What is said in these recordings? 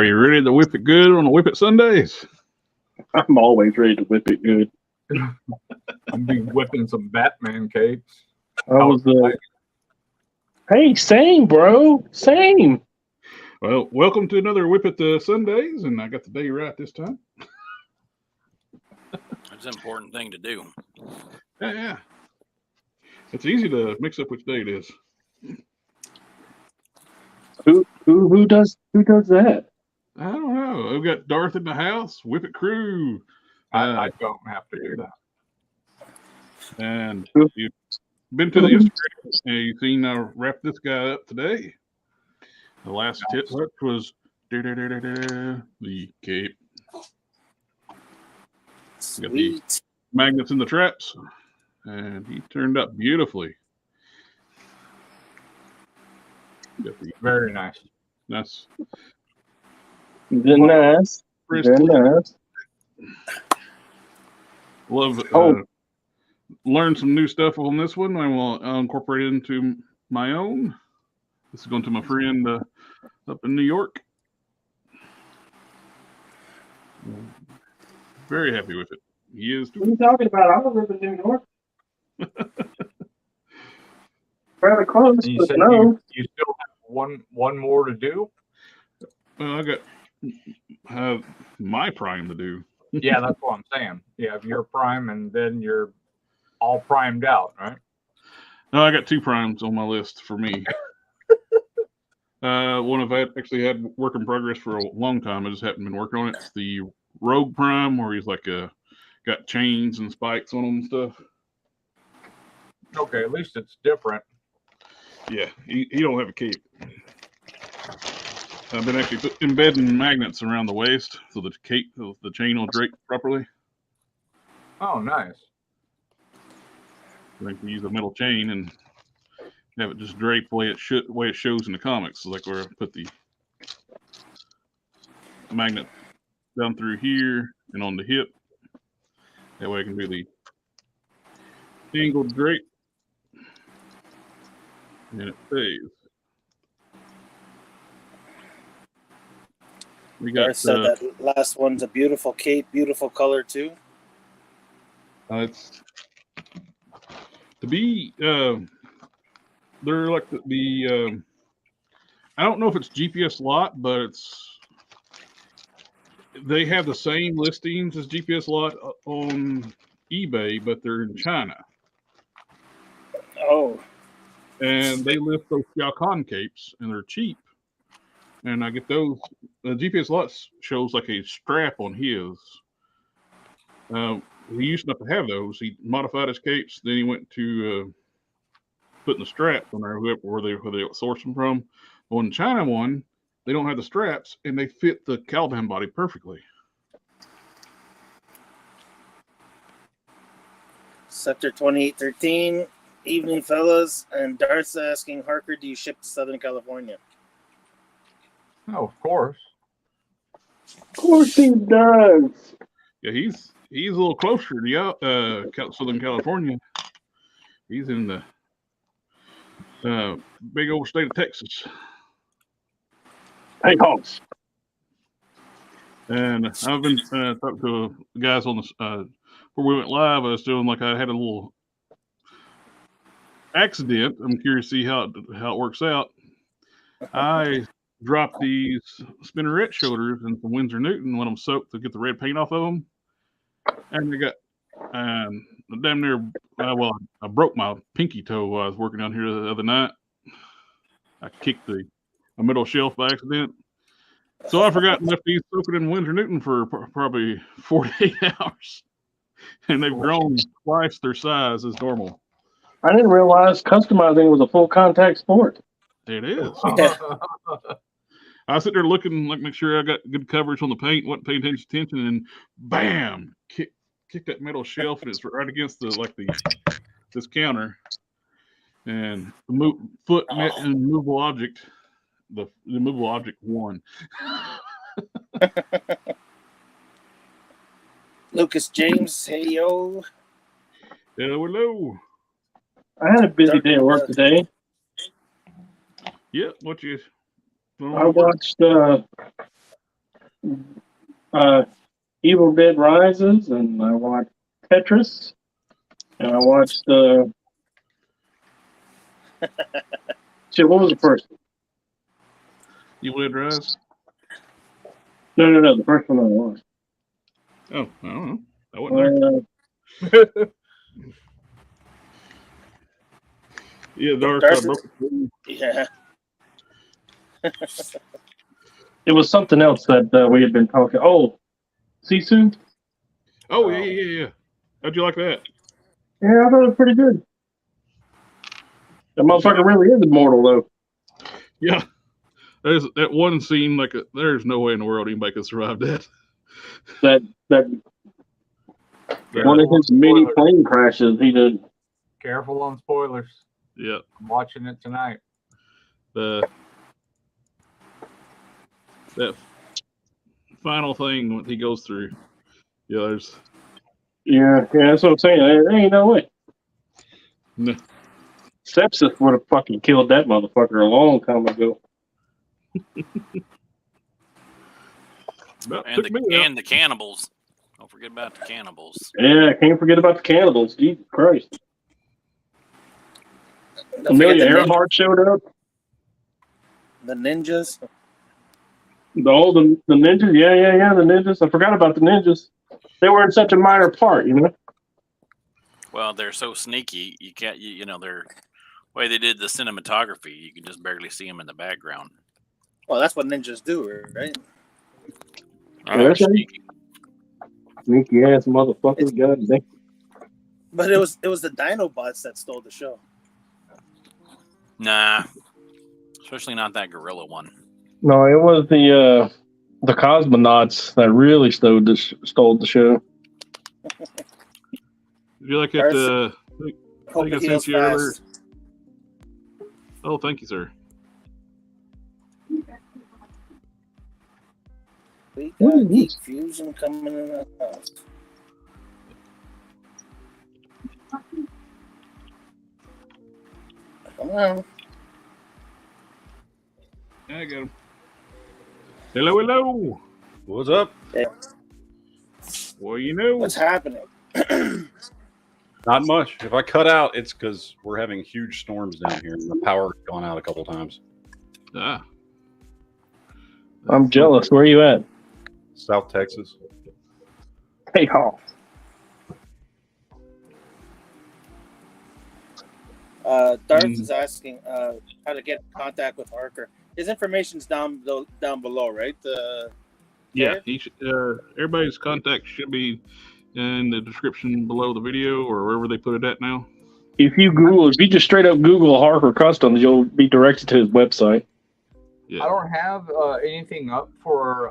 Are you ready to whip it good on the Whip It Sundays? I'm always ready to whip it good. I'll be whipping some Batman capes. Hey, same, bro. Same. Well, welcome to another Whip It Sundays, and I got the day right this time. That's an important thing to do. Yeah. It's easy to mix up which day it is. Who does that? I don't know. We've got Darth in the house, Whip It crew. I don't have to do that. And you've been to the Instagram and you've seen wrap this guy up today. The last tip was the cape. Sweet. Got the magnets in the traps, and he turned up beautifully. Very nice. That's Very nice. Love learn some new stuff on this one. I will incorporate it into my own. This is going to my friend up in New York. Very happy with it. He is. What are you talking about? I don't live in New York. Rather close, And you but said no. you still have one more to do? Well, I got my prime to do. Yeah, that's what I'm saying. You have your prime, and then you're all primed out, right? No, I got 2 primes on my list for me. One I've actually had work in progress for a long time. I just haven't been working on it. It's the Rogue Prime, where he's like got chains and spikes on him and stuff. Okay, at least it's different. Yeah, he don't have a cape. I've been actually embedding magnets around the waist so the chain will drape properly. Oh, nice. I think we use a metal chain and have it just drape the way it shows in the comics. So like where I put the magnet down through here and on the hip. That way I can do the angled drape. And it stays. We got said that last one's a beautiful cape, beautiful color too. It's to be they're like the I don't know if it's GPS lot, but they have the same listings as GPS lot on eBay, but they're in China. Oh. And they list those Xiao Kahn capes, and they're cheap. And I get those. The GPS lots shows like a strap on his. He used not to have those. He modified his capes. Then he went to putting the straps on there, where they sourced them from. On the China one, they don't have the straps, and they fit the Caliban body perfectly. Sector 2813. Evening, fellas. And Darth's asking, Harker, do you ship to Southern California? Oh, of course. Of course he does. Yeah, he's a little closer to Southern California. He's in the big old state of Texas. Hey, Hawks. And I've been talking to the guys on this before we went live. I was doing I had a little accident. I'm curious to see how it works out. I dropped these spinneret shoulders in some Winsor Newton when I'm soaked to get the red paint off of them, and they got damn near. I broke my pinky toe while I was working down here the other night. I kicked a middle shelf by accident, so I forgot and left these soaking in Winsor Newton for probably 48 hours, and they've grown twice their size as normal. I didn't realize customizing was a full contact sport. It is. I sit there looking, make sure I got good coverage on the paint, wasn't paying attention, and bam, kick that metal shelf, and it's right against this counter, and the foot met an immovable object. The immovable object won. Lucas James, hey yo. Hello. I had a busy day at work today. Yeah, what you? I watched Evil Dead Rises, and I watched Tetris, and I watched shit. What was the first one? You would Rise? No. The first one I watched. Oh, I don't know. I wasn't there. Yeah, Darcy. Yeah. It was something else that we had been talking. Oh, Sisu? Oh, yeah. How'd you like that? Yeah, I thought it was pretty good. That motherfucker really is immortal, though. Yeah. There's that one scene, there's no way in the world anybody could survive that. That one of his many plane crashes he did. Careful on spoilers. Yeah. I'm watching it tonight. That final thing when he goes through. Yeah, that's what I'm saying. There ain't no way. No. Sepsis would have fucking killed that motherfucker a long time ago. And the cannibals. Don't forget about the cannibals. Yeah, can't forget about the cannibals. Jesus Christ. Amelia Earhart showed up. The ninjas. The ninjas. Yeah, the ninjas. I forgot about the ninjas. They were in such a minor part, you know? Well, they're so sneaky. You can't, they're way they did the cinematography. You can just barely see them in the background. Well, that's what ninjas do, right? Yeah, sneaky ass motherfuckers. God damn. But it was the Dinobots that stole the show. Nah, especially not that gorilla one. No, it was the cosmonauts that really stole the show. Did you like it? I think I sent you earlier. Oh, thank you, sir. We got Geek Fusion coming in the house. Come on. I got him. Hello. What's up? Yeah. Well, you know. What's happening? Not much. If I cut out, it's because we're having huge storms down here and the power's gone out a couple times. Ah. I'm jealous. Where are you at? South Texas. Hey, off. Darth is asking how to get in contact with Harker. His information's down below, right? Yeah, everybody's contact should be in the description below the video or wherever they put it at now. If you just straight up Google Harker Customs, you'll be directed to his website. Yeah. I don't have anything up for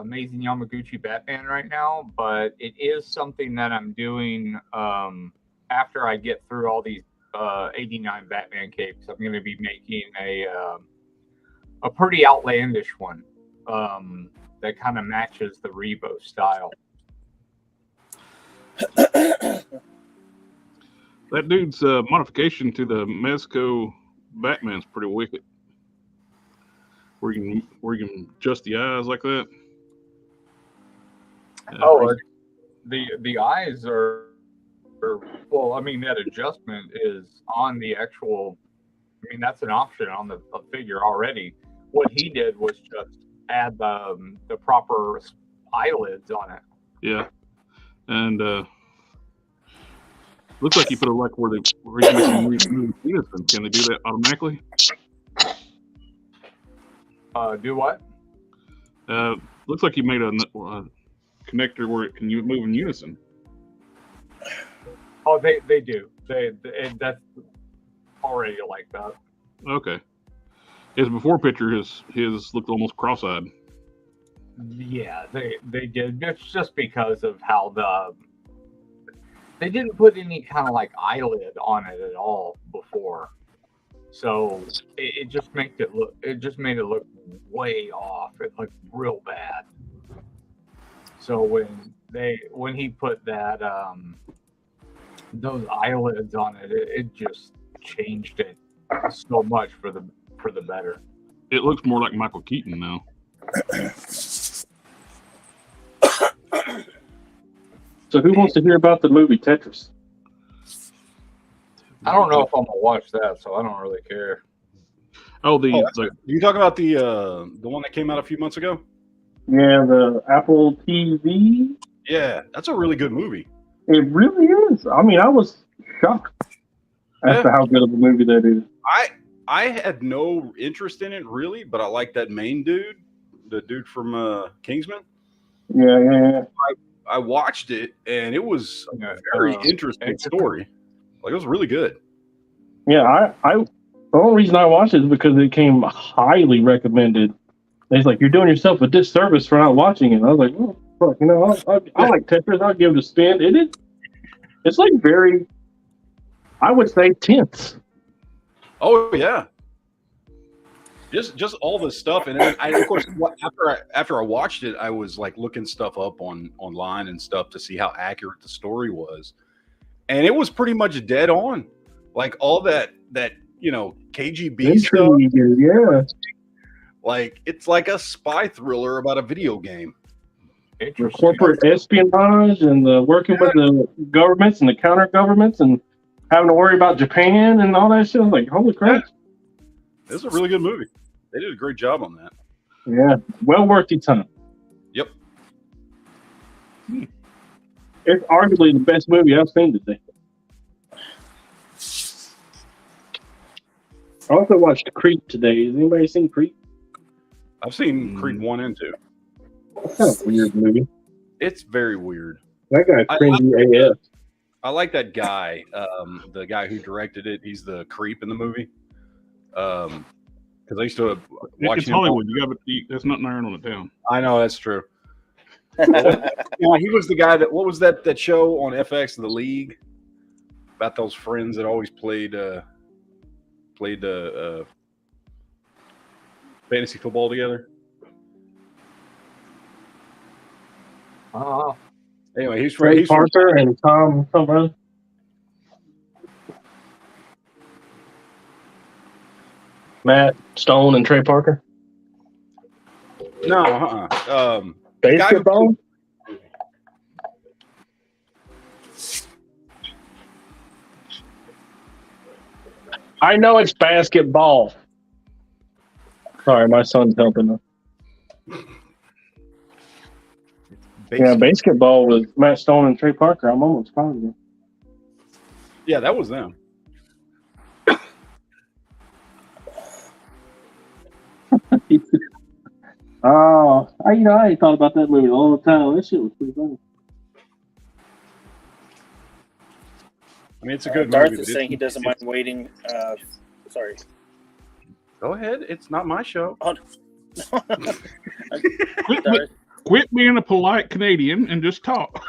Amazing Yamaguchi Batman right now, but it is something that I'm doing after I get through all these 89 Batman capes. I'm going to be making a pretty outlandish one that kind of matches the Rebo style. That dude's modification to the Mezco Batman's pretty wicked. Where you can adjust the eyes like that. The eyes are well. I mean, that adjustment is on the actual. I mean, that's an option on the figure already. What he did was just add the proper eyelids on it. Yeah, and looks like you put it like where you can move unison. Can they do that automatically? Do what? Looks like you made a connector where it can move in unison. Oh, they do. That's already like that. Okay. His before picture, his looked almost cross-eyed. Yeah, they did. It's just because of how they didn't put any kind of like eyelid on it at all before. So it just made it look way off. It looked real bad. So when he put that those eyelids on it, it just changed it so much for the better. It looks more like Michael Keaton now. So who wants to hear about the movie Tetris? I don't know if I'm gonna watch that, so I don't really care. Oh, you talking about the one that came out a few months ago? Yeah, the Apple TV. Yeah, that's a really good movie. It really is. I mean, I was shocked as to how good of a movie that is. I had no interest in it really, but I like that main dude, the dude from Kingsman. Yeah. I watched it, and it was a very interesting story. Like, it was really good. Yeah, the only reason I watched it is because it came highly recommended. And he's like, "You're doing yourself a disservice for not watching it." And I was like, "Oh, fuck, you know, I like Tetris. I'll give it a spin." It's like very, I would say, tense. Oh yeah, just all this stuff, and then of course after I watched it, I was like looking stuff up online and stuff to see how accurate the story was, and it was pretty much dead on, like all that KGB stuff. Yeah, like it's like a spy thriller about a video game. Corporate espionage and working with the governments and the counter governments and having to worry about Japan and all that shit. I was like, holy crap. This is a really good movie. They did a great job on that. Yeah, well worth your time. Yep. It's arguably the best movie I've seen today. I also watched Creep today. Has anybody seen Creep? I've seen Creed 1 and 2. It's kind of a weird movie. It's very weird. That guy cringy AF. I like that guy, the guy who directed it. He's the creep in the movie. Because I used to watch it's Hollywood. You got to that's not iron on it down. I know that's true. He was the guy that. What was that show on FX, The League, about those friends that always played fantasy football together. Anyway, he's Harker and Tom something. Matt Stone and Trey Parker. No, Basketball. I know it's basketball. Sorry, my son's helping us. Yeah, basketball was Matt Stone and Trey Parker. I'm almost positive. Yeah, that was them. Oh, I ain't thought about that movie all the time. That shit was pretty funny. I mean, it's a good Darth movie. is saying he doesn't mind waiting. Sorry. Go ahead. It's not my show. Oh, Quit being a polite Canadian and just talk.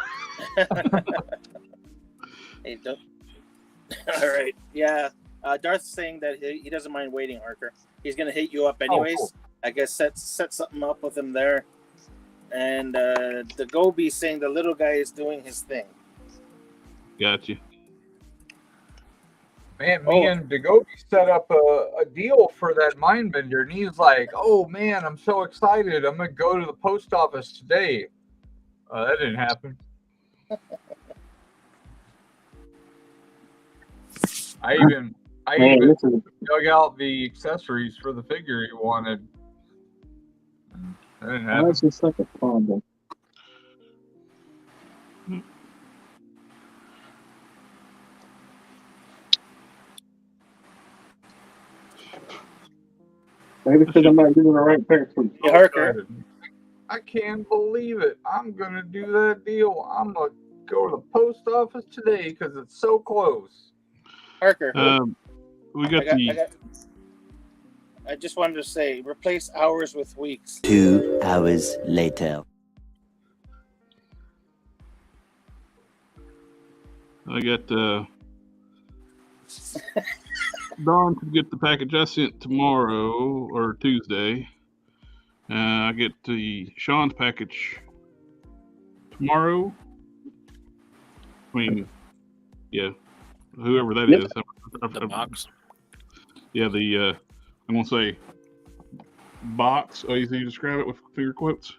Hey, don't. All right. Yeah. Darth's saying that he doesn't mind waiting, Harker. He's going to hit you up anyways. Cool. I guess set something up with him there. And DaGobi's saying the little guy is doing his thing. Got you. Man, me and DaGobi set up a deal for that mind bender, and he's like, "Oh man, I'm so excited! I'm gonna go to the post office today." That didn't happen. I even dug out the accessories for the figure he wanted. That didn't happen. That's just like a problem. Maybe because I'm not doing the right pair. Hey, Harker. I can't believe it. I'm gonna do that deal. I'm gonna go to the post office today because it's so close. Harker. I just wanted to say, replace hours with weeks. 2 hours later. I got Dawn could get the package I sent tomorrow or Tuesday. I get the Sean's package tomorrow. I mean, yeah, whoever that is. The box. Yeah, I'm gonna say box. Oh, you describe it with finger quotes.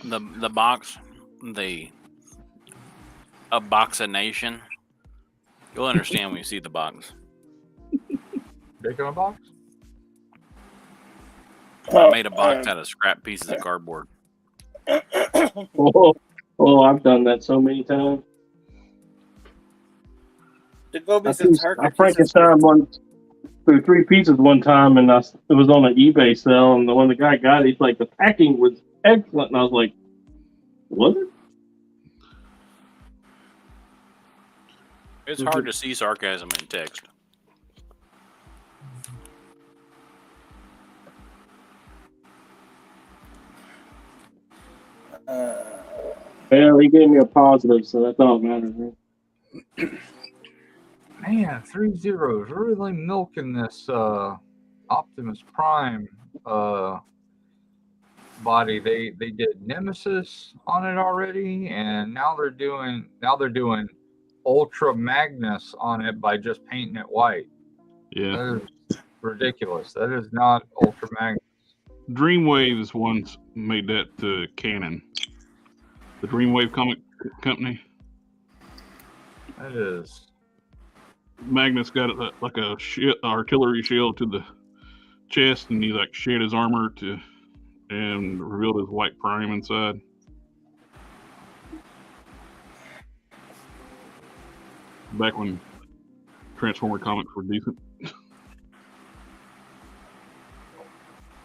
The box. The a boxination. You'll understand when you see the box. Big on a box? I made a box out of scrap pieces of cardboard. Oh, I've done that so many times. DaGobi says Harker I Frankenstein one through 3 pieces one time, and it was on an eBay sale. And when the guy got it, he's like, the packing was excellent, and I was like, was it? It's hard to see sarcasm in text. Well, he gave me a positive, so that's all that matters. Right? Man, 3 zeros. Really milking this Optimus Prime body. They did Nemesis on it already, and now they're doing Ultra Magnus on it by just painting it white. Yeah. That is ridiculous. That is not Ultra Magnus. Dreamwaves once made that canon. The Dreamwave comic company. That is. Magnus got like a artillery shell to the chest, and he like shed his armor and revealed his white prime inside. Back when Transformer comics were decent.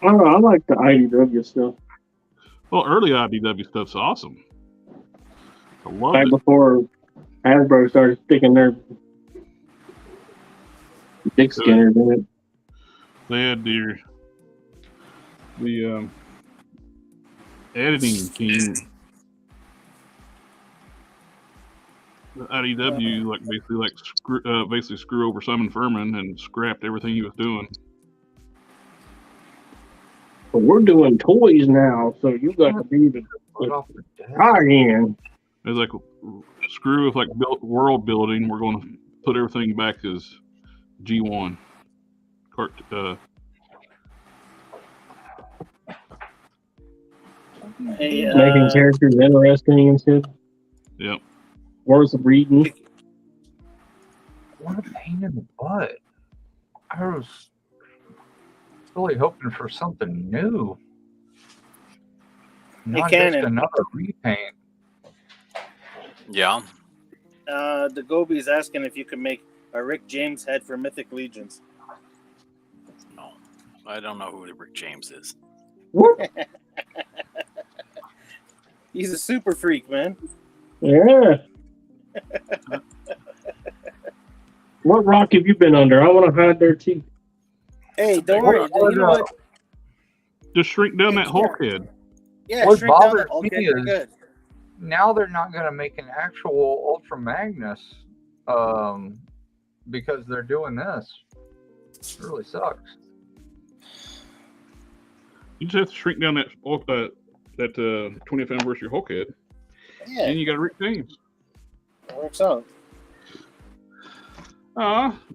I don't know. I like the IDW stuff. Well, early IDW stuff's awesome. I love Back it. before Hasbro started sticking their dick skinners in it. They had the editing team. The IDW basically screw over Simon Furman and scrapped everything he was doing. But we're doing toys now, so you got to be the high-end. It's like, screw with like world building. We're going to put everything back as G1. Making characters interesting and shit. Yep. Worth reading. What a pain in the butt. I was really hoping for something new. Not just another repaint. Yeah. DaGobi is asking if you can make a Rick James head for Mythic Legions. No. I don't know who Rick James is. What? He's a super freak, man. Yeah. What rock have you been under? I want to hide their teeth. Hey, don't worry. You know what? Just shrink down that Hulk head. Yeah, What shrink down bothers that Hulk me head. is Good. now they're not going to make an actual Ultra Magnus because they're doing this. It really sucks. You just have to shrink down that 20th anniversary Hulk head. Yeah. And you got Rick James. It works out.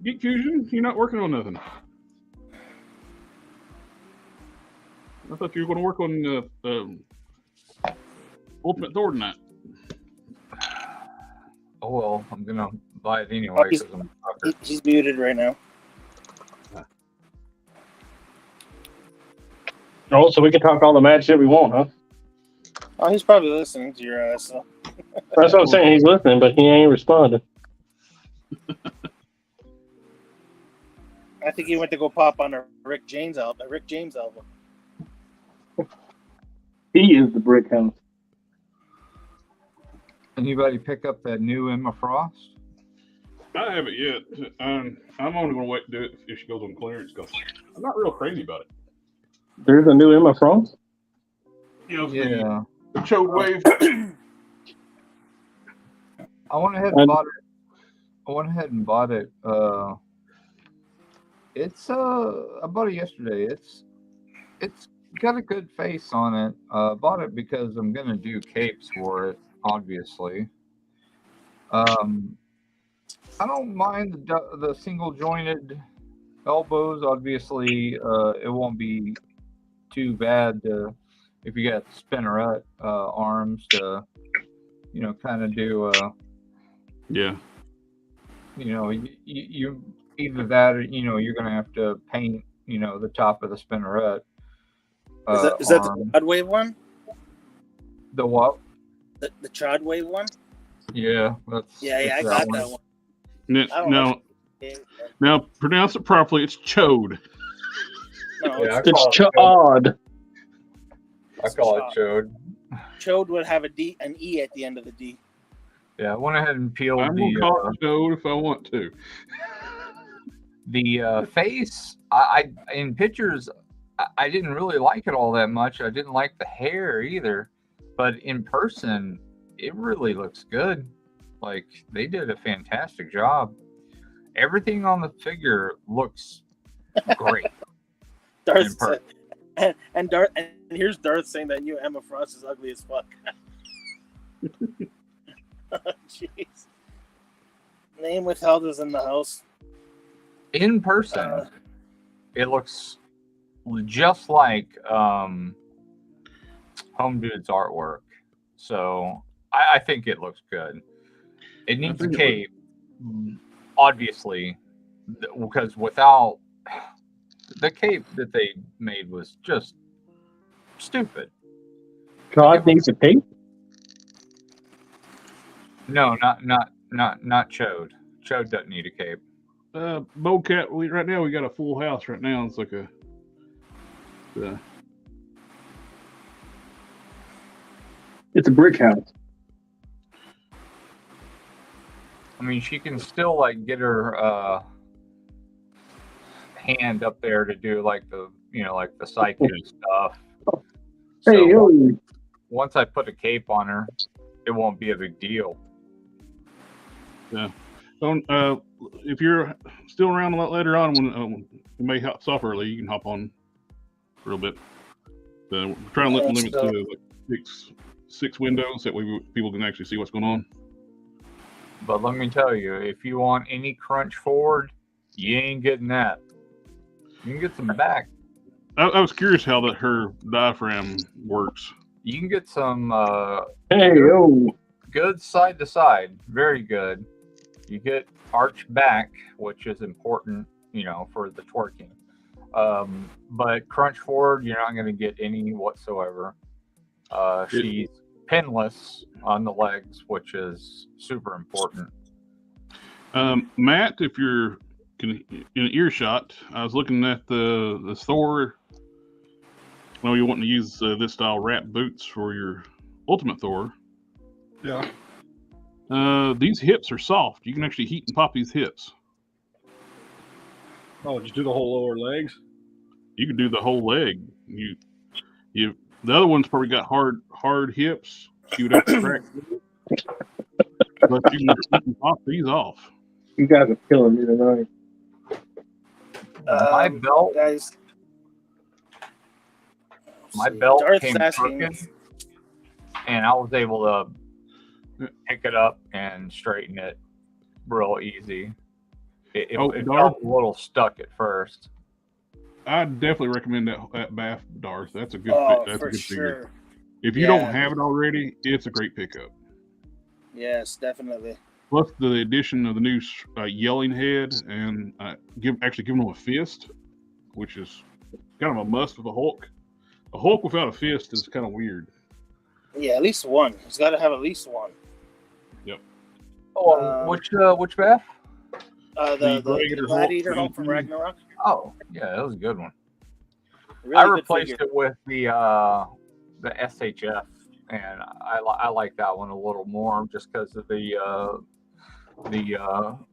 Geek Fusion, you're not working on nothing. I thought you were going to work on Ultimate Thor tonight. Oh well, I'm gonna buy it anyway because I'm a sucker. He's muted right now. Oh, so we can talk all the mad shit we want, huh? Oh, he's probably listening to your ass. So. That's what I'm saying. He's listening, but he ain't responding. I think he went to go pop on a Rick James album. He is the brick house. Anybody pick up that new Emma Frost? I haven't yet. I'm only going to wait to do it if she goes on clearance because I'm not real crazy about it. There's a new Emma Frost? Yeah. The Chode Wave. I went ahead and bought it. It's I bought it yesterday. It's got a good face on it. Bought it because I'm gonna do capes for it, obviously. I don't mind the single jointed elbows. Obviously, it won't be too bad if you got spinneret arms to, kind of do Yeah. You know, you either that or you're gonna have to paint the top of the spinneret. Is that the on Chod Wave one? the what? The Chod Wave one? Yeah, that's Yeah, I it's got that one. I don't Now, like it. now pronounce it properly. It's chode. No, Yeah, It's Chod. I call it chode. Chode would have an E at the end of the D. Yeah, I went ahead and peeled I'm gonna call it chode if I want to. the face. I in pictures, I didn't really like it all that much. I didn't like the hair either, but in person, it really looks good. Like they did a fantastic job. Everything on the figure looks great. Darth said, and here's Darth saying that new Emma Frost is ugly as fuck. Jeez. Name withheld is in the house. In person, it looks just like Home Dude's artwork. So I think it looks good. It needs a cape, obviously, because without the cape that they made was just stupid. God needs a cape. No, not Chode. Chode doesn't need a cape. Bowcat. Right now we got a full house. Right now it's like a. It's a brick house. I mean, she can still like get her hand up there to do like the like the psychic stuff. So Hey, yo. once I put a cape on her, it won't be a big deal. Yeah. If you're still around a lot later on, when we may hop off early, you can hop on for a little bit. We're trying to limit to like six windows that way people can actually see what's going on. But let me tell you, if you want any crunch forward, you ain't getting that. You can get some back. I was curious how her diaphragm works. You can get some good side to side. Very good. You get arch back, which is important, for the twerking. But crunch forward, you're not going to get any whatsoever. She's pinless on the legs, which is super important. Matt, if you're in earshot, I was looking at the Thor. Well, you're wanting to use this style wrap boots for your Ultimate Thor. Yeah. These hips are soft. You can actually heat and pop these hips. Oh, just do the whole lower legs? You can do the whole leg. The other one's probably got hard hips. You would have to crack. But you can pop these off. You guys are killing me tonight. My belt, guys. My belt Darth's came crooked, and I was able to pick it up and straighten it real easy. It felt a little stuck at first. I definitely recommend that bath, Darth. That's a good. That's for a good sure. figure. If you don't have it already, it's a great pickup. Yes, definitely. Plus the addition of the new yelling head and giving him a fist, which is kind of a must with a Hulk. A Hulk without a fist is kind of weird. Yeah, at least one. He's got to have at least one. Yep. Oh, which bath? The Gladiator Hulk from Ragnarok. Oh, yeah, that was a good one. Really I replaced it with the SHF, and I like that one a little more just because of the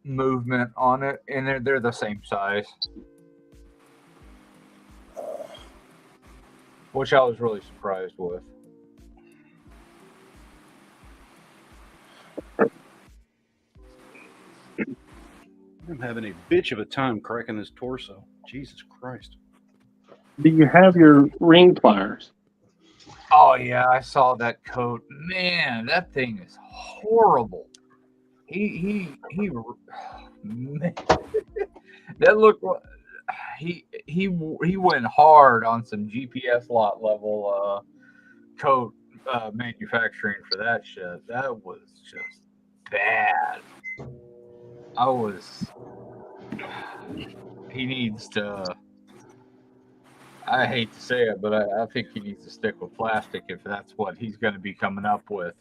movement on it, and they're the same size, which I was really surprised with. I'm having a bitch of a time cracking this torso. Jesus Christ. Do you have your ring pliers? Oh yeah, I saw that coat. Man, that thing is horrible. He man, that looked. He went hard on some GPS lot level coat manufacturing for that shit. That was just bad. He needs to. I hate to say it, but I think he needs to stick with plastic if that's what he's going to be coming up with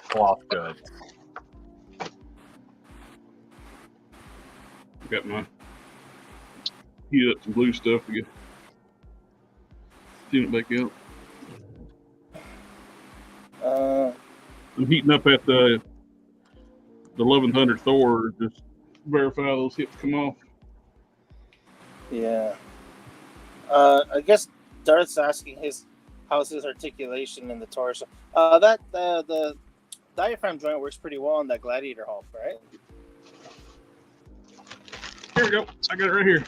cloth goods. Got my heat up some blue stuff to get it back out. I'm heating up at the Love and Thunder Thor, just verify those hips come off. Yeah. I guess Darth's asking how's his articulation in the torso. That the diaphragm joint works pretty well on that Gladiator Hulk, right? Here we go. I got it right here.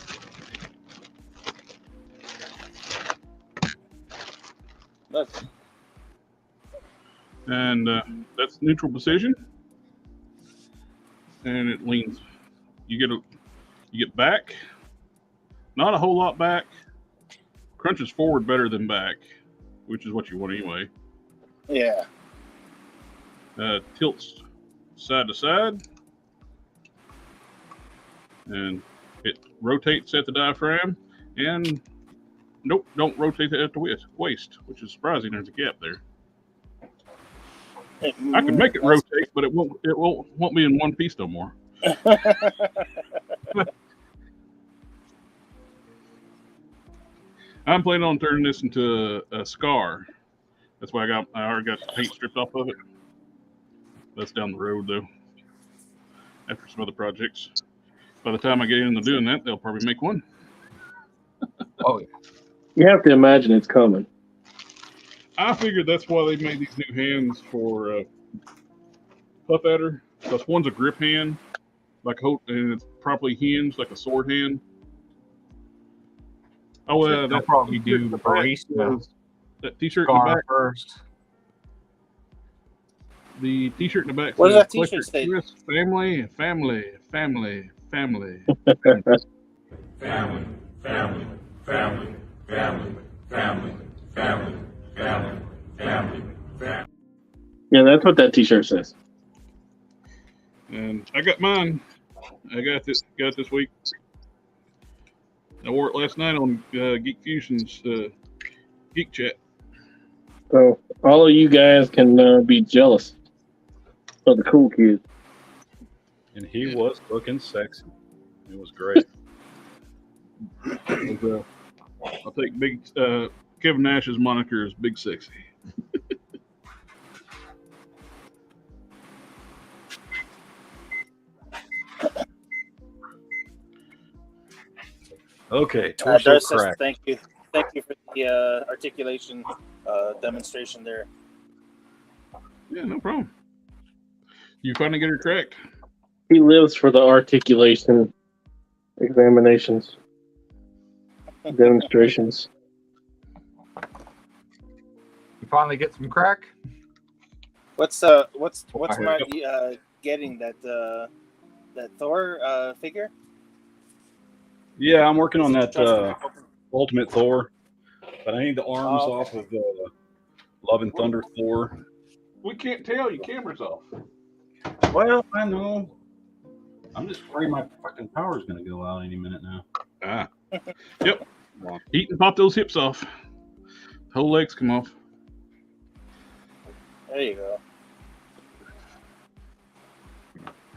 Look. And that's neutral position. And it leans. You get back. Not a whole lot back. Crunches forward better than back, which is what you want anyway. Yeah. Tilts side to side. And it rotates at the diaphragm. And nope, don't rotate it at the waist, which is surprising. There's a gap there. I can make it rotate, but it won't be in one piece no more. I'm planning on turning this into a scar. That's why I already got the paint stripped off of it. That's down the road though. After some other projects. By the time I get into doing that, they'll probably make one. Oh yeah. You have to imagine it's coming. I figured that's why they made these new hands for Puff Adder. Because one's a grip hand, and it's properly hinged like a sword hand. Oh, they'll probably do the barista. That T-shirt in the back first. The T-shirt in the back. What does that T-shirt say? Family, family, family, family. Family, family, family, family, family, family, family, family, family. Yeah, that's what that T-shirt says. And I got mine. I got it this week. I wore it last night on Geek Fusion's Geek Chat. So all of you guys can be jealous of the cool kid. And he was looking sexy. It was great. I'll take big Kevin Nash's moniker as Big Sexy. Okay, torso Darth says crack. thank you for the articulation demonstration there. Yeah, no problem. You finally get her cracked. He lives for the articulation examinations, demonstrations. You finally get some crack. What's my getting that Thor figure? Yeah, I'm working on that Ultimate Thor, but I need the arms off of the Love and Thunder Thor. We can't tell. Your camera's off. Well, I know. I'm just afraid my fucking power's going to go out any minute now. Ah. Yep. Eat and pop those hips off. Whole legs come off. There you go.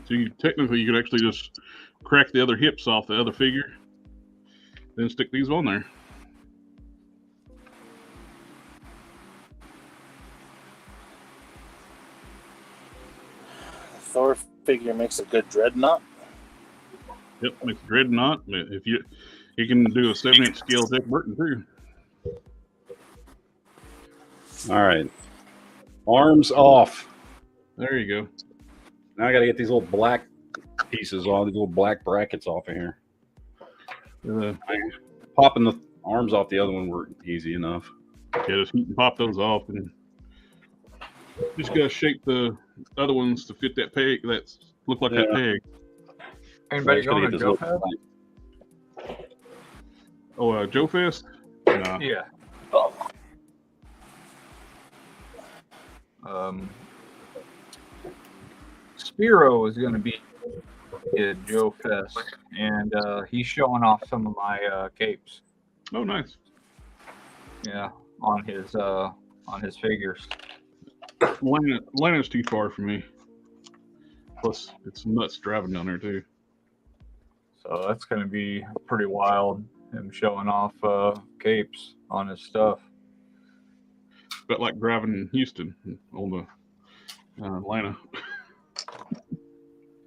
So you could actually just crack the other hips off the other figure, then stick these on there. Thor figure makes a good dreadnought. Yep, makes a dreadnought. If you can do a 7-inch scale Dick Burton too. All right, arms off. There you go. Now I got to get these little black pieces off, these little black brackets off of here. Popping the arms off the other one were easy enough. Yeah, just heat and pop those off, and just gotta shape the other ones to fit that peg. That's look like that peg. Anybody going to Joe Fest? Oh, Joe Fest? No. Yeah. Spiro is going to be Yeah, Joe Fest, and he's showing off some of my capes. Oh, nice. Yeah, on his figures. Atlanta's too far for me. Plus, it's nuts driving down there too. So that's going to be pretty wild. Him showing off capes on his stuff. But like driving in Houston on the Atlanta.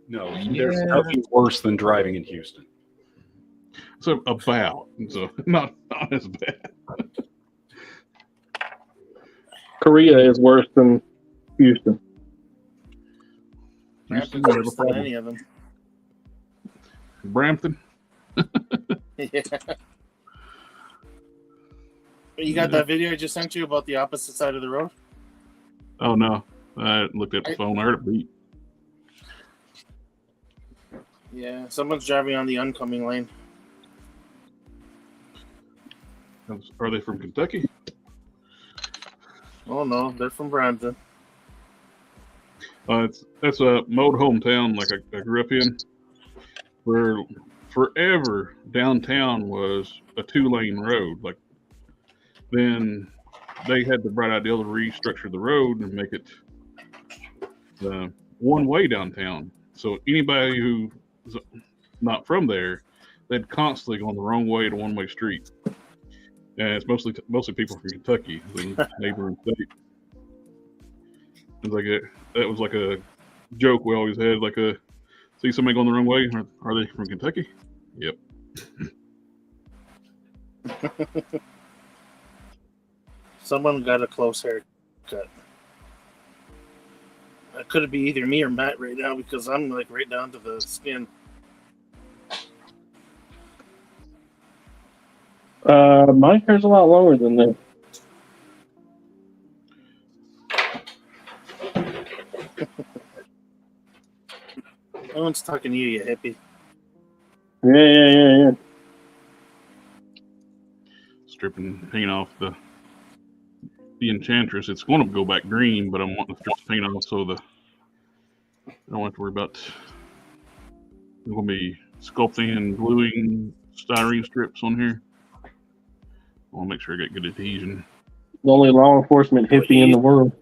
No, there's nothing worse than driving in Houston. So not as bad. Korea is worse than Houston. Houston, Worse never than problem. any of them. Brampton. Yeah. You got that video I just sent you about the opposite side of the road? Oh no, I looked at the phone. I heard it beat. Yeah, someone's driving on the oncoming lane. Are they from Kentucky? Oh no, they're from Brampton. That's a mode hometown like I grew up in, where forever downtown was a 2-lane road. Like then they had the bright idea to restructure the road and make it the one-way downtown. So anybody who's not from there, they'd constantly go on the wrong way to one-way street. And it's mostly people from Kentucky, the neighboring state. It's like that was like a joke we always had. Like see somebody going the wrong way. Are they from Kentucky? Yep. Someone got a close haircut. It could be either me or Matt right now because I'm like right down to the skin. My hair's a lot longer than that. No one's talking to you, you hippie. Yeah. Stripping paint off the Enchantress. It's going to go back green, but I'm wanting to strip the paint off so I don't have to worry about. I'm going to be sculpting and gluing styrene strips on here. I want to make sure I get good adhesion. The only law enforcement hippie in the world.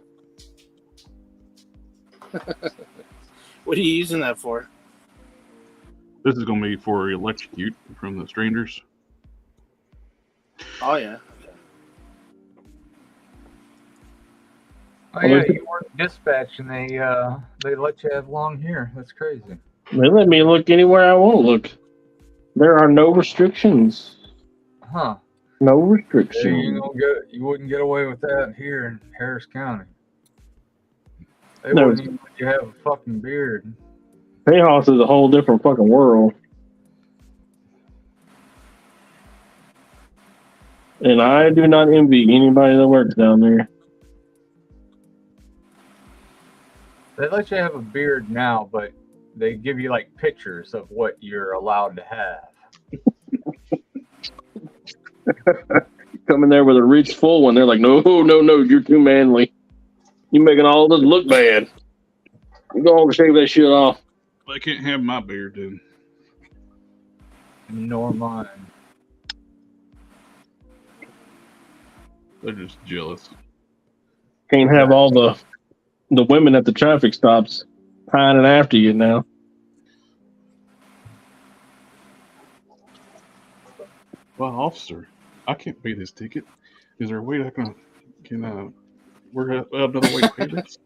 What are you using that for? This is going to be for Electrocute from the Strangers. Oh yeah. Oh yeah, you work dispatch and they let you have long hair. That's crazy. They let me look anywhere I want to look. There are no restrictions. Huh. No Yeah, restrictions. you wouldn't get away with that here in Harris County. They No. wouldn't even let you have a fucking beard. Tejas is a whole different fucking world. And I do not envy anybody that works down there. They let you have a beard now, but they give you like pictures of what you're allowed to have. Come in there with a rich full one. They're like, no, you're too manly. You're making all this look bad. You go home and shave that shit off. They can't have my beard, then. Nor mine. They're just jealous. Can't have all the women at the traffic stops pining after you now. Well, officer, I can't pay this ticket. Is there a way that I can work out another way to pay this?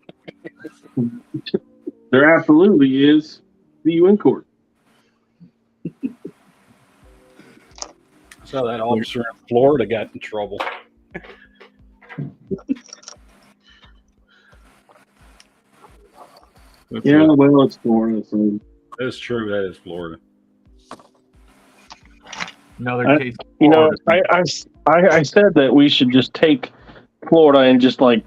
There absolutely is. See you in court. So that officer in Florida got in trouble. Yeah, well, it's Florida. So. That's true. That is Florida. Another case. You know, I said that we should just take Florida and just like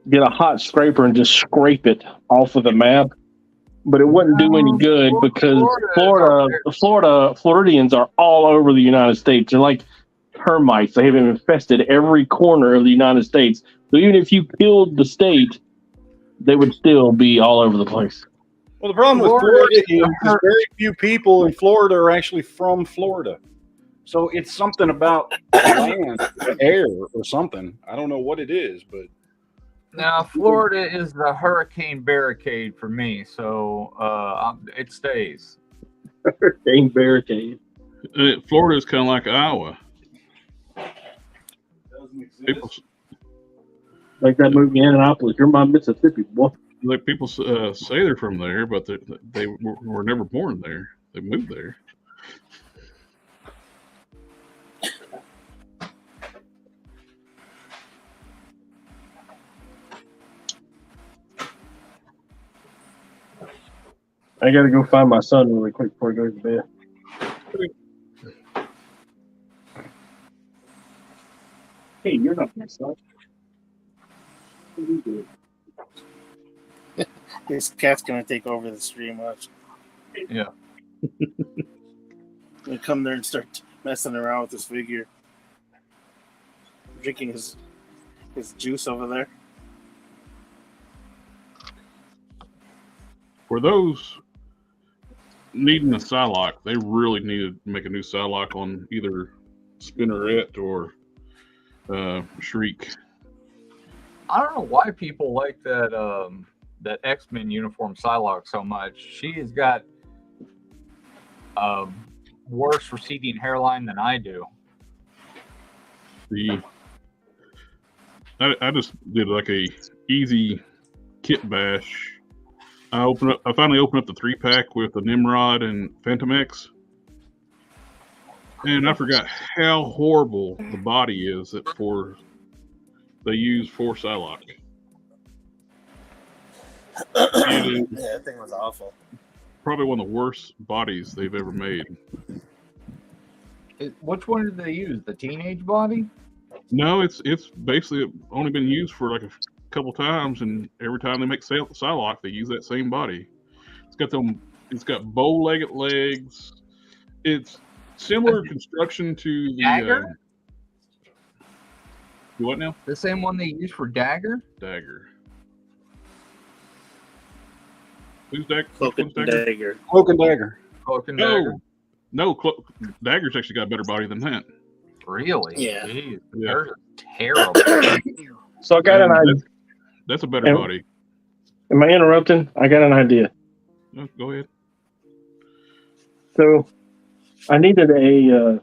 get a hot scraper and just scrape it off of the map. But it wouldn't do any good because Floridians are all over the United States. They're like termites. They have infested every corner of the United States. So even if you killed the state, they would still be all over the place. Well, the problem with Florida Florida is is very few people in Florida are actually from Florida. So it's something about land, air, or something. I don't know what it is, but Now, Florida is the hurricane barricade for me, so it stays. Hurricane barricade. Florida is kind of like Iowa. People, Like that movie Annapolis. You're my Mississippi, boy. like people say they're from there, but they were never born there. They moved there. I gotta go find my son really quick before he goes to bed. Hey, you're not my son. What are you doing? This cat's gonna take over the stream. Watch. Yeah. We come there and start messing around with this figure, drinking his juice over there. For those needing a Psylocke, they really need to make a new Psylocke on either Spinneret or Shriek. I don't know why people like that X-Men uniform Psylocke so much. She has got worse receding hairline than I do. I just did like a easy kit bash. I finally opened up the 3-pack with the Nimrod and Phantom X, and I forgot how horrible the body is they use for Psylocke. Yeah, that thing was awful. Probably one of the worst bodies they've ever made. Which one did they use? The teenage body? No, it's basically only been used for like a couple times, and every time they make Psylocke, they use that same body. It's got bow-legged legs. It's similar construction to the Dagger. What now? The same one they used for Dagger? Dagger. Who's Dagger? Cloak and Dagger. Cloak and Dagger. Cloak and Dagger. No, Dagger's actually got a better body than that. Really? Yeah. Jeez, Yeah. they're terrible. So I got an idea. That's a better body. Am I interrupting? I got an idea. No, go ahead. So I needed a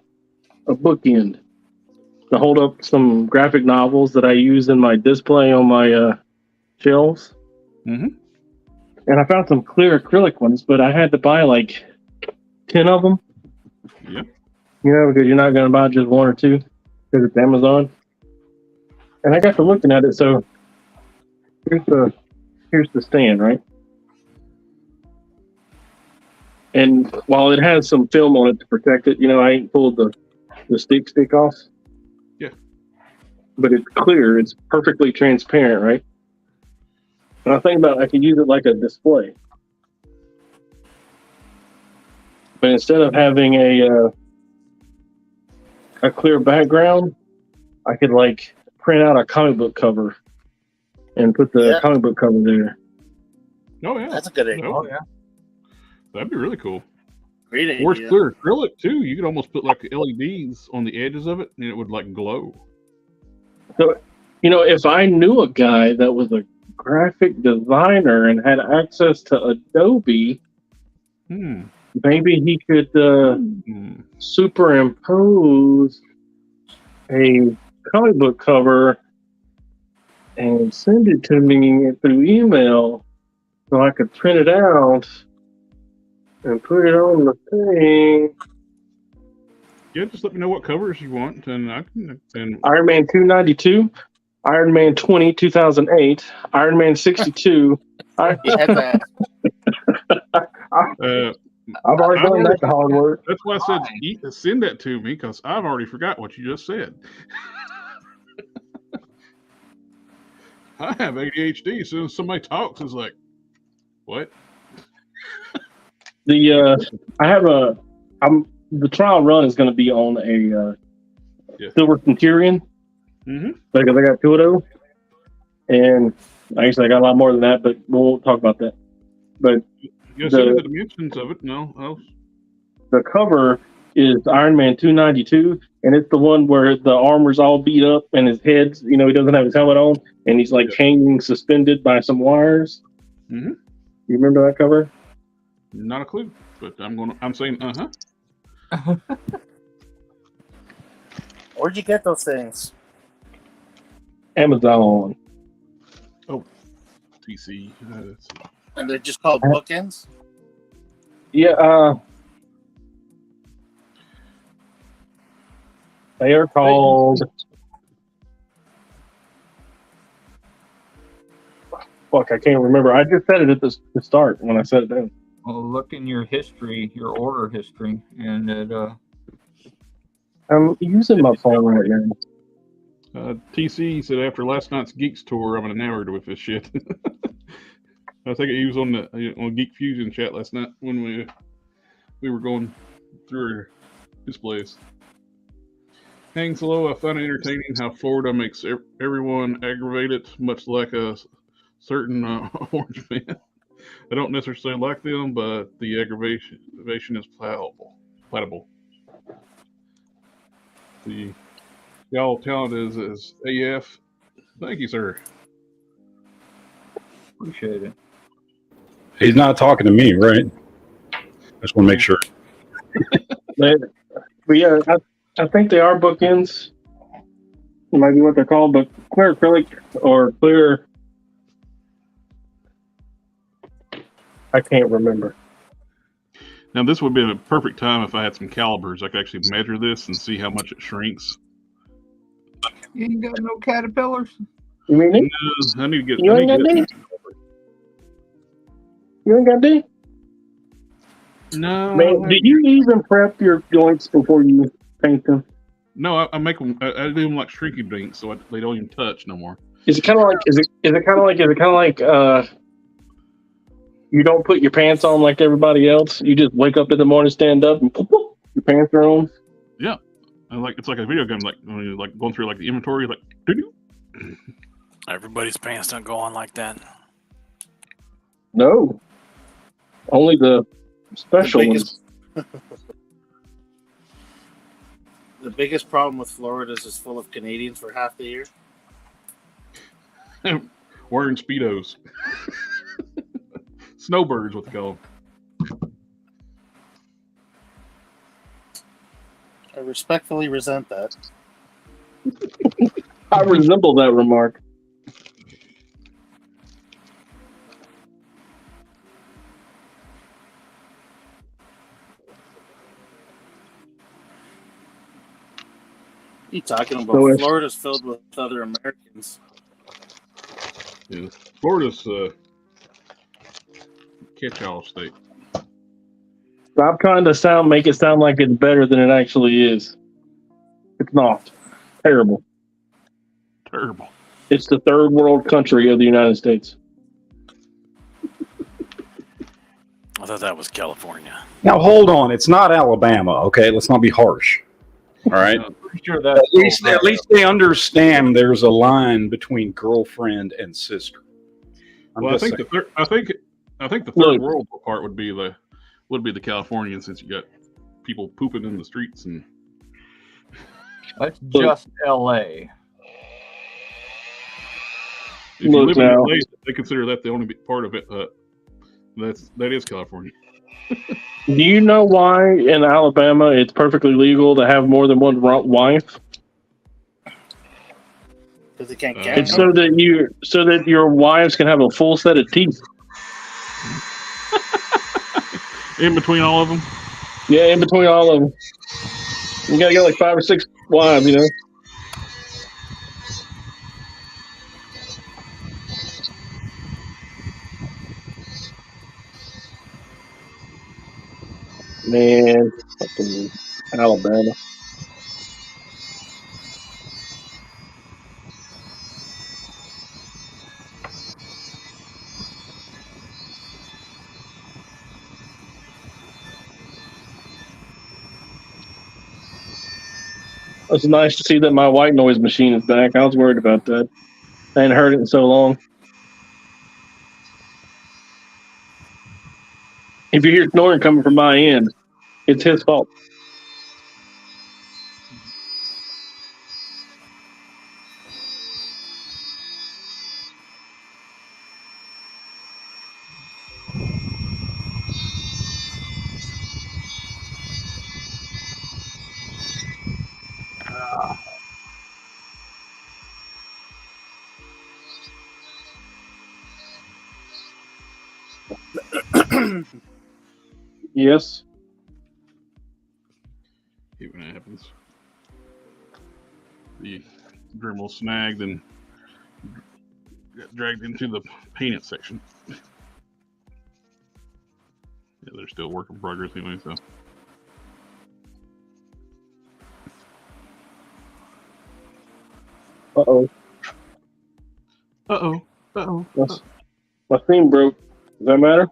bookend to hold up some graphic novels that I use in my display on my shelves. Mm-hmm. And I found some clear acrylic ones, but I had to buy like 10 of them. Yep. You know, because you're not going to buy just one or two because it's Amazon. And I got to looking at it. So here's the stand, right? And while it has some film on it to protect it, you know, I ain't pulled the stick off. Yeah. But it's clear. It's perfectly transparent, right? And I think about I could use it like a display. But instead of having a clear background, I could like print out a comic book cover and put the comic book cover there. Oh yeah, That's a good idea. Oh, yeah. That'd be really cool. Great idea. Or it's clear acrylic too. You could almost put like LEDs on the edges of it, and it would like glow. So, you know, if I knew a guy that was a graphic designer and had access to Adobe, maybe he could superimpose a comic book cover and send it to me through email so I could print it out and put it on the thing. Yeah, just let me know what covers you want, and I can. And Iron Man 292, Iron Man 20, 2008, Iron Man 62. I've already done that hard work. That's why I said send that to me, because I've already forgot what you just said. I have ADHD. As soon as somebody talks, it's like, what? The trial run is going to be on a Silver Centurion. Mm-hmm. Because I got two of those. And actually, I got a lot more than that, but we won't talk about that. But You see the dimensions of it? No. The cover is Iron Man 292, and it's the one where the armor's all beat up and his head's, he doesn't have his helmet on, and he's like hanging suspended by some wires. Mm-hmm. You remember that cover? Not a clue, but I'm saying Where'd you get those things? Amazon. Oh, TC. And they're just called bookends? Yeah, they are called. Fuck, I can't remember. I just said it at the start when I said it down. Well, look in your history, your order history, and it. I'm using my phone right now. TC said after last night's Geeks tour, I'm enamored with this shit. I think he was on Geek Fusion chat last night when we were going through our displays. Hangs low. I find it entertaining how Florida makes everyone aggravated, much like a certain orange man. I don't necessarily like them, but the aggravation is palatable. Y'all talent is AF. Thank you, sir. Appreciate it. He's not talking to me, right? I just want to make sure. But yeah, I think they are bookends. It might be what they're called, but clear acrylic or clear. I can't remember. Now, this would be a perfect time if I had some calipers. I could actually measure this and see how much it shrinks. You ain't got no caterpillars? You mean it? No, I need to get. You ain't got D? You ain't got D? No. Man, do you even prep your joints before you paint them? No, I make them. I do them like shrinky dinks, so they don't even touch no more. Is it kind of like? Is it kind of like? You don't put your pants on like everybody else. You just wake up in the morning, stand up, and poof, poof, your pants are on. Yeah, and it's like a video game, like when you're like going through like the inventory, like doo-doo. Everybody's pants don't go on like that. No, only the special ones. The biggest problem with Florida is it's full of Canadians for half the year. Wearing Speedos. Snowbirds, what they call them. I respectfully resent that. I resemble that remark. What are you talking about? So Florida's filled with other Americans. Yeah, Florida's catch-all state. Stop trying to make it sound like it's better than it actually is. It's not. Terrible. Terrible. It's the third world country of the United States. I thought that was California. Now hold on, it's not Alabama, okay? Let's not be harsh. All right. Sure that's At least they understand there's a line between girlfriend and sister. Well, I think the third world part would be the Californian, since you got people pooping in the streets and. That's just L.A. If you live in LA, they consider that the only part of it. That is California. Do you know why in Alabama it's perfectly legal to have more than one wife? Because they can't count. It's so that your wives can have a full set of teeth. In between all of them? Yeah, in between all of them. You gotta get like 5 or 6 wives, you know? Man, fucking Alabama. It's nice to see that my white noise machine is back. I was worried about that. I hadn't heard it in so long. If you hear snoring coming from my end, it's his fault. Yes. Hate when that happens. The Dremel snagged and got dragged into the painted section. Yeah, they're still work in progress anyway, so. Uh-oh. Uh-oh. Uh-oh. My theme broke. Does that matter?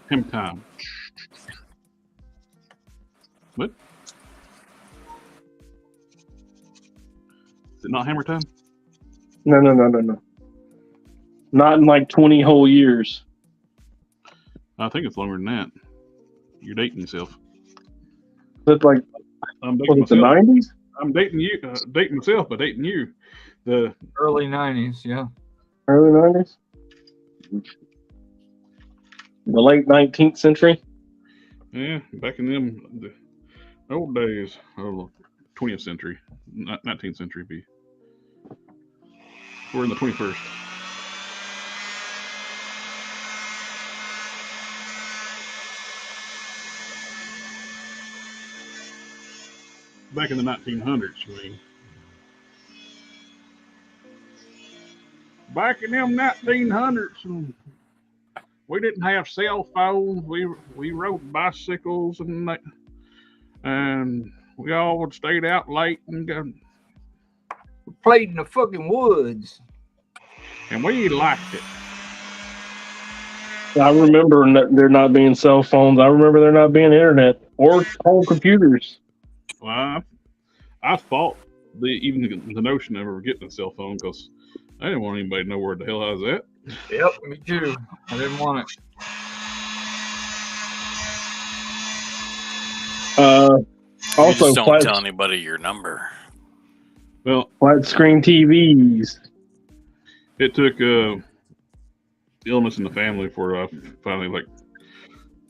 Him time. What? Is it not hammer time? No. Not in like 20 whole years. I think it's longer than that. You're dating yourself. That's like, I'm was dating it the myself. 90s? I'm dating you, dating myself, but dating you. The Early 90s, yeah. Early 90s? The late 19th century? yeah, back in the old days, 20th century, 19th century. We're in the 21st. Back in the 1900s, you mean? Back in them 1900s, we didn't have cell phones. We rode bicycles and we all stayed out late and We played in the fucking woods. we liked it. I remember there not being cell phones. I remember there not being internet or home computers. Well, I fought even the notion of ever getting a cell phone because I didn't want anybody to know where the hell I was at. Yep, me too. I didn't want it. You Also, just don't tell anybody your number. Well, flat screen TVs. it took illness in the family before I finally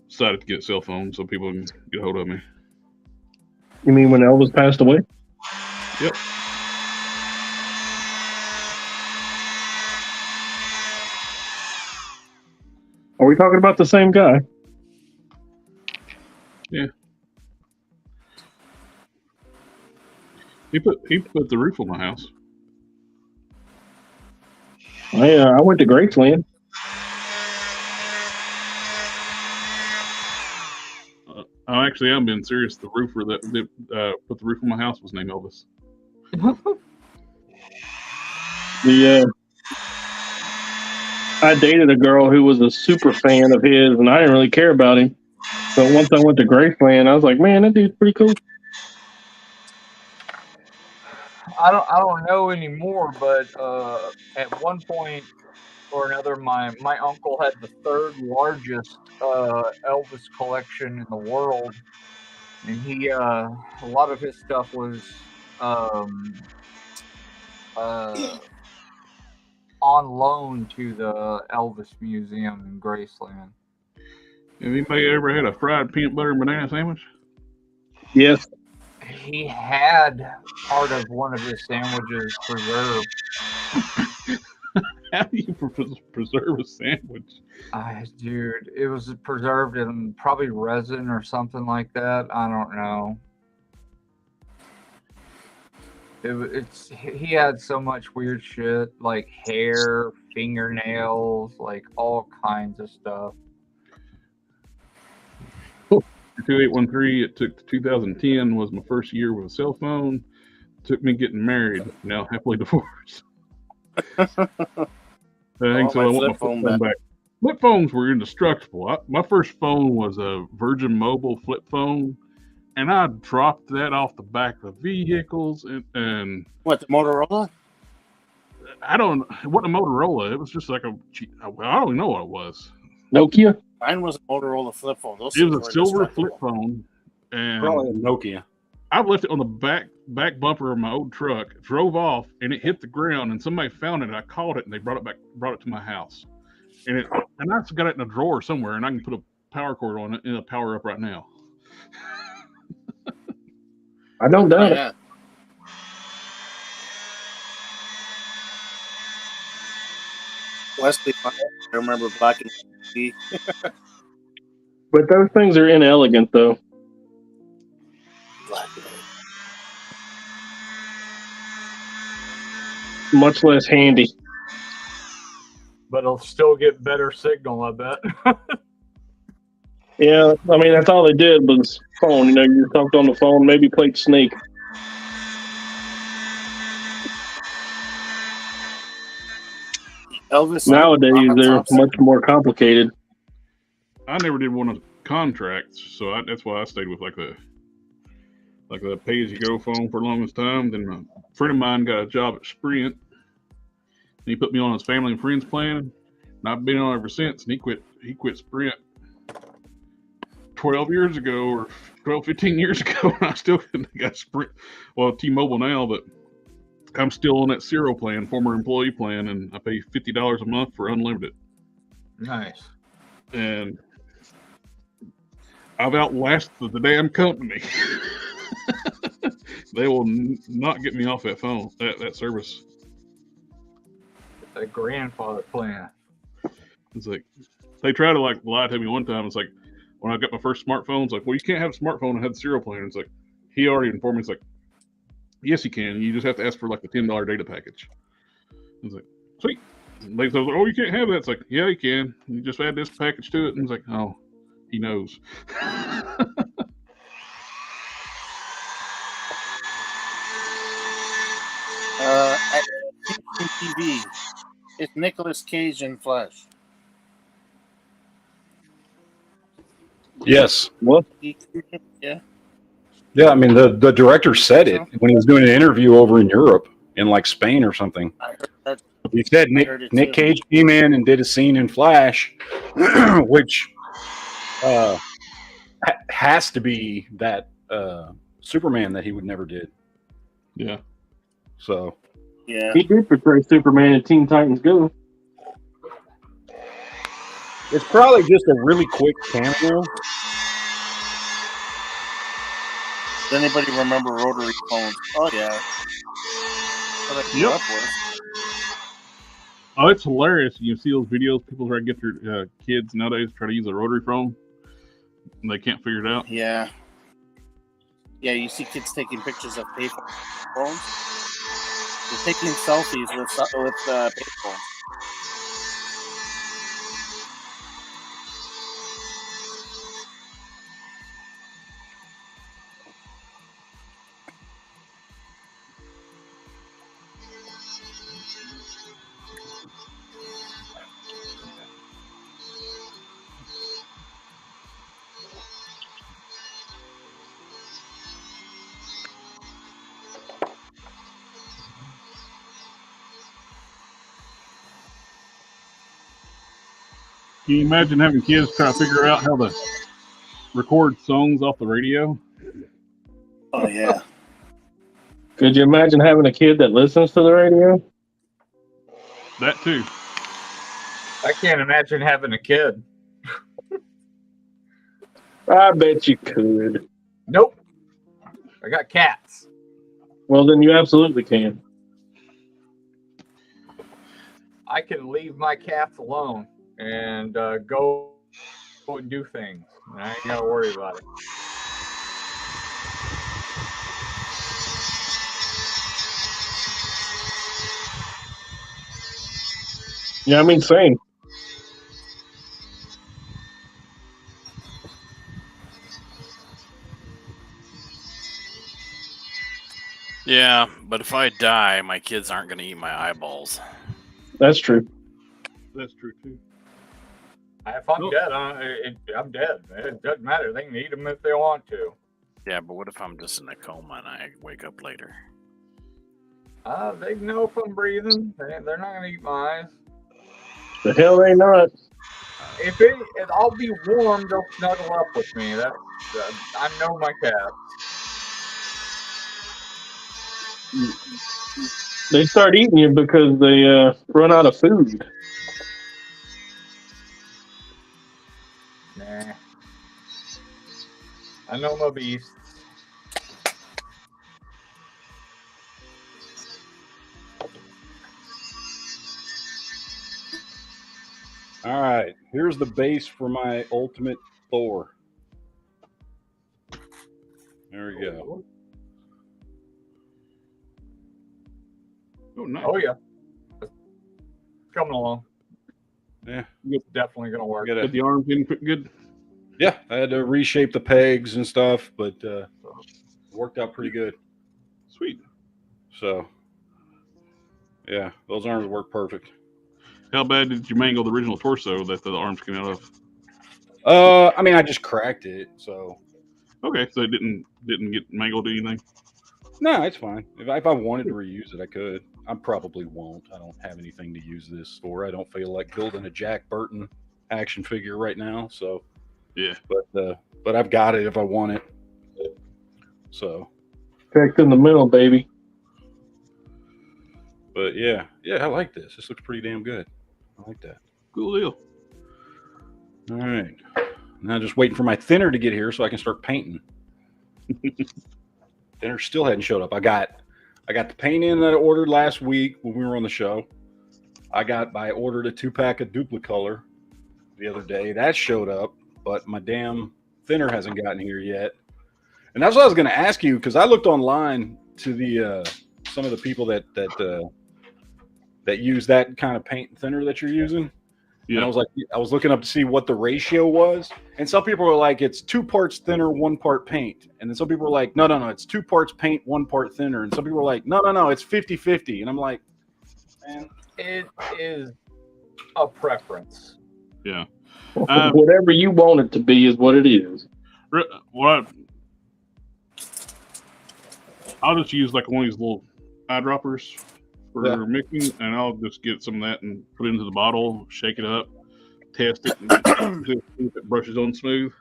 decided to get a cell phone so people can get a hold of me. You mean when Elvis passed away? Yep. Are we talking about the same guy? Yeah. He put the roof on my house. I went to Graceland. Actually, I'm being serious. The roofer that put the roof on my house was named Elvis. I dated a girl who was a super fan of his, and I didn't really care about him. But once I went to Graceland, I was like, man, that dude's pretty cool. I don't know anymore, but at one point or another, my uncle had the third largest Elvis collection in the world, and he a lot of his stuff was on loan to the Elvis Museum in Graceland. Have anybody ever had a fried peanut butter and banana sandwich? Yes. He had part of one of his sandwiches preserved. How do you preserve a sandwich? Dude, it was preserved in probably resin or something like that. I don't know. He had so much weird shit, like hair, fingernails, like all kinds of stuff. 2813, it took 2010 was my first year with a cell phone. It took me getting married, now happily divorced. I want my phone back. Flip phones were indestructible. My first phone was a Virgin Mobile flip phone, and I dropped that off the back of vehicles and what, the Motorola? I don't. It wasn't a Motorola. It was just like a. I don't even know what it was. Nokia. Mine was a Motorola flip phone. Those It things was a were silver flip indestructible. phone, and Probably a Nokia. I've left it on the back bumper of my old truck. Drove off, and it hit the ground, and somebody found it. And I called it, and they brought it to my house, and I just got it in a drawer somewhere, and I can put a power cord on it and it'll power up right now. I don't doubt it. Yeah. Wesley, I remember back in the But those things are inelegant, though. Much less handy. But it'll still get better signal, I bet. Yeah, I mean, that's all they did was phone. You know, you talked on the phone, maybe played Snake. Elvis. Nowadays, they're much more complicated. I never did one of contracts, so that's why I stayed with like the pay-as-you-go phone for the longest time. Then a friend of mine got a job at Sprint, and he put me on his family and friends plan, and I've been on ever since. And he quit Sprint 12 years ago, or 15 years ago, and I still got Sprint. Well, T-Mobile now, but I'm still on that Zero plan, former employee plan, and I pay $50 a month for unlimited. Nice. And I've outlasted the damn company. They will not get me off that phone, that service. A grandfather plan. It's like they try to like lie to me one time. It's like when I got my first smartphone, it's like, well, you can't have a smartphone. I had the Zero plan. It's like he already informed me. It's like, yes, you can. You just have to ask for like the $10 data package. It's like, sweet. And they said, oh, you can't have that. It's like, yeah, you can. You just add this package to it. And it's like, oh, he knows. At GeekFusionTV, it's Nicolas Cage in flesh. Yes. What? Yeah. Yeah, I mean, the director said it when he was doing an interview over in Europe, in like Spain or something. I heard that. He said heard it Nick too. Cage came in and did a scene in Flash, which has to be that Superman that he would never did. Yeah. So Yeah. He did portray Superman in Teen Titans Go. it's probably just a really quick cameo. Does anybody remember rotary phones? Oh yeah. What I grew Yep. up with. Oh, it's hilarious. You see those videos, people try to get their kids nowadays try to use a rotary phone, and they can't figure it out. Yeah. Yeah, you see kids taking pictures of payphones. They're taking selfies with payphones. Can you imagine having kids try to figure out how to record songs off the radio? Oh yeah. Could you imagine having a kid that listens to the radio? That too. I can't imagine having a kid. I bet you could. Nope. I got cats. Well, then you absolutely can. I can leave my cats alone and go and do things. I ain't gotta worry about it. Yeah, I mean, same. Yeah, but if I die, my kids aren't going to eat my eyeballs. That's true. That's true too. If I'm dead, I'm dead. It doesn't matter. They can eat them if they want to. Yeah, but what if I'm just in a coma and I wake up later? They know if I'm breathing. They're not gonna eat my eyes. The hell they not. If I'll be warm, they'll snuggle up with me. I know my cats. They start eating you because they run out of food. Nah. I know my beasts. All right, here's the base for my ultimate Thor. There we go. Oh, nice. Oh yeah. Coming along. Yeah, It's definitely gonna work. Get the arms in good. Yeah, I had to reshape the pegs and stuff, but it worked out pretty good. Sweet. So, yeah, those arms work perfect. How bad did you mangle the original torso that the arms came out of? I mean, I just cracked it, so. Okay, so it didn't get mangled or anything? No, it's fine. If I wanted to reuse it, I could. I probably won't. I don't have anything to use this for. I don't feel like building a Jack Burton action figure right now, so. Yeah. But I've got it if I want it. So. Cracked in the middle, baby. But yeah, I like this. This looks pretty damn good. I like that. Cool deal. All right. Now just waiting for my thinner to get here so I can start painting. Thinner still hadn't showed up. I got the paint in that I ordered last week when we were on the show. I ordered a 2-pack of Duplicolor the other day. That showed up, but my damn thinner hasn't gotten here yet. And that's what I was going to ask you, because I looked online to the some of the people that use that kind of paint and thinner that you're using. Yeah. And I was looking up to see what the ratio was. And some people were like, it's 2 parts thinner, 1 part paint. And then some people were like, no, it's 2 parts paint, 1 part thinner. And some people were like, no, it's 50-50. And I'm like, man. It is a preference. Yeah. Whatever you want it to be is what it is. I'll just use like one of these little eyedroppers for mixing, and I'll just get some of that and put it into the bottle, shake it up, test it, and see if it brushes on smooth.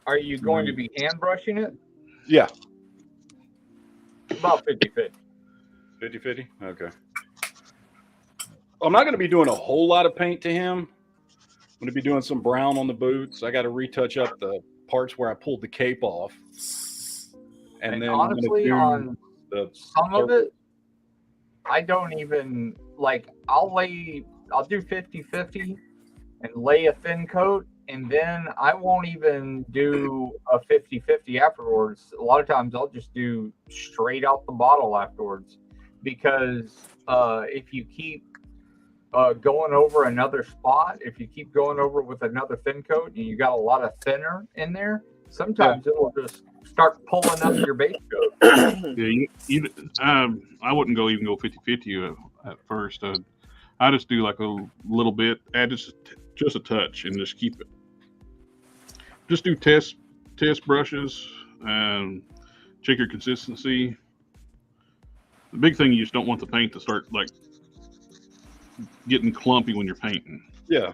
Are you going to be hand brushing it? Yeah. About 50-50. 50-50? Okay. I'm not going to be doing a whole lot of paint to him. I'm going to be doing some brown on the boots. I got to retouch up the parts where I pulled the cape off. And then honestly, on some of it, I don't even like. I'll do 50-50 and lay a thin coat, and then I won't even do a 50-50 afterwards. A lot of times I'll just do straight out the bottle afterwards, because if you keep going over another spot, if you keep going over with another thin coat and you got a lot of thinner in there, sometimes it'll just start pulling up your base coat. I wouldn't even go 50-50 at first. I just do like a little bit, add just a touch, and just keep it. Just do test brushes and check your consistency. The big thing, you just don't want the paint to start like getting clumpy when you're painting. Yeah.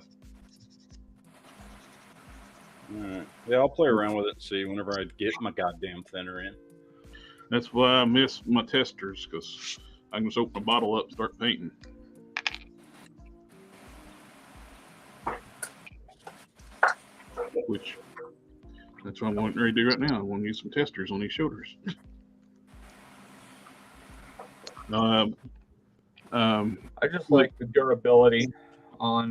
All right. Yeah, I'll play around with it and see whenever I get my goddamn thinner in. That's why I miss my testers, because I can just open a bottle up and start painting. Which, that's what I'm wanting to do right now. I want to use some testers on these shoulders. I just like the durability on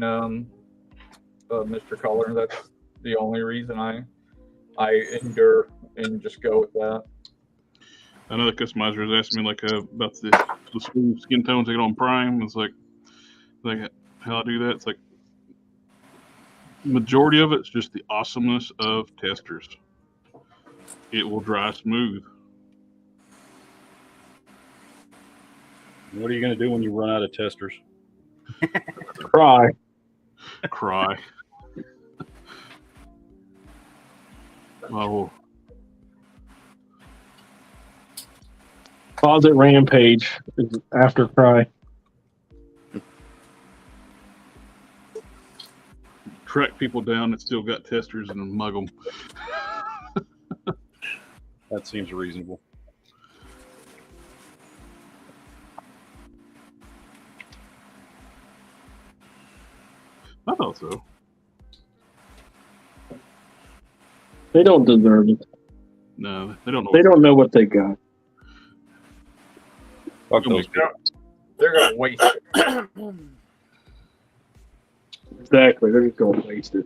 Mr. Color. That's the only reason I endure and just go with that. I know the customizer was asking me like about the smooth skin tones I get on Prime. It's like how I do that. It's like majority of it's just the awesomeness of testers. It will dry smooth. What are you going to do when you run out of testers? Cry. Oh. Closet Rampage is after Cry. Track people down that still got testers and mug them. That seems reasonable. I thought so. They don't deserve it. No, they don't know. They don't know what they got. Fuck those people. They're gonna waste it. Exactly. They're just going to waste it.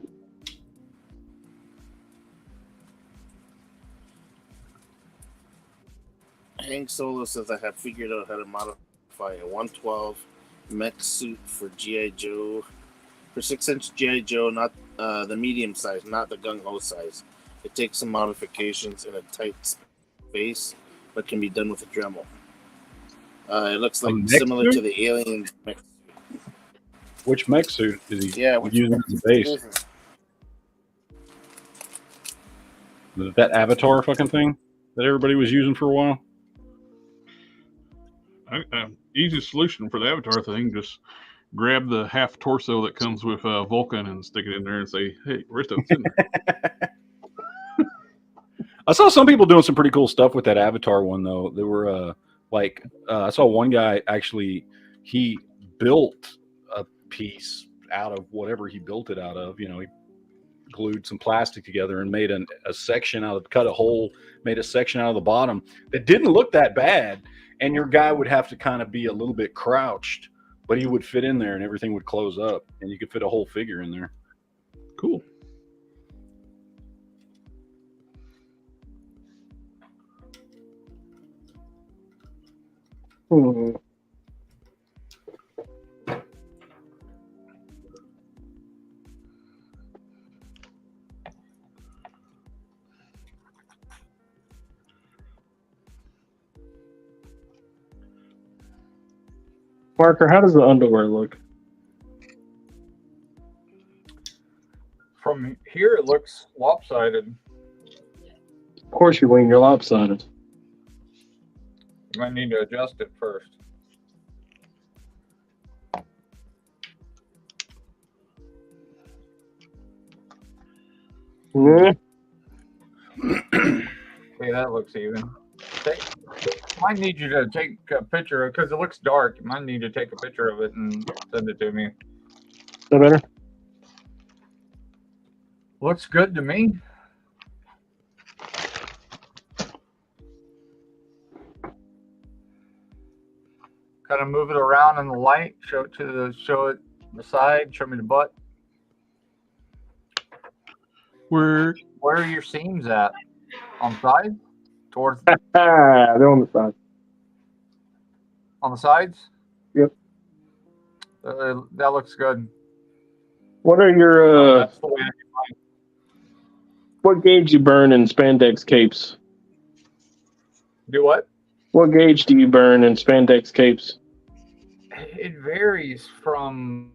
Hank Solo says I have figured out how to modify a 112 mech suit for G.I. Joe. For 6-inch G.I. Joe, not the medium size, not the gung-ho size. It takes some modifications in a tight space, but can be done with a Dremel. It looks like similar to the Alien mech suit. Which mech suit is he which using as a base? That Avatar fucking thing that everybody was using for a while? Easy solution for the Avatar thing, just grab the half torso that comes with Vulcan and stick it in there and say, hey, rest of it's in there. I saw some people doing some pretty cool stuff with that Avatar one, though. They were I saw one guy actually, he built a piece out of whatever he built it out of. You know, he glued some plastic together and made a section out of, cut a hole, made a section out of the bottom that didn't look that bad. And your guy would have to kind of be a little bit crouched, but he would fit in there and everything would close up and you could fit a whole figure in there. Cool. Parker, how does the underwear look? From here, it looks lopsided. Of course you win, you're lopsided. You might need to adjust it first. Yeah. Okay, that looks even. Might need you to take a picture of it because it looks dark. You might need to take a picture of it and send it to me. Is that better? Looks good to me. Kind of move it around in the light. Show it the side. Show me the butt. Where are your seams at? On the side? Towards they're on the side. On the sides? Yep. That looks good. What are your That's the way I can find. What gauge you burn in spandex capes? Do what? What gauge do you burn in spandex capes? It varies from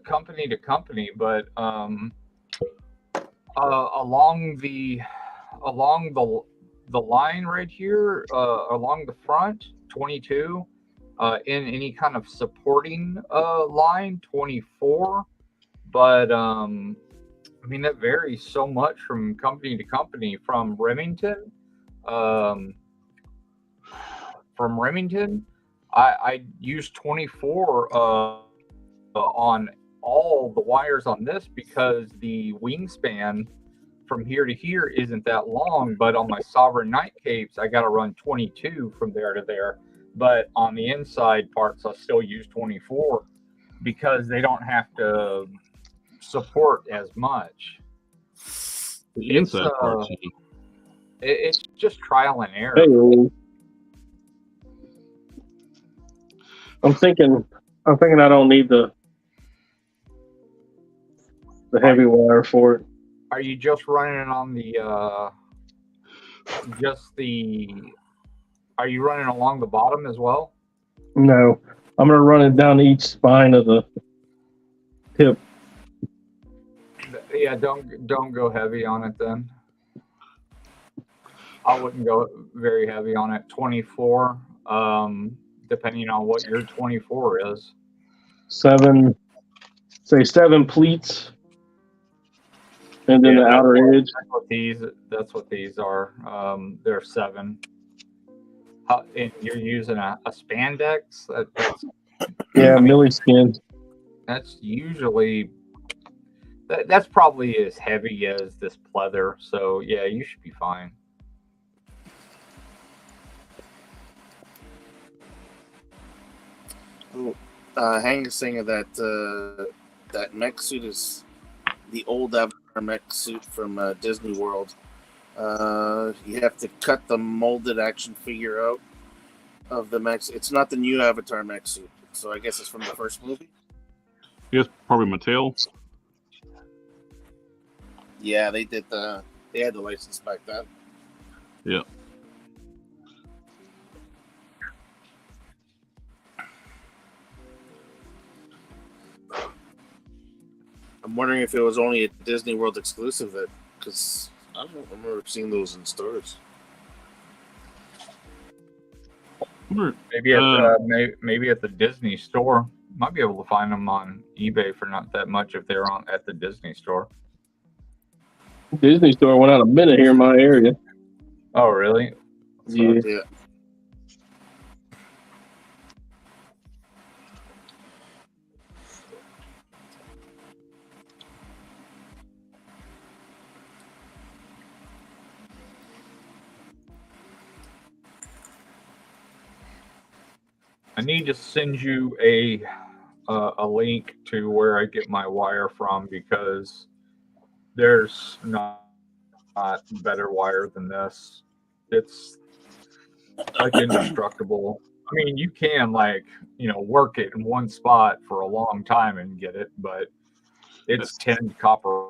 company to company, but along the line right here, along the front, 22. In any kind of supporting line, 24. But I mean, that varies so much from company to company. From Remington, I use 24 on all the wires on this because the wingspan from here to here isn't that long. But on my Sovereign Night capes, I got to run 22 from there to there. But on the inside parts, I still use 24 because they don't have to support as much. the inside parts? It's just trial and error. Hey, I'm thinking I don't need the heavy wire for it. Are you just running it on the are you running along the bottom as well? No, I'm gonna run it down each spine of the tip. Yeah, don't go heavy on it then. I wouldn't go very heavy on it. 24, depending on what your 24 is. 7 pleats, and then the outer edge. That's what these are. They're 7. And you're using a spandex. Yeah, milli skin. That's usually that's probably as heavy as this pleather. So yeah, you should be fine. Hank is saying that that mech suit is the old Avatar mech suit from Disney World. You have to cut the molded action figure out of the mech. It's not the new Avatar mech suit, so I guess it's from the first movie. Yes, probably Mattel. Yeah, they did they had the license back then. Yeah. I'm wondering if it was only a Disney World exclusive, because I don't remember seeing those in stores. Maybe at the Disney store. Might be able to find them on eBay for not that much if they're on at the Disney store. Disney store went out of minute here in my area. Oh, really? Yeah. I need to send you a link to where I get my wire from, because there's not better wire than this. It's like indestructible. I mean, you can work it in one spot for a long time and get it, but it's tinned copper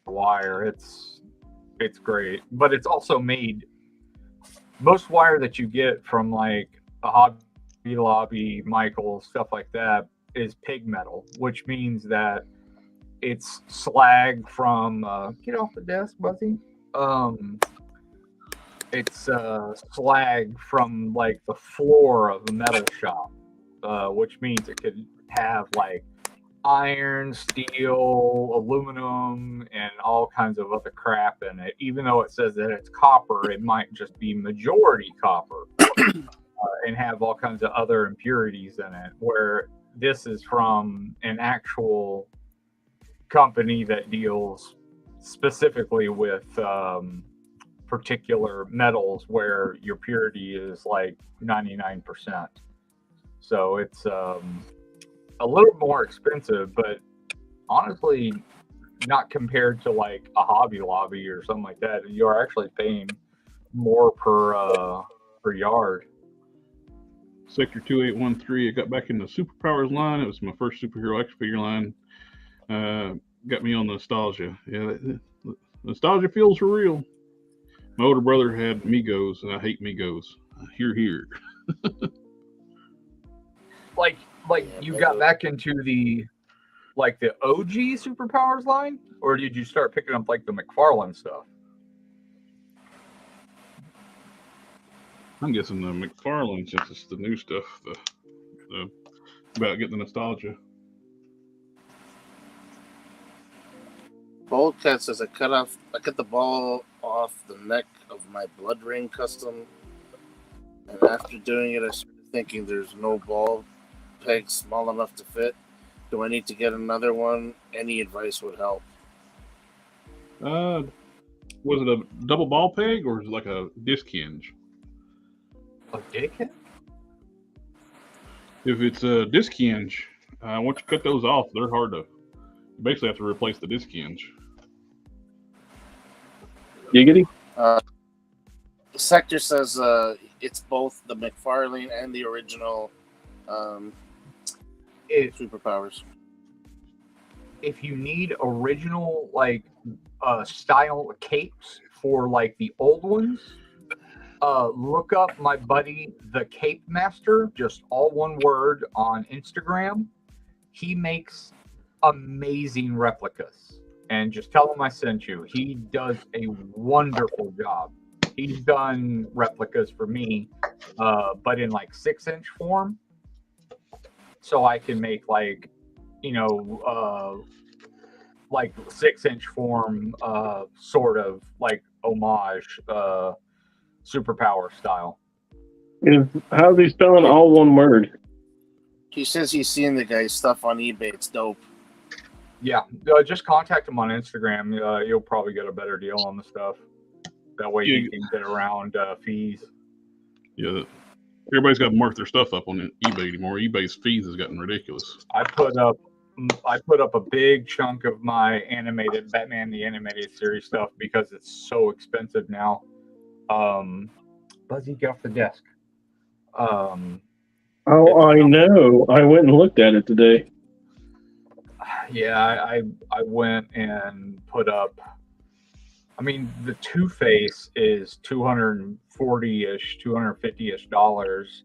wire. It's great, but it's also made. Most wire that you get from like a Hobby Lobby, Michaels, stuff like that is pig metal, which means that it's slag from get off the desk, Buzzy. It's slag from like the floor of a metal shop, which means it could have like iron, steel, aluminum, and all kinds of other crap in it. Even though it says that it's copper, it might just be majority copper and have all kinds of other impurities in it, where this is from an actual company that deals specifically with particular metals where your purity is like 99%. So it's a little more expensive, but honestly, not compared to like a Hobby Lobby or something like that. You're actually paying more per yard. Sector 2813. I got back in the Superpowers line. It was my first superhero action figure line. Got me on nostalgia. Yeah, nostalgia feels for real. My older brother had Migos, and I hate Migos. Here. Like you got back into the OG Superpowers line, or did you start picking up like the McFarlane stuff? I'm guessing the McFarlane, since it's the new stuff, the about getting the nostalgia. Boldcat says I cut the ball off the neck of my Blood Ring custom, and after doing it, I started thinking there's no ball peg small enough to fit. Do I need to get another one? Any advice would help. Was it a double ball peg or is it like a disc hinge? A dick? If it's a disc hinge, once you cut those off, they're hard to. You basically have to replace the disc hinge. Giggity? Sector says it's both the McFarlane and the original Superpowers. If you need original style capes for like the old ones, look up my buddy the Cape Master, just all one word, on Instagram. He makes amazing replicas, and just tell him I sent you. He does a wonderful job. he's done replicas for me, but in like 6-inch form, so I can make like, you know, like 6-inch form, sort of like homage, superpower style. How's he spelling all one word? He says he's seeing the guy's stuff on eBay. It's dope. Yeah, just contact him on Instagram. You'll probably get a better deal on the stuff. That way you can get around fees. Yeah, everybody's got to mark their stuff up on eBay anymore. eBay's fees has gotten ridiculous. I put up a big chunk of my animated Batman the Animated Series stuff because it's so expensive now. Buzzy, get off the desk. Oh, I know. I went and looked at it today. Yeah, I went and put up. I mean, the Two-Face is $240-ish, $250-ish dollars.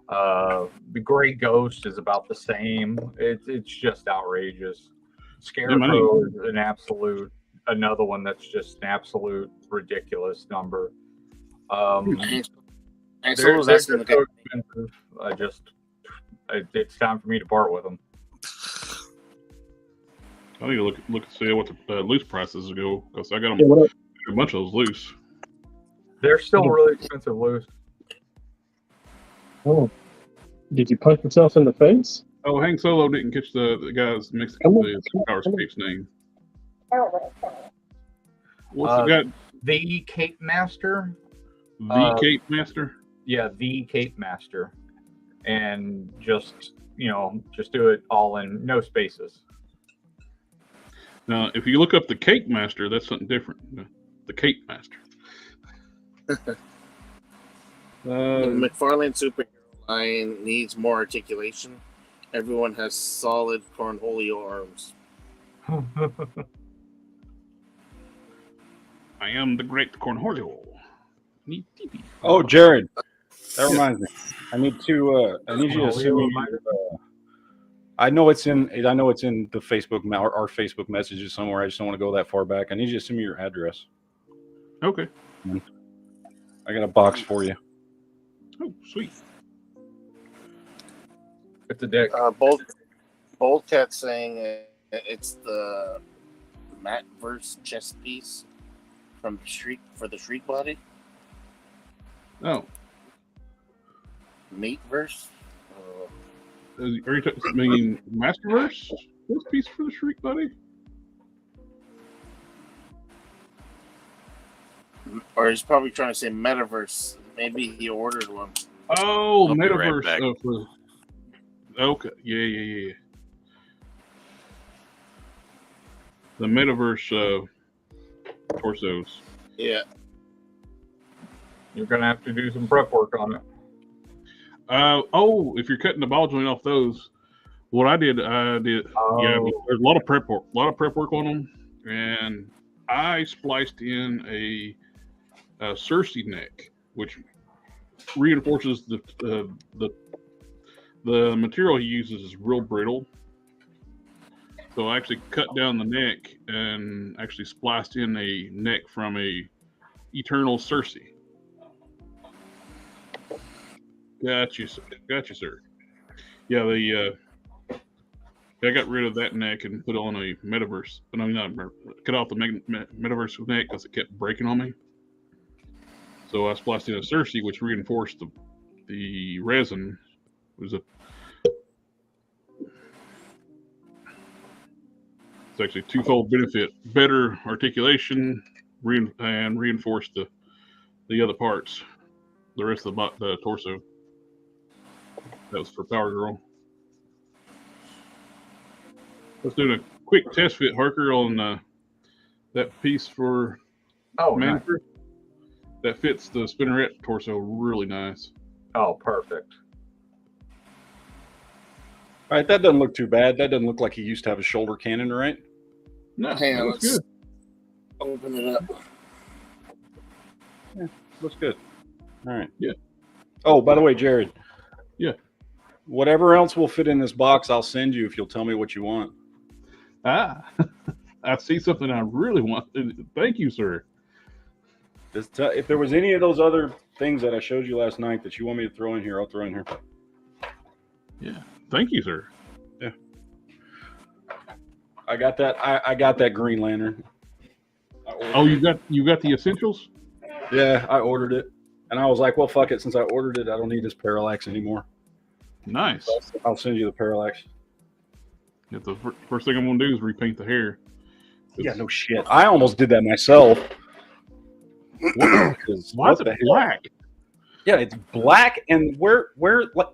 The Gray Ghost is about the same. It's just outrageous. Scarecrow is another one that's just an absolute ridiculous number. They're so expensive. It's time for me to part with them. I need to look and see what the loose prices go, because I got them a bunch of those loose. They're still really expensive loose. Oh, did you punch yourself in the face? Oh, Hang Solo didn't catch the guy's the Power Escape's name. What's the guy? The Cape Master. The Cape Master. Yeah, the Cape Master, and just do it all in no spaces. Now, if you look up the Cape Master, that's something different. The Cape Master. The McFarlane superhero line needs more articulation. Everyone has solid cornholio arms. I am the great cornholio. Oh, Jared, that reminds me. I need you to send me. I know it's in the Facebook our Facebook messages somewhere. I just don't want to go that far back. I need you to send me your address. Okay. I got a box for you. Oh, sweet. It's a deck. Boldcat saying it's the Mattverse chess piece from Shriek for the Shriek body. Oh. Mateverse. Are you mean Masterverse? This piece for the Shriek buddy? Or he's probably trying to say Metaverse. Maybe he ordered one. Oh, I'll be right Metaverse. back. Okay. Yeah. The Metaverse torsos. Yeah. You're going to have to do some prep work on it. If you're cutting the ball joint off those, what I did, yeah, there's a lot of prep work on them, and I spliced in a Cersei neck, which reinforces the material he uses is real brittle. So I actually cut down the neck and actually spliced in a neck from a Eternal Cersei. Got you, sir. Yeah, I got rid of that neck and put on a Metaverse. But I'm not cut off the Metaverse neck because it kept breaking on me. So I spliced in a Cersei, which reinforced the resin. It's actually a twofold benefit: better articulation, and reinforce the other parts, the rest of the torso. That was for Power Girl. Let's do a quick test fit, Harker, on that piece for Manfred. Nice. That fits the Spinnerette torso really nice. Oh, perfect. All right, that doesn't look too bad. That doesn't look like he used to have a shoulder cannon, right? No, hang on, looks good. Open it up. Yeah, looks good. All right. Yeah. Oh, by the way, Jared. Yeah. Whatever else will fit in this box, I'll send you if you'll tell me what you want. I see something I really want. Thank you, sir. If there was any of those other things that I showed you last night that you want me to throw in here, I'll throw in here. Yeah. Thank you, sir. Yeah. I got that. I got that Green Lantern. Oh, you got the essentials? Yeah, I ordered it. And I was like, well, fuck it. Since I ordered it, I don't need this parallax anymore. Nice. So I'll send you the parallax. Yeah, the first thing I'm going to do is repaint the hair. Yeah, no shit. I almost did that myself. Why is it black? Yeah, it's black. And where, like,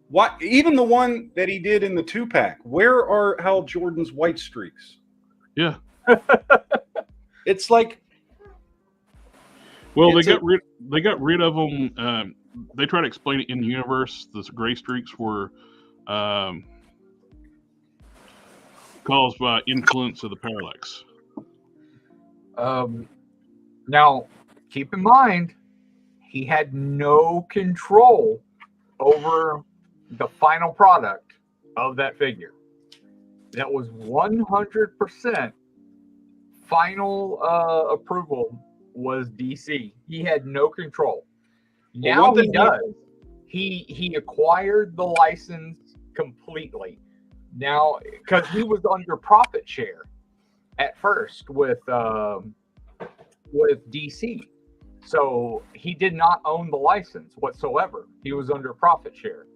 what? Even the one that he did in the 2-pack, where are Hal Jordan's white streaks? Yeah. It's like, well, they got rid of them. They try to explain it in the universe. The gray streaks were caused by influence of the parallax. Now, keep in mind, he had no control over the final product of that figure. That was 100% final approval was DC. He had no control. Now he does. He acquired the license completely. Now, because he was under profit share at first with DC. So he did not own the license whatsoever. He was under profit share.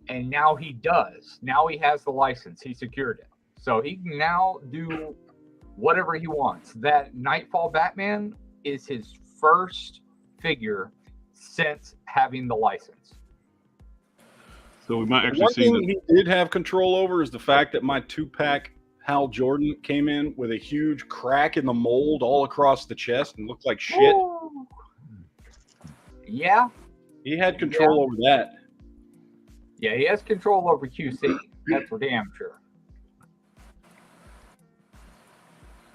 And now he does. Now he has the license. He secured it. So he can now do whatever he wants. That Nightfall Batman is his first figure since having the license. So we might actually one see thing that. he did have control over is the fact that my 2-pack Hal Jordan came in with a huge crack in the mold all across the chest and looked like shit. Ooh. Yeah. He had control over that. Yeah, he has control over QC. That's for damn sure.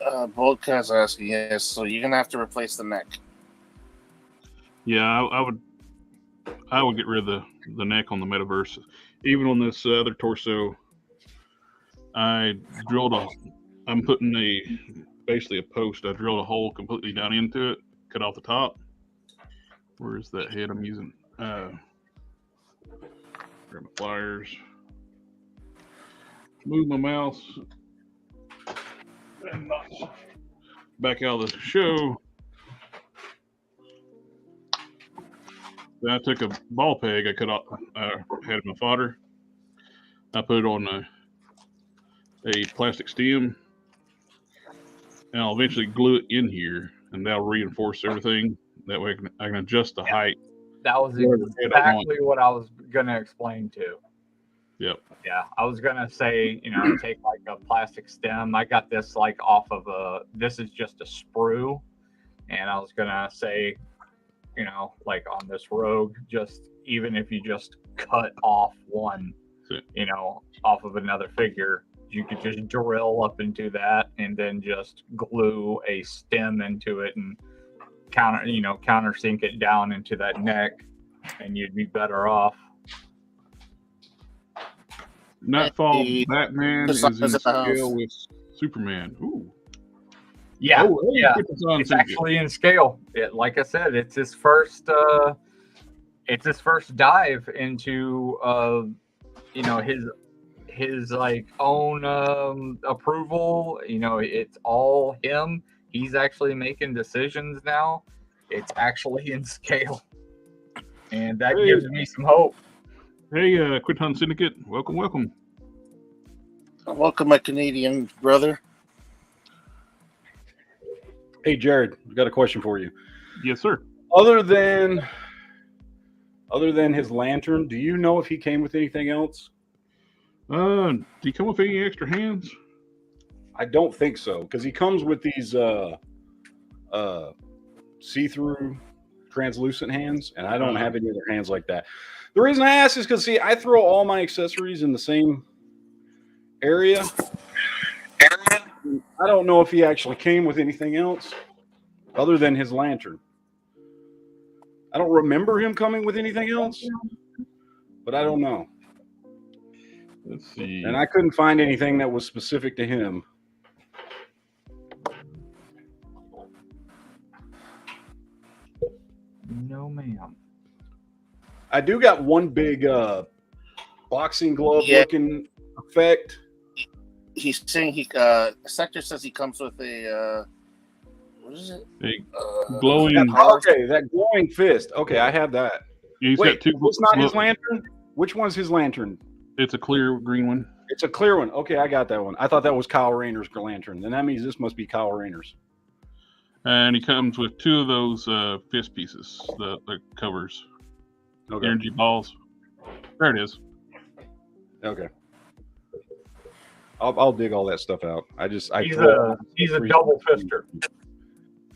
Boldcast asking, yes, so you're gonna have to replace the neck. Yeah, I would get rid of the neck on the metaverse. Even on this other torso, I'm putting basically a post. I drilled a hole completely down into it, cut off the top. Where's that head I'm using? Grab my pliers. Move my mouse. And back out of the show. Then I took a ball peg I cut off, had my fodder. I put it on a plastic stem, and I'll eventually glue it in here, and that'll reinforce everything. That way I can adjust the height. That was exactly what I was going to explain too. Yep. Yeah, I was going to say, take like a plastic stem. I got this like off of this is just a sprue. And I was going to say, like on this Rogue, just even if you just cut off one, off of another figure, you could just drill up into that and then just glue a stem into it and countersink it down into that neck, and you'd be better off. Nightfall Batman is in scale with Superman. Ooh. Yeah, yeah. It's actually in scale. Like I said, it's his first dive into his like own approval. It's all him. He's actually making decisions now. It's actually in scale, and that gives me some hope. Hey, Quit Hunt Syndicate, welcome. Welcome, my Canadian brother. Hey, Jared, I've got a question for you. Yes, sir. Other than his lantern, do you know if he came with anything else? Do you come with any extra hands? I don't think so, because he comes with these see-through translucent hands, and I don't have any other hands like that. The reason I ask is because, I throw all my accessories in the same area. I don't know if he actually came with anything else other than his lantern. I don't remember him coming with anything else, but I don't know. Let's see. And I couldn't find anything that was specific to him. No, ma'am. I do got one big boxing glove Yeah. looking effect. He's saying Sector says he comes with a what is it? A glowing. Okay, that glowing fist. Okay, I have that. He's Wait, got two. it's not his lantern? Which one's his lantern? It's a clear green one. It's a clear one. Okay, I got that one. I thought that was Kyle Rayner's lantern. Then that means this must be Kyle Rayner's. And he comes with two of those fist pieces, the covers. Okay. Energy balls. There it is. Okay. I'll dig all that stuff out. He's a double fister.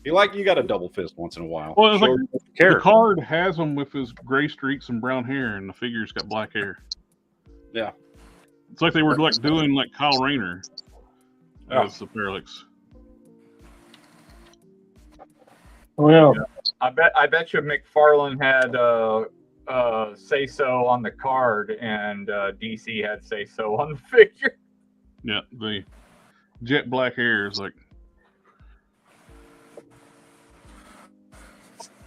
You got a double fist once in a while. Well, it's like the card has him with his gray streaks and brown hair, and the figure's got black hair. Yeah. It's like they were like doing like Kyle Rayner as the Parallax. Well, I bet you McFarlane had say so on the card, and DC had say so on the figure. Yeah, the jet black hair is like.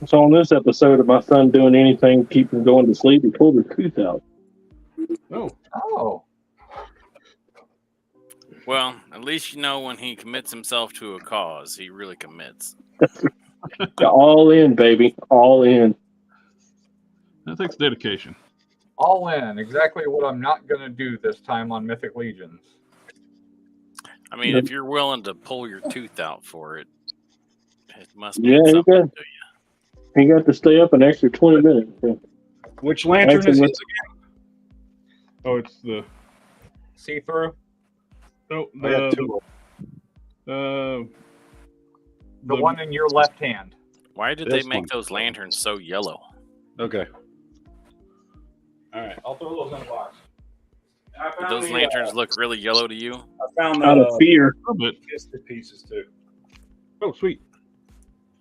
so on this episode of my son doing anything to keep him going to sleep, he pulled his tooth out. Oh. Well, at least you know when he commits himself to a cause, he really commits. All in, baby. All in. That takes dedication. All in. Exactly what I'm not going to do this time on Mythic Legions. I mean, if you're willing to pull your tooth out for it, it must be Yeah, he something got, to you. he got to stay up an extra 20 minutes. Which lantern is his again? Oh, it's the see-through? No, I got two. The one in your left hand. Why did they make those lanterns so yellow? Okay. All right, I'll throw those in a box. Did those lanterns look really yellow to you? I found Out of fear. a little bit. fisted pieces too. Oh, sweet.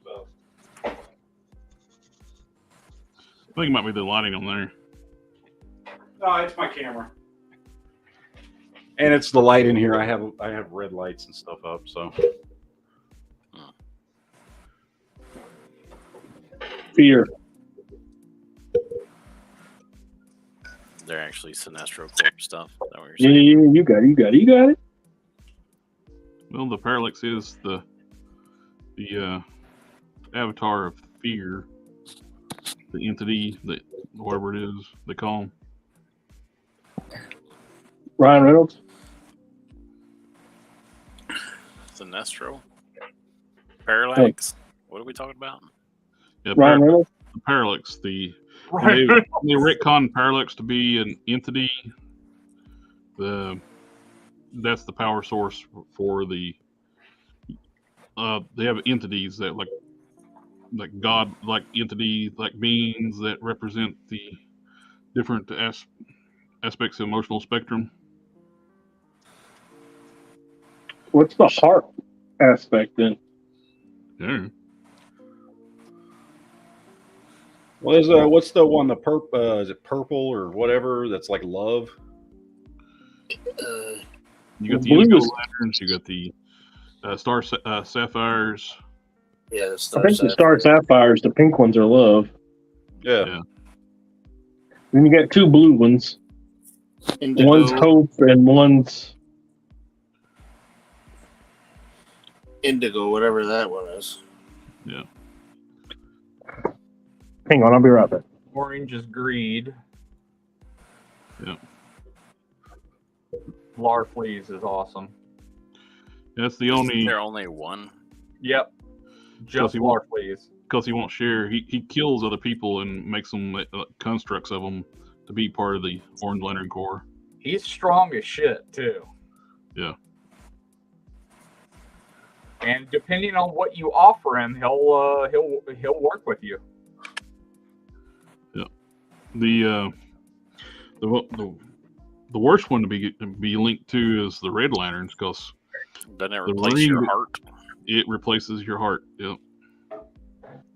So. I think it might be the lighting on there. No, it's my camera. And it's the light in here. I have red lights and stuff up, so. Fear. They're actually Sinestro Corp stuff. Is that what Yeah, you're saying? you got it. Well, the Parallax is the avatar of fear, the entity that whatever it is they call him. Ryan Reynolds. Sinestro? Parallax? What are we talking about? Yeah, Ryan Reynolds. the Parallax. They Right. retcon Parallax to be an entity. That's the power source for the. They have entities that like God, like entity, like beings that represent the different aspects of the emotional spectrum. What's the heart aspect then? Yeah. What's the one? Is it purple or whatever? That's like love. You got the Blue indigo is- lanterns. You got the star sapphires. Yeah, I think the Star Sapphires, the pink ones are love. Yeah. Then you got two blue ones. Indigo. One's hope and one's Indigo, whatever that one is. Yeah. hang on, I'll be right back. Orange is greed. Yep. Larfleeze is awesome. That's the only They're only one. Yep. Just he won't- Larfleeze. because he won't share. He kills other people and makes them constructs of them to be part of the Orange Lantern Corps. He's strong as shit too. Yeah. And depending on what you offer him, he'll work with you. The worst one to be linked to is the Red Lanterns because Doesn't it The replace your ring- heart? it replaces your heart. Yep.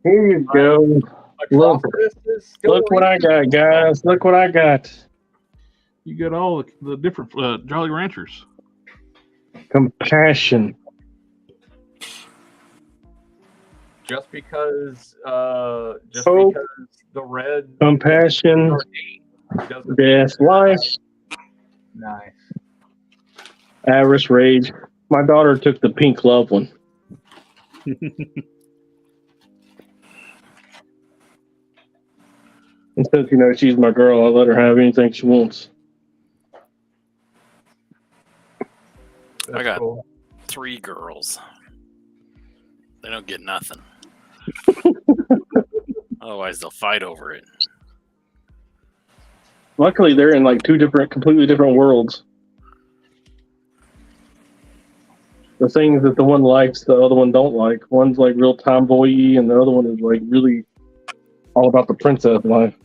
Here you go. Look. Atrocitus is still Look what I got, guys. Look what I got. You got all the different Jolly Ranchers. Compassion. just because the red compassion, doesn't death, life, nice. avarice, rage. My daughter took the pink love one. And since she's my girl, I let her have anything she wants. That's I got cool. 3 girls. They don't get nothing. Otherwise, they'll fight over it. Luckily, they're in like 2 completely different worlds. The things that the one likes, the other one don't like. One's like real tomboy-y, and the other one is like really all about the princess life.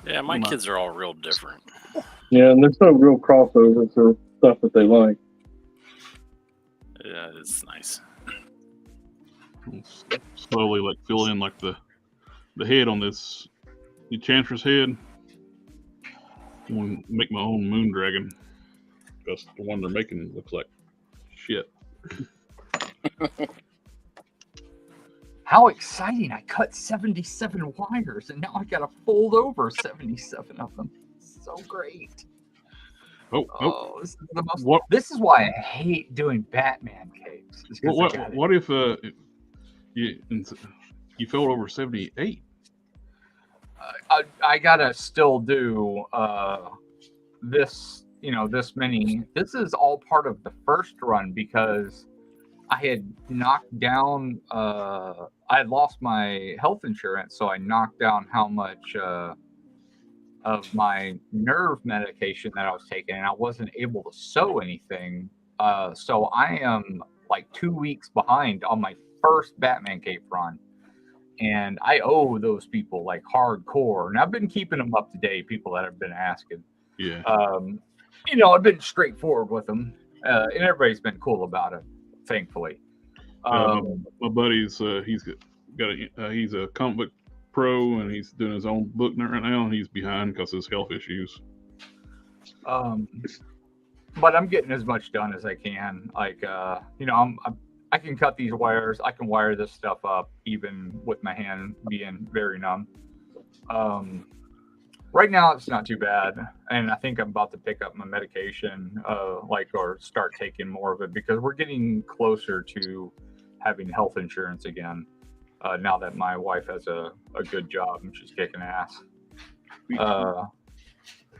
Yeah, my kids are all real different. Yeah, and there's no real crossovers or stuff that they like. Yeah, it's nice. Slowly, like fill in like the head on this the Enchantress head. I want to make my own moon dragon because the one they're making looks like shit. How exciting! I cut 77 wires, and now I got to fold over 77 of them. So great! Oh, this is the most. What? This is why I hate doing Batman capes. What if you fold over 78? I gotta still do this. This many. This is all part of the first run because I had knocked down. I had lost my health insurance, so I knocked down how much of my nerve medication that I was taking, and I wasn't able to sew anything. So I am like 2 weeks behind on my first Batman cape run, and I owe those people like hardcore. And I've been keeping them up to date. People that have been asking. Yeah. I've been straightforward with them, and everybody's been cool about it, thankfully. My buddy's he's a comic book pro, and he's doing his own book right now, and he's behind because of his health issues. But I'm getting as much done as I can. Like, I can cut these wires. I can wire this stuff up, even with my hand being very numb. Right now, it's not too bad, and I think I'm about to pick up my medication, or start taking more of it because we're getting closer to having health insurance again. Now that my wife has a good job and she's kicking ass.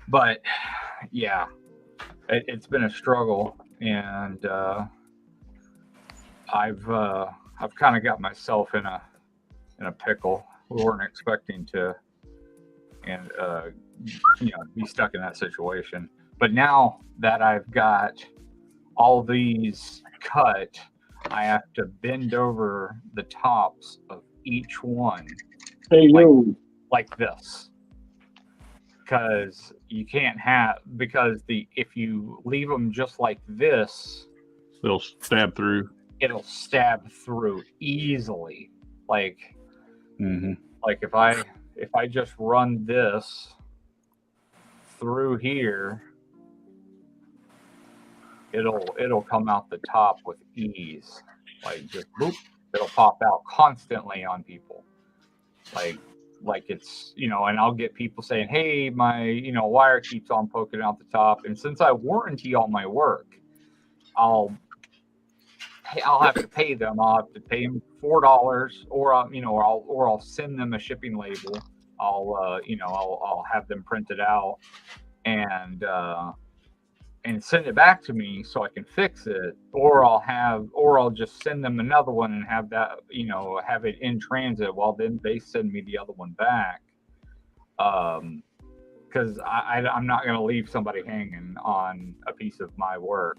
But yeah, it's been a struggle, and I've kind of got myself in a pickle. We weren't expecting to, and be stuck in that situation. But now that I've got all these cut, I have to bend over the tops of each one like this, because you can't if you leave them just like this, They'll stab through. It'll stab through easily. Like if I just run this through here, it'll come out the top with ease. Like just boop, it'll pop out constantly on people. Like it's, and I'll get people saying, hey, my, wire keeps on poking out the top. And since I warranty all my work, I'll have to pay them. I'll have to pay them $4, or I'll send them a shipping label. I'll have them print it out and send it back to me so I can fix it, or I'll just send them another one and have that, have it in transit while then they send me the other one back. Because I'm not going to leave somebody hanging on a piece of my work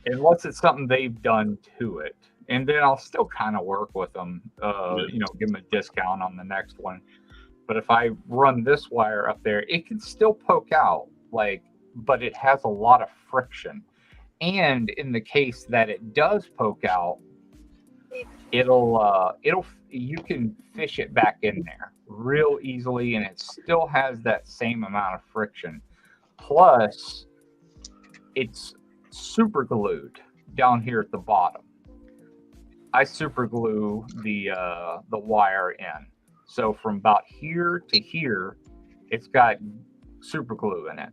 unless it's something they've done to it. And then I'll still kind of work with them, give them a discount on the next one. But if I run this wire up there, it can still poke out, but it has a lot of friction. And in the case that it does poke out, you can fish it back in there real easily, and it still has that same amount of friction. Plus, it's super glued down here at the bottom. I super glue the wire in. So from about here to here, it's got super glue in it.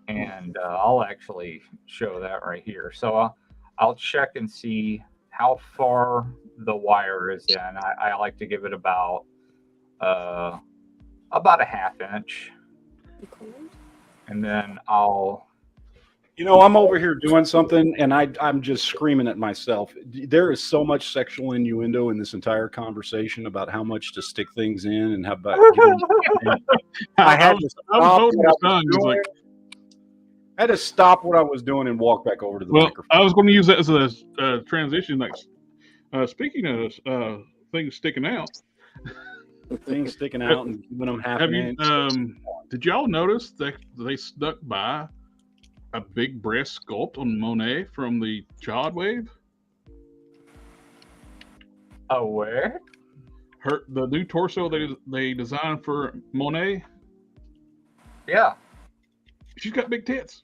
And I'll actually show that right here. So I'll check and see how far the wire is in. I like to give it about a half inch. And then I'll... I'm over here doing something, and I'm just screaming at myself. There is so much sexual innuendo in this entire conversation about how much to stick things in and how about I had to stop what I was doing and walk back over to the microphone. I was going to use that as a transition next. Speaking of things sticking out. Things sticking out and giving them half an inch. Did y'all notice that they stuck by a big breast sculpt on Monet from the Jod wave? Oh, where? The new torso they designed for Monet. Yeah. She's got big tits.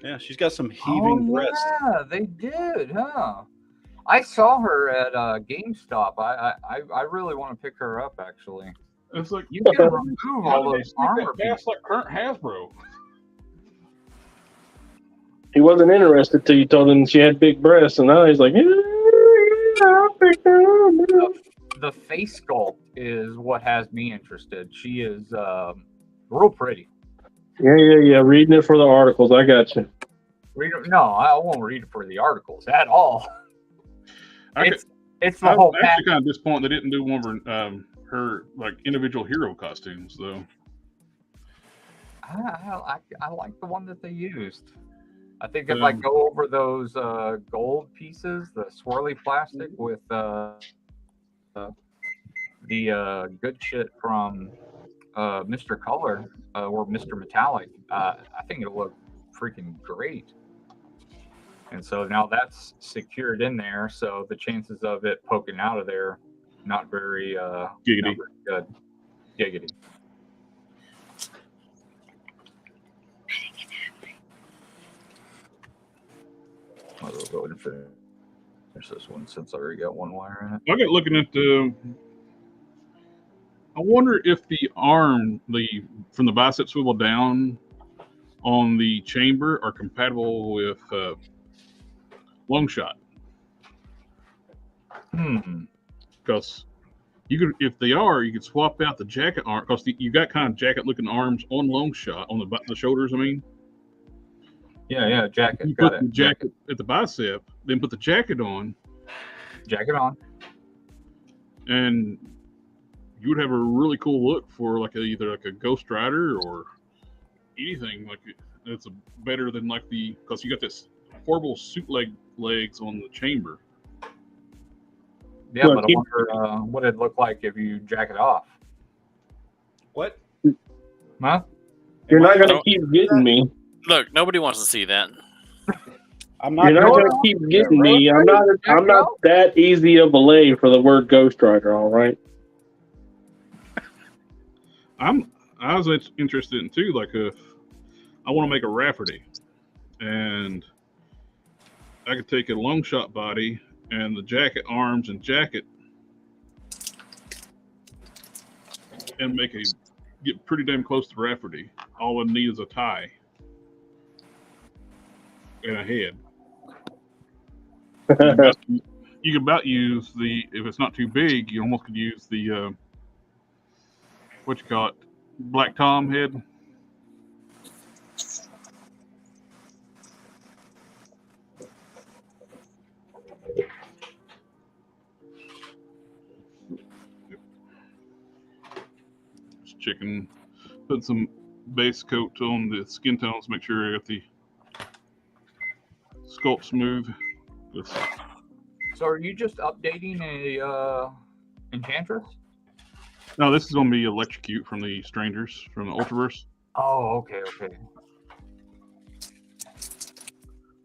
Yeah, she's got some heaving breasts. Yeah, they did, huh? I saw her at GameStop. I really want to pick her up, actually. It's like you can remove all those armor pieces. Like current Hasbro. He wasn't interested till you told him she had big breasts, and now he's like, yeah, I'll pick her up. The face sculpt is what has me interested. She is real pretty. Yeah. Reading it for the articles. I got you. No, I won't read it for the articles at all. It's the whole. I'm actually kind of disappointed they didn't do one of her like individual hero costumes, though. I like the one that they used. I think if I go over those gold pieces, the swirly plastic with the good shit from Mr. Color or Mr. Metallic, I think it'll look freaking great. And so now that's secured in there, so the chances of it poking out of there, not very good. Giggity. I'll go ahead and finish this one since I already got one wire in it. I got looking at I wonder if the arm, from the bicep swivel down on the chamber are compatible with long shot. Because you could, if they are, you could swap out the jacket arm, because you got kind of jacket looking arms on long shot on the shoulders. I mean. Yeah, jacket. You put the jacket at the bicep, then put the jacket on. Jacket on. And you would have a really cool look for either like a Ghost Rider or anything like it. It's better than because you got this horrible suit legs on the chamber. Yeah, but I wonder what it'd look like if you jack it off. What? Huh? You're not going to keep getting me. Look, nobody wants to see that. You're not going to keep getting me. I'm not that easy of a lay for the word Ghost Rider. All right. I was interested in too. Like if I want to make a Rafferty, and I could take a long shot body and the jacket arms and jacket, and get pretty damn close to Rafferty. All I need is a tie and a head. You could about use if it's not too big, you almost could use the what you call it, Black Tom head. Just checking, put some base coat on the skin tones, make sure I got the sculpt smooth. So are you just updating a Enchantress? No, this is going to be Electrocute from the Strangers, from the Ultraverse. Oh, okay.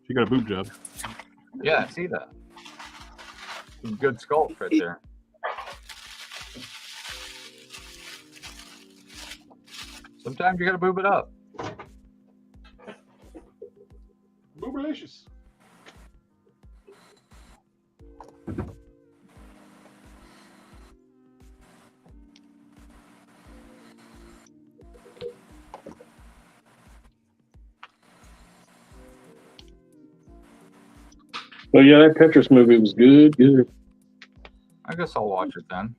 She got a boob job. Yeah, I see that. Some good sculpt right there. Sometimes you got to boob it up. delicious. Well, yeah, that Tetris movie was good. Good. I guess I'll watch it then.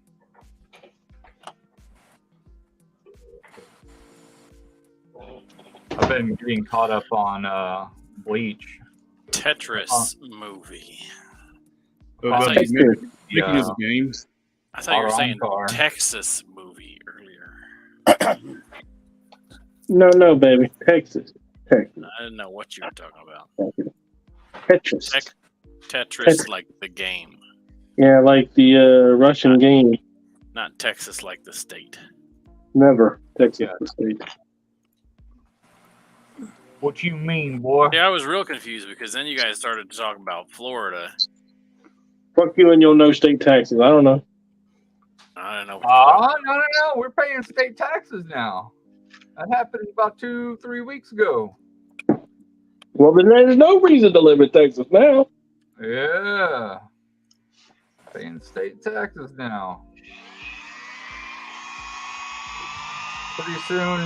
I've been getting caught up on Bleach. Tetris movie. Making Yeah. his games. I thought you were saying Car. Texas movie earlier. No, baby. Texas. I didn't know what you were talking about. Tetris. Tetris, like the game, Yeah, like the Russian game. not Texas like the state. Never. Texas the state. What you mean, boy? Yeah, I was real confused because then you guys started to talk about Florida. Fuck you and your no state taxes. I don't know. I don't know. What you're talking No. We're paying state taxes now. That happened about 2-3 weeks ago. Well, then there's no reason to live in Texas now. Yeah. Paying state taxes now. Pretty soon,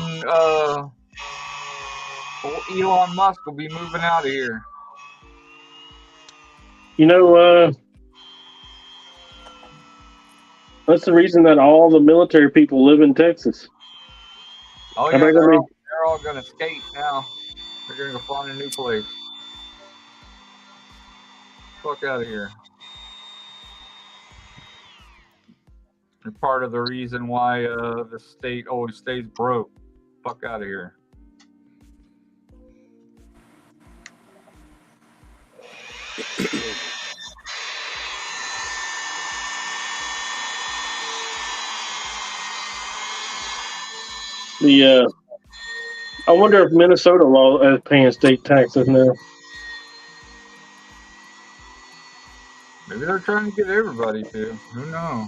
Elon Musk will be moving out of here. You know, that's the reason that all the military people live in Texas. Oh, yeah, they're all going to skate now. They're going to go find a new place. Fuck out of here. They're part of the reason why the state always stays broke. Fuck out of here. I wonder if Minnesota law is paying state taxes now. Maybe they're trying to get everybody to. Who knows?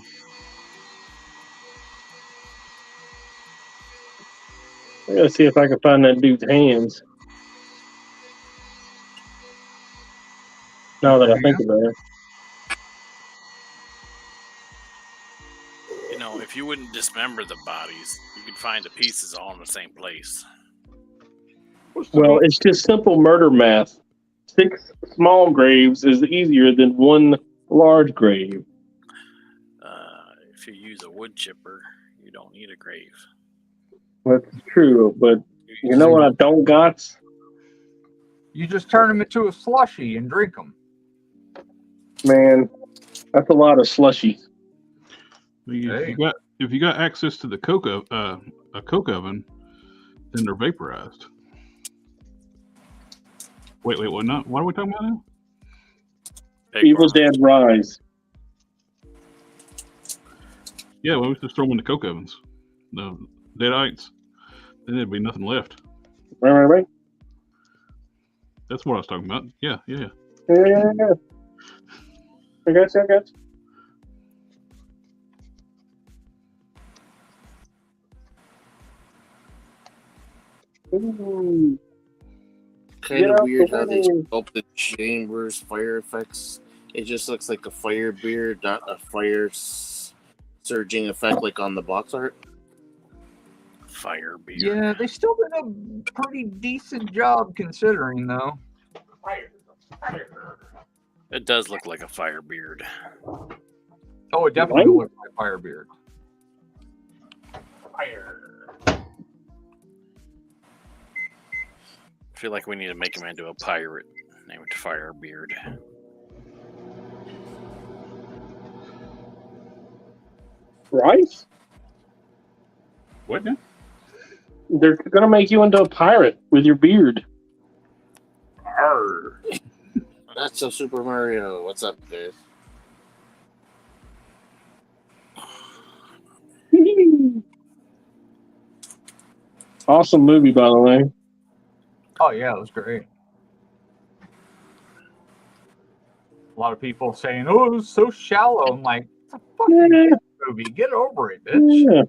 I gotta see if I can find that dude's hands. Now that I think about it. You know, if you wouldn't dismember the bodies, you could find the pieces all in the same place. Well, it's just simple murder math. 6 small graves is easier than 1 large grave. If you use a wood chipper, you don't need a grave. That's true, but you know what I don't got? You just turn them into a slushy and drink them. Man, that's a lot of slushy. If you got access to the a coke oven, then they're vaporized. Wait, what? Not what are we talking about now? Evil Dead Rise. Yeah, well, we just throw them in the coke ovens, the deadites. Then there'd be nothing left. Right. That's what I was talking about. Yeah. Yeah. I got you. Ooh. Kind of weird how they open chambers, fire effects. It just looks like a fire beard, not a fire surging effect like on the box art. Fire beard. Yeah, they still did a pretty decent job considering, though. It does look like a fire beard. Oh, it definitely looks like a fire beard. I feel like we need to make him into a pirate. Name it Firebeard. Rice? What now? They're gonna make you into a pirate with your beard. Arr. That's a Super Mario. What's up, guys? Awesome movie, by the way. Oh, yeah, it was great. A lot of people saying, oh, it was so shallow. I'm like, it's a fucking movie. Get over it, bitch. Yeah.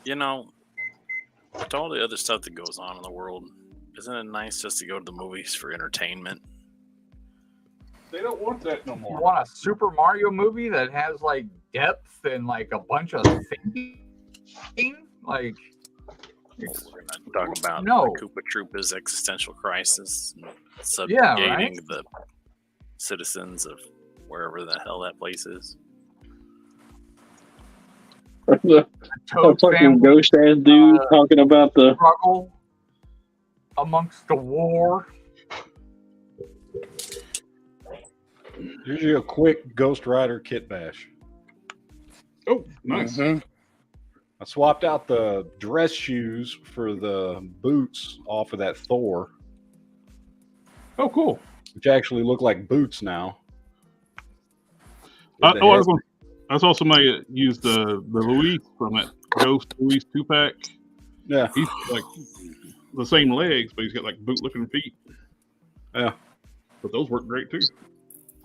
You know, with all the other stuff that goes on in the world, Isn't it nice just to go to the movies for entertainment? They don't want that no You more. want a Super Mario movie that has like depth and like a bunch of thinking? Like, We're going to talk about No. the Koopa Troopa's existential crisis, and Yeah, subjugating right? the citizens of wherever the hell that place is. The Toad fucking family ghost ass dude talking about the. struggle amongst the war. Here's you a quick Ghost Rider kit bash. Oh, nice. I swapped out the dress shoes for the boots off of that Thor, Oh, cool. which actually look like boots now. I saw somebody use the Louis from that Ghost Louis 2-pack. Yeah. He's like the same legs, but he's got like boot-looking feet. Yeah. But those work great too.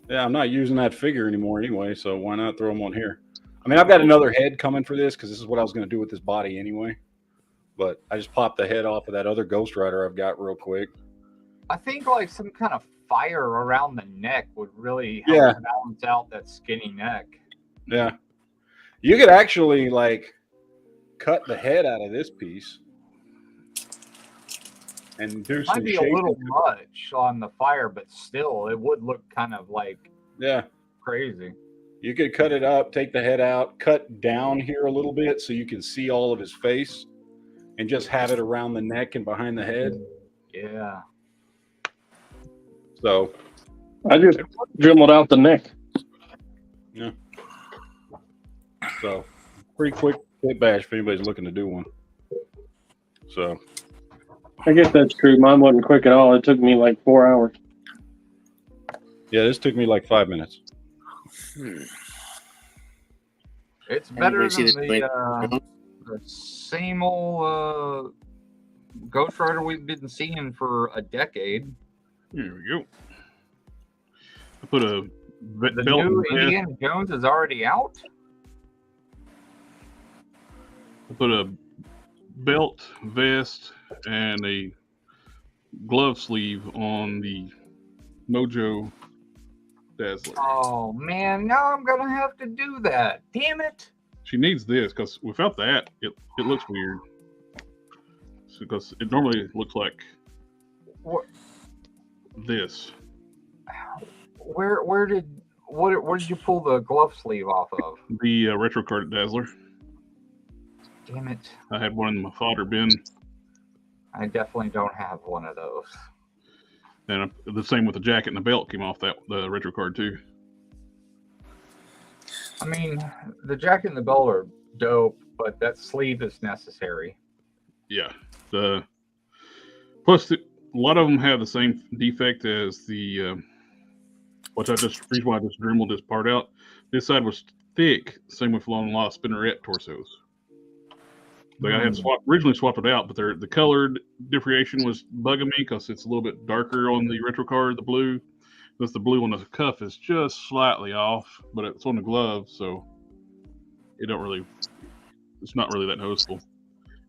Yeah, I'm not using that figure anymore anyway, so why not throw them on here? I mean, I've got another head coming for this because this is what I was going to do with this body anyway. But I just popped the head off of that other Ghost Rider I've got real quick. I think like some kind of fire around the neck would really help balance out that skinny neck. Yeah. You could actually like cut the head out of this piece and do some Might be a shaping. little much on the fire, but still, it would look kind of like crazy. You could cut it up, take the head out, cut down here a little bit so you can see all of his face and just have it around the neck and behind the head. Yeah. So I just dribbled out the neck. yeah. So pretty quick kit bash if anybody's looking to do one. So I guess that's true. Mine wasn't quick at all. It took me like 4 hours. yeah, this took me like 5 minutes. It's better Anybody see than the the same old Ghost Rider we've been seeing for a decade. Here we go. I put a The belt new and vest. Indiana Jones is already out. I put a belt, vest, and a glove sleeve on the Mojo Dazzler. Oh man, now I'm gonna have to do that. Damn it! She needs this because without that, it looks weird. Because it normally looks like What? this. Where did you pull the glove sleeve off of? The retro card Dazzler. Damn it! I had one in my fodder bin, I definitely don't have one of those. and the same with the jacket and the belt came off the retro card too. I mean, the jacket and the belt are dope, but that sleeve is necessary. Yeah. Plus a lot of them have the same defect as the reason why I just dremeled this part out. This side was thick, same with a lot of spinnerette torsos. Like I had originally swapped it out, but the colored differentiation was bugging me because it's a little bit darker on the retro card, the blue. Because the blue on the cuff is just slightly off, but it's on the glove, so it's not really that noticeable.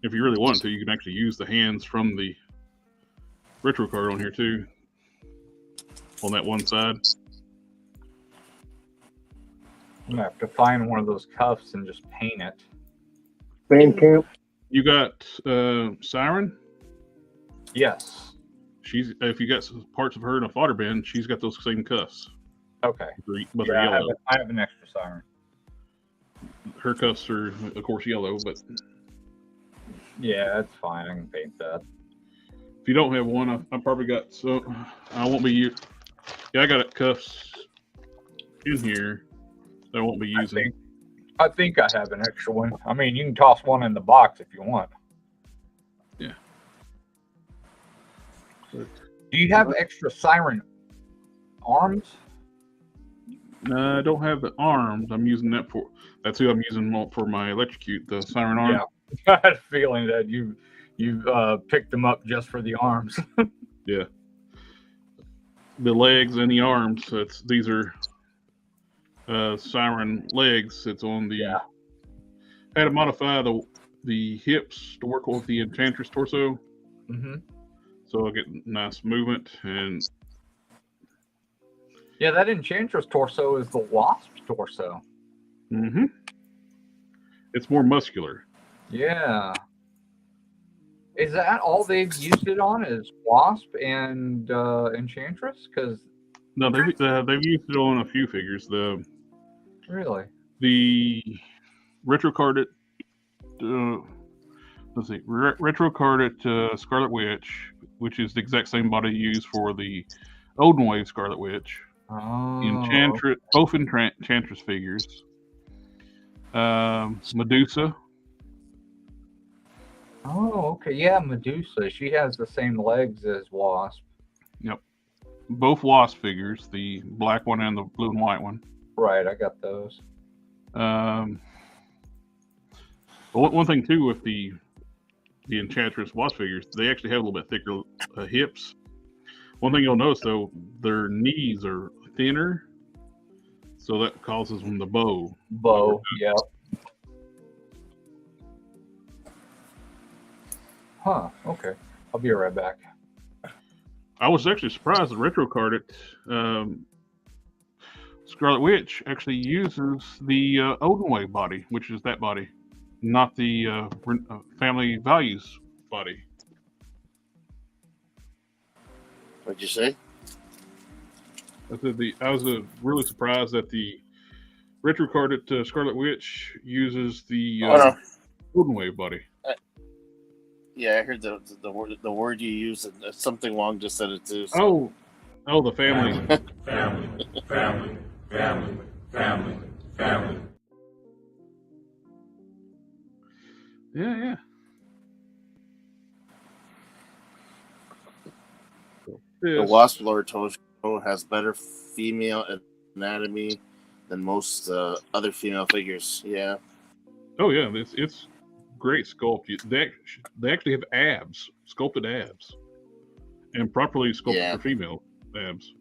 If you really want to, you can actually use the hands from the retro card on here too, on that one side. I'm gonna have to find one of those cuffs and just paint it. Bandcamp. You got Siren. Yes. If you got some parts of her in a fodder bin, she's got those same cuffs, Okay. but Yeah, they're yellow. I have an extra siren. Her cuffs are, of course, yellow. But Yeah, that's fine. I can paint that. if you don't have one, I probably got some. I won't be. Yeah, I got cuffs in here that I won't be using. I think I have an extra one. I mean, you can toss one in the box if you want. Yeah. Do you have extra siren arms? No, I don't have the arms. I'm using that for. That's who I'm using for my electrocute, the siren arm. Yeah. I had a feeling that you picked them up just for the arms. Yeah. The legs and the arms. These are siren legs. It's on the. Yeah. I had to modify the hips to work with the Enchantress torso. Mm-hmm. so I'll get nice movement. And Yeah, that Enchantress torso is the Wasp torso. it's more muscular. Yeah. Is that all they've used it on? Is Wasp and Enchantress? Because No, they've used it on a few figures. really, The retro carded. Let's see, retro carded Scarlet Witch, which is the exact same body used for the Olden Wave Scarlet Witch. Enchantress, both Enchantress figures. Medusa. Oh, okay. Yeah, Medusa. She has the same legs as Wasp. Yep. Both Wasp figures, the black one and the blue and white one. Right, I got those. But one thing too with the Enchantress Wasp figures, they actually have a little bit thicker hips. One thing you'll notice though, their knees are thinner, so that causes them to bow. Yep. Huh, okay. I'll be right back. I was actually surprised the retro carded Scarlet Witch actually uses the Olden Wave body, which is that body, not the Family Values body. What'd you say? I was really surprised that the retro carded Scarlet Witch uses the Olden Wave body. Yeah, I heard the word you used, and something Long just said it too. So. Oh, the family. Family. Yeah. The Wasp Lord Torso has better female anatomy than most other female figures. Yeah. Oh yeah, it's great sculpt. They actually have abs, sculpted abs, and properly sculpted for female abs.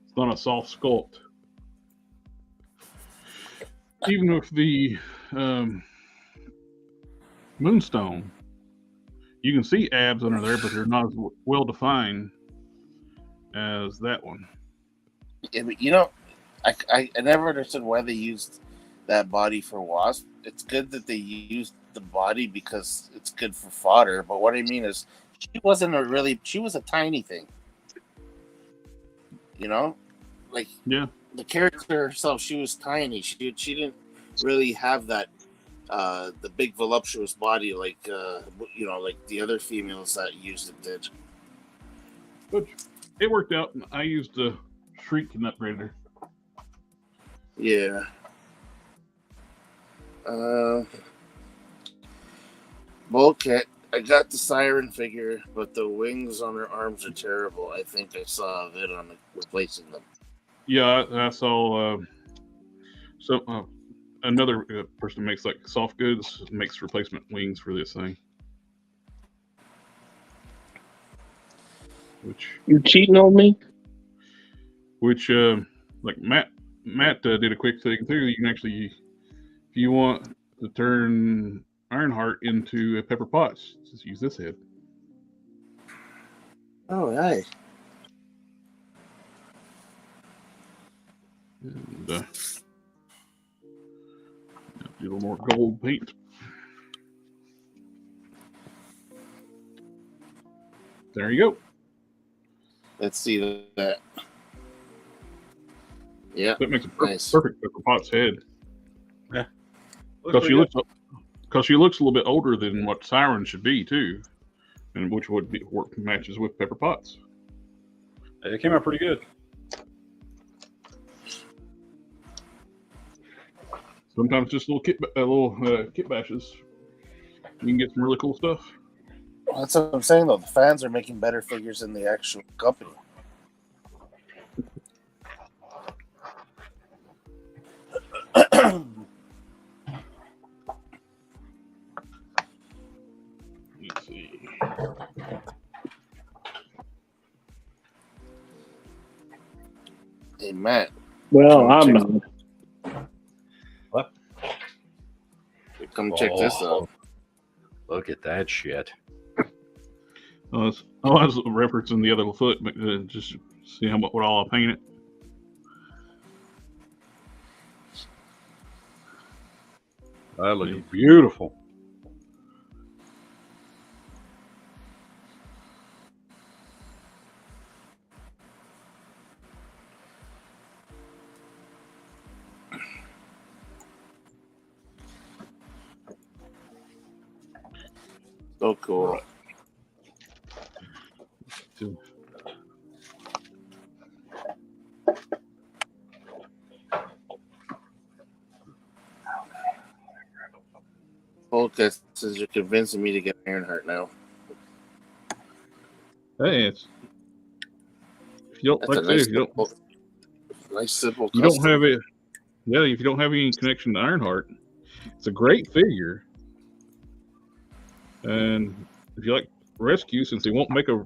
It's not a soft sculpt. Even with the Moonstone, you can see abs under there, but they're not as well defined as that one. Yeah, but I never understood why they used that body for Wasp. It's good that they used the body because it's good for fodder. But what I mean is, she was a tiny thing. The character herself, she was tiny. She didn't really have that the big voluptuous body like like the other females that used it did. But it worked out. I used a Shriek and upgraded her. Yeah. Bulkhead. I got the Siren figure, but the wings on her arms are terrible. I think I saw a vid on replacing them. Yeah, I saw. Another person makes like soft goods, makes replacement wings for this thing. Which you cheating on me? Which like Matt did a quick thing too. You can actually, if you want to turn Ironheart into a Pepper Potts, just use this head. Oh, nice. And do a little more gold paint. There you go. Let's see that. Yeah, that makes a nice. Perfect Pepper Potts head. Yeah, because she looks a little bit older than what Siren should be too, and which would be matches with Pepper Potts. It came out pretty good. Sometimes just little kit batches, you can get some really cool stuff. Well, that's what I'm saying though. The fans are making better figures than the actual company. Let's see. Hey, Matt. Well, I'm not. What? Come check this out. Look at that shit. I was referencing the other foot, but just see what all I painted. That looks beautiful. So cool. Okay, says you're convincing me to get Ironheart now. Hey, if you don't, That's like a I said, nice, if you don't, simple, nice simple. you don't custom. have it. Yeah, if you don't have any connection to Ironheart, it's a great figure. And if you like Rescue, since they won't make a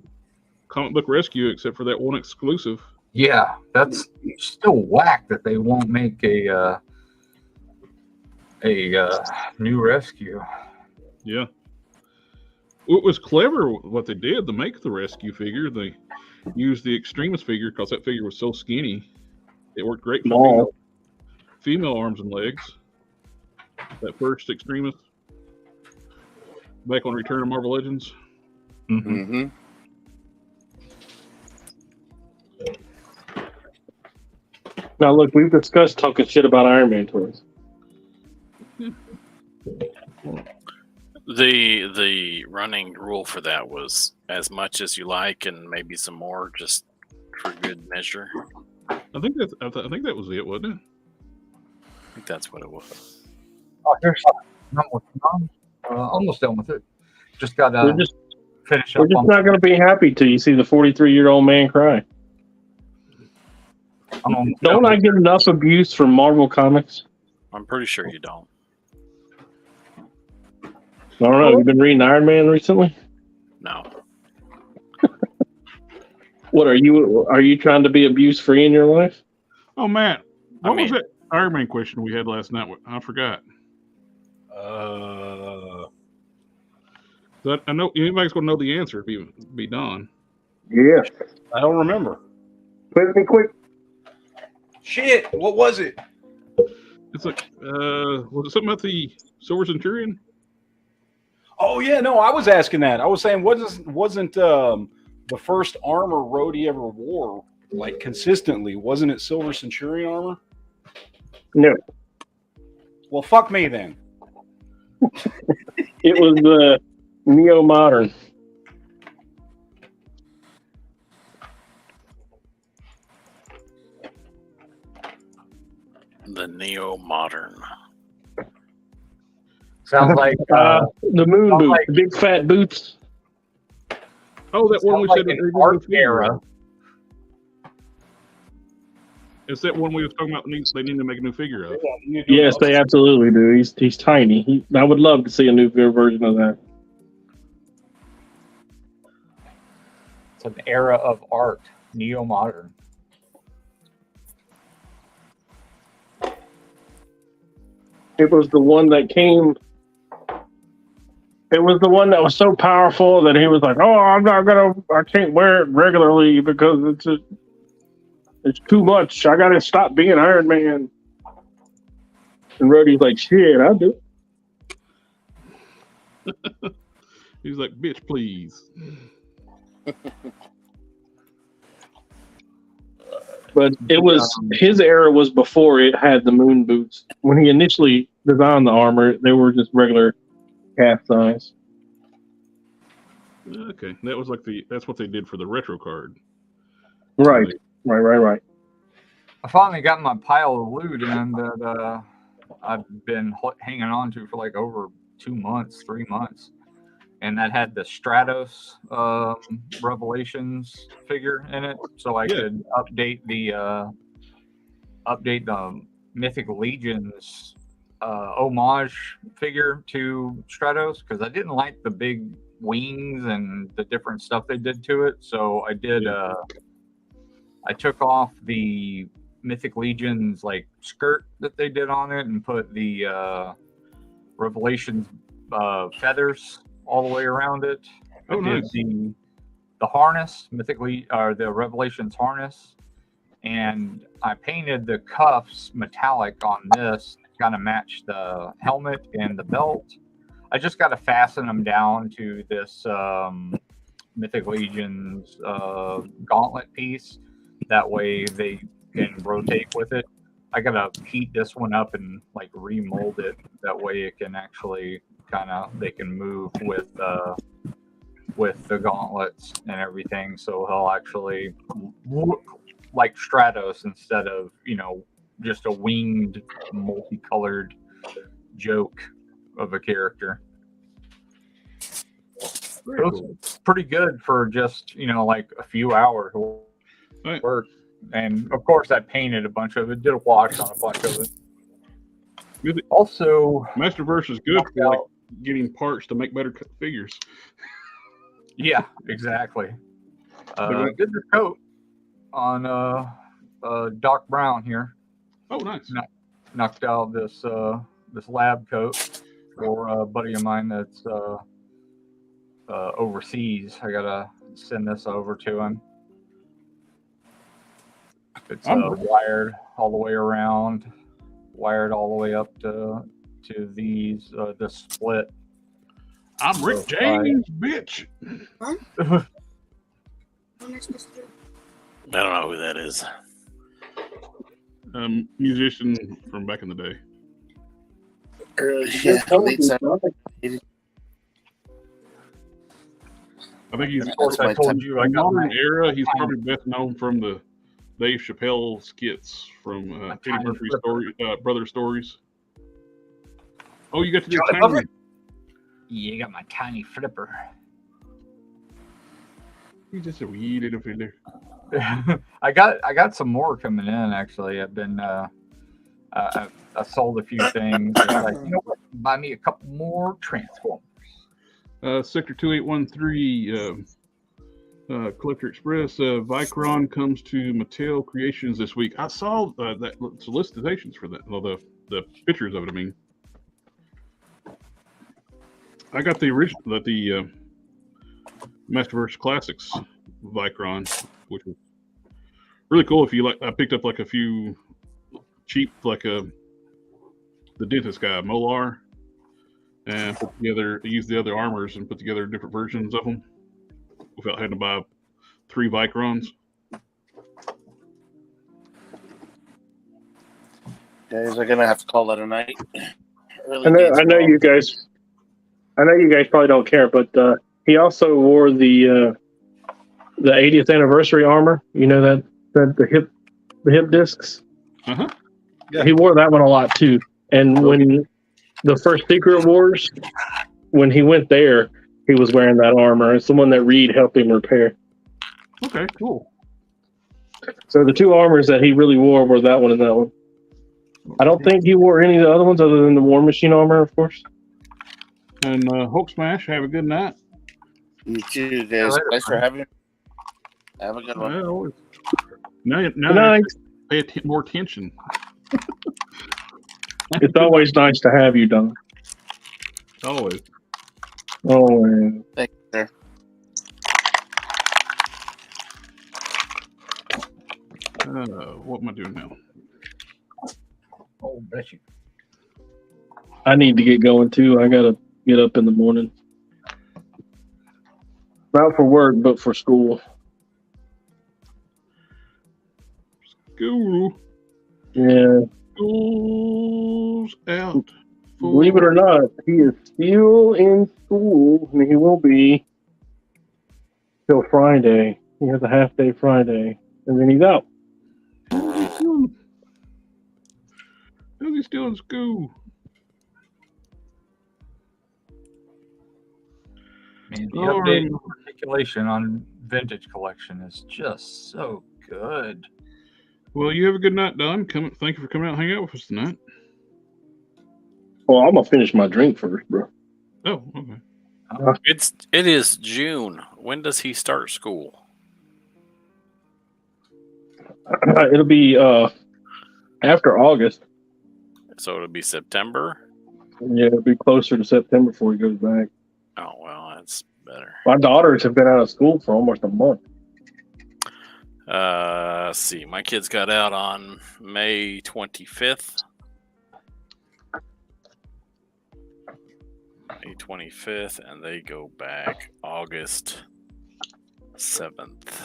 comic book Rescue except for that one exclusive. Yeah, that's still whack that they won't make a new Rescue. Yeah. It was clever what they did to make the Rescue figure. They used the Extremist figure because that figure was so skinny. It worked great for female arms and legs. That first Extremist back on Return of Marvel Legends. Mm-hmm. Now, look, we've discussed talking shit about Iron Man toys. The running rule for that was as much as you like and maybe some more, just for good measure. I think that was it, wasn't it? I think that's what it was. Oh, here's almost done with it. Just got to finish up. We're just not going to be happy till you see the 43-year-old man cry. Don't I get enough abuse from Marvel Comics? I'm pretty sure you don't. I don't know. You've been reading Iron Man recently? No. What are you trying to be abuse free in your life? Oh, Matt, what was that Iron Man question we had last night? I forgot. I know anybody's going to know the answer if you be Don. Yeah. I don't remember. Quick. Shit, what was it? It's like, was it something about the Silver Centurion? Oh yeah, no, I was asking that. I was saying, wasn't the first armor Rhodey ever wore like consistently? Wasn't it Silver Centurion armor? No. Well, fuck me then. It was the Neo Modern. The Neo Modern. Sounds like the moon boots, the big fat boots. Oh, that one we said an art era. Is that one we were talking about? They need to make a new figure of. Yes, they absolutely do. He's tiny. I would love to see a new version of that. It's an era of art, neo modern. It was the one that came. It was the one that was so powerful that he was like, "Oh, I can't wear it regularly because it's too much. I gotta stop being Iron Man." And Rhodey's like, "Shit, I'll do it." He's like, "Bitch, please." But it was his era was before it had the moon boots. When he initially designed the armor, they were just regular calf size. Okay, that was like that's what they did for the retro card. Right. I finally got my pile of loot in that I've been hanging on to for like over 2 months, 3 months. And that had the Stratos Revelations figure in it, so I could update the Mythic Legions homage figure to Stratos, because I didn't like the big wings and the different stuff they did to it. So I did I took off the Mythic Legions like skirt that they did on it and put the Revelations feathers all the way around it. Oh, nice. harness, the Revelations harness, and I painted the cuffs metallic on this to kind of match the helmet and the belt. I just got to fasten them down to this Mythic Legions gauntlet piece. That way they can rotate with it. I gotta heat this one up and like remold it. That way it can actually they can move with the gauntlets and everything. So he'll actually look like Stratos instead of, just a winged, multicolored joke of a character. It was pretty good for just, like a few hours work. And of course, I painted a bunch of it, did a wash on a bunch of it. Also, Masterverse is good for like getting parts to make better figures. Yeah, exactly. Did the coat on Doc Brown here. Oh, nice. Knocked out this lab coat for a buddy of mine that's overseas. I gotta send this over to him. It's wired all the way around, wired all the way up to these the split. I'm Rick James, bitch. I don't know who that is. Musician from back in the day. I think he's. Of course, I told you I got modern era. He's probably best known from the Dave Chappelle skits from Eddie Murphy's Brother Stories. Oh, you got to do tiny. Yeah, you got my tiny flipper. He's just a wee little filler. I got some more coming in actually. I've been I sold a few things. Like, buy me a couple more Transformers. Sector 2813. Collector Express, Vicron comes to Mattel Creations this week. I saw that solicitations for that. Well, the pictures of it. I mean, I got the original, the Masterverse Classics Vicron, which was really cool. If you like, I picked up like a few cheap, like the dentist guy Molar, and put together, used the other armors and put together different versions of them without having to buy 3 Vicrons. Guys are gonna have to call that a night. I know you guys probably don't care, but he also wore the 80th anniversary armor. You know that the hip discs. Uh-huh. Yeah. He wore that one a lot too. And when the first Secret Wars, when he went there, he was wearing that armor. It's the one that Reed helped him repair. Okay, cool. So the 2 armors that he really wore were that one and that one. I don't think he wore any of the other ones other than the War Machine armor, of course. And Hulk Smash, have a good night. You too, guys. Thanks for having me. Have a good one. Well, now pay more attention. It's always nice to have you, Don. Always. Always. Thank you, sir. What am I doing now? Oh, bless you. I need to get going too. I gotta get up in the morning. Not for work, but for school. School. Yeah. School's out. Believe it or not, he is still in school, and he will be till Friday. He has a half-day Friday, and then he's out. How's he still in school? Man, the updated articulation on Vintage Collection is just so good. Well, you have a good night, Don. Thank you for coming out and hanging out with us tonight. Well, I'm gonna finish my drink first, bro. Oh, okay. It is June. When does he start school? It'll be after August. So it'll be September? Yeah, it'll be closer to September before he goes back. Oh, well, that's better. My daughters have been out of school for almost a month. Let's see. My kids got out on May 25th. May 25th, and they go back August 7th.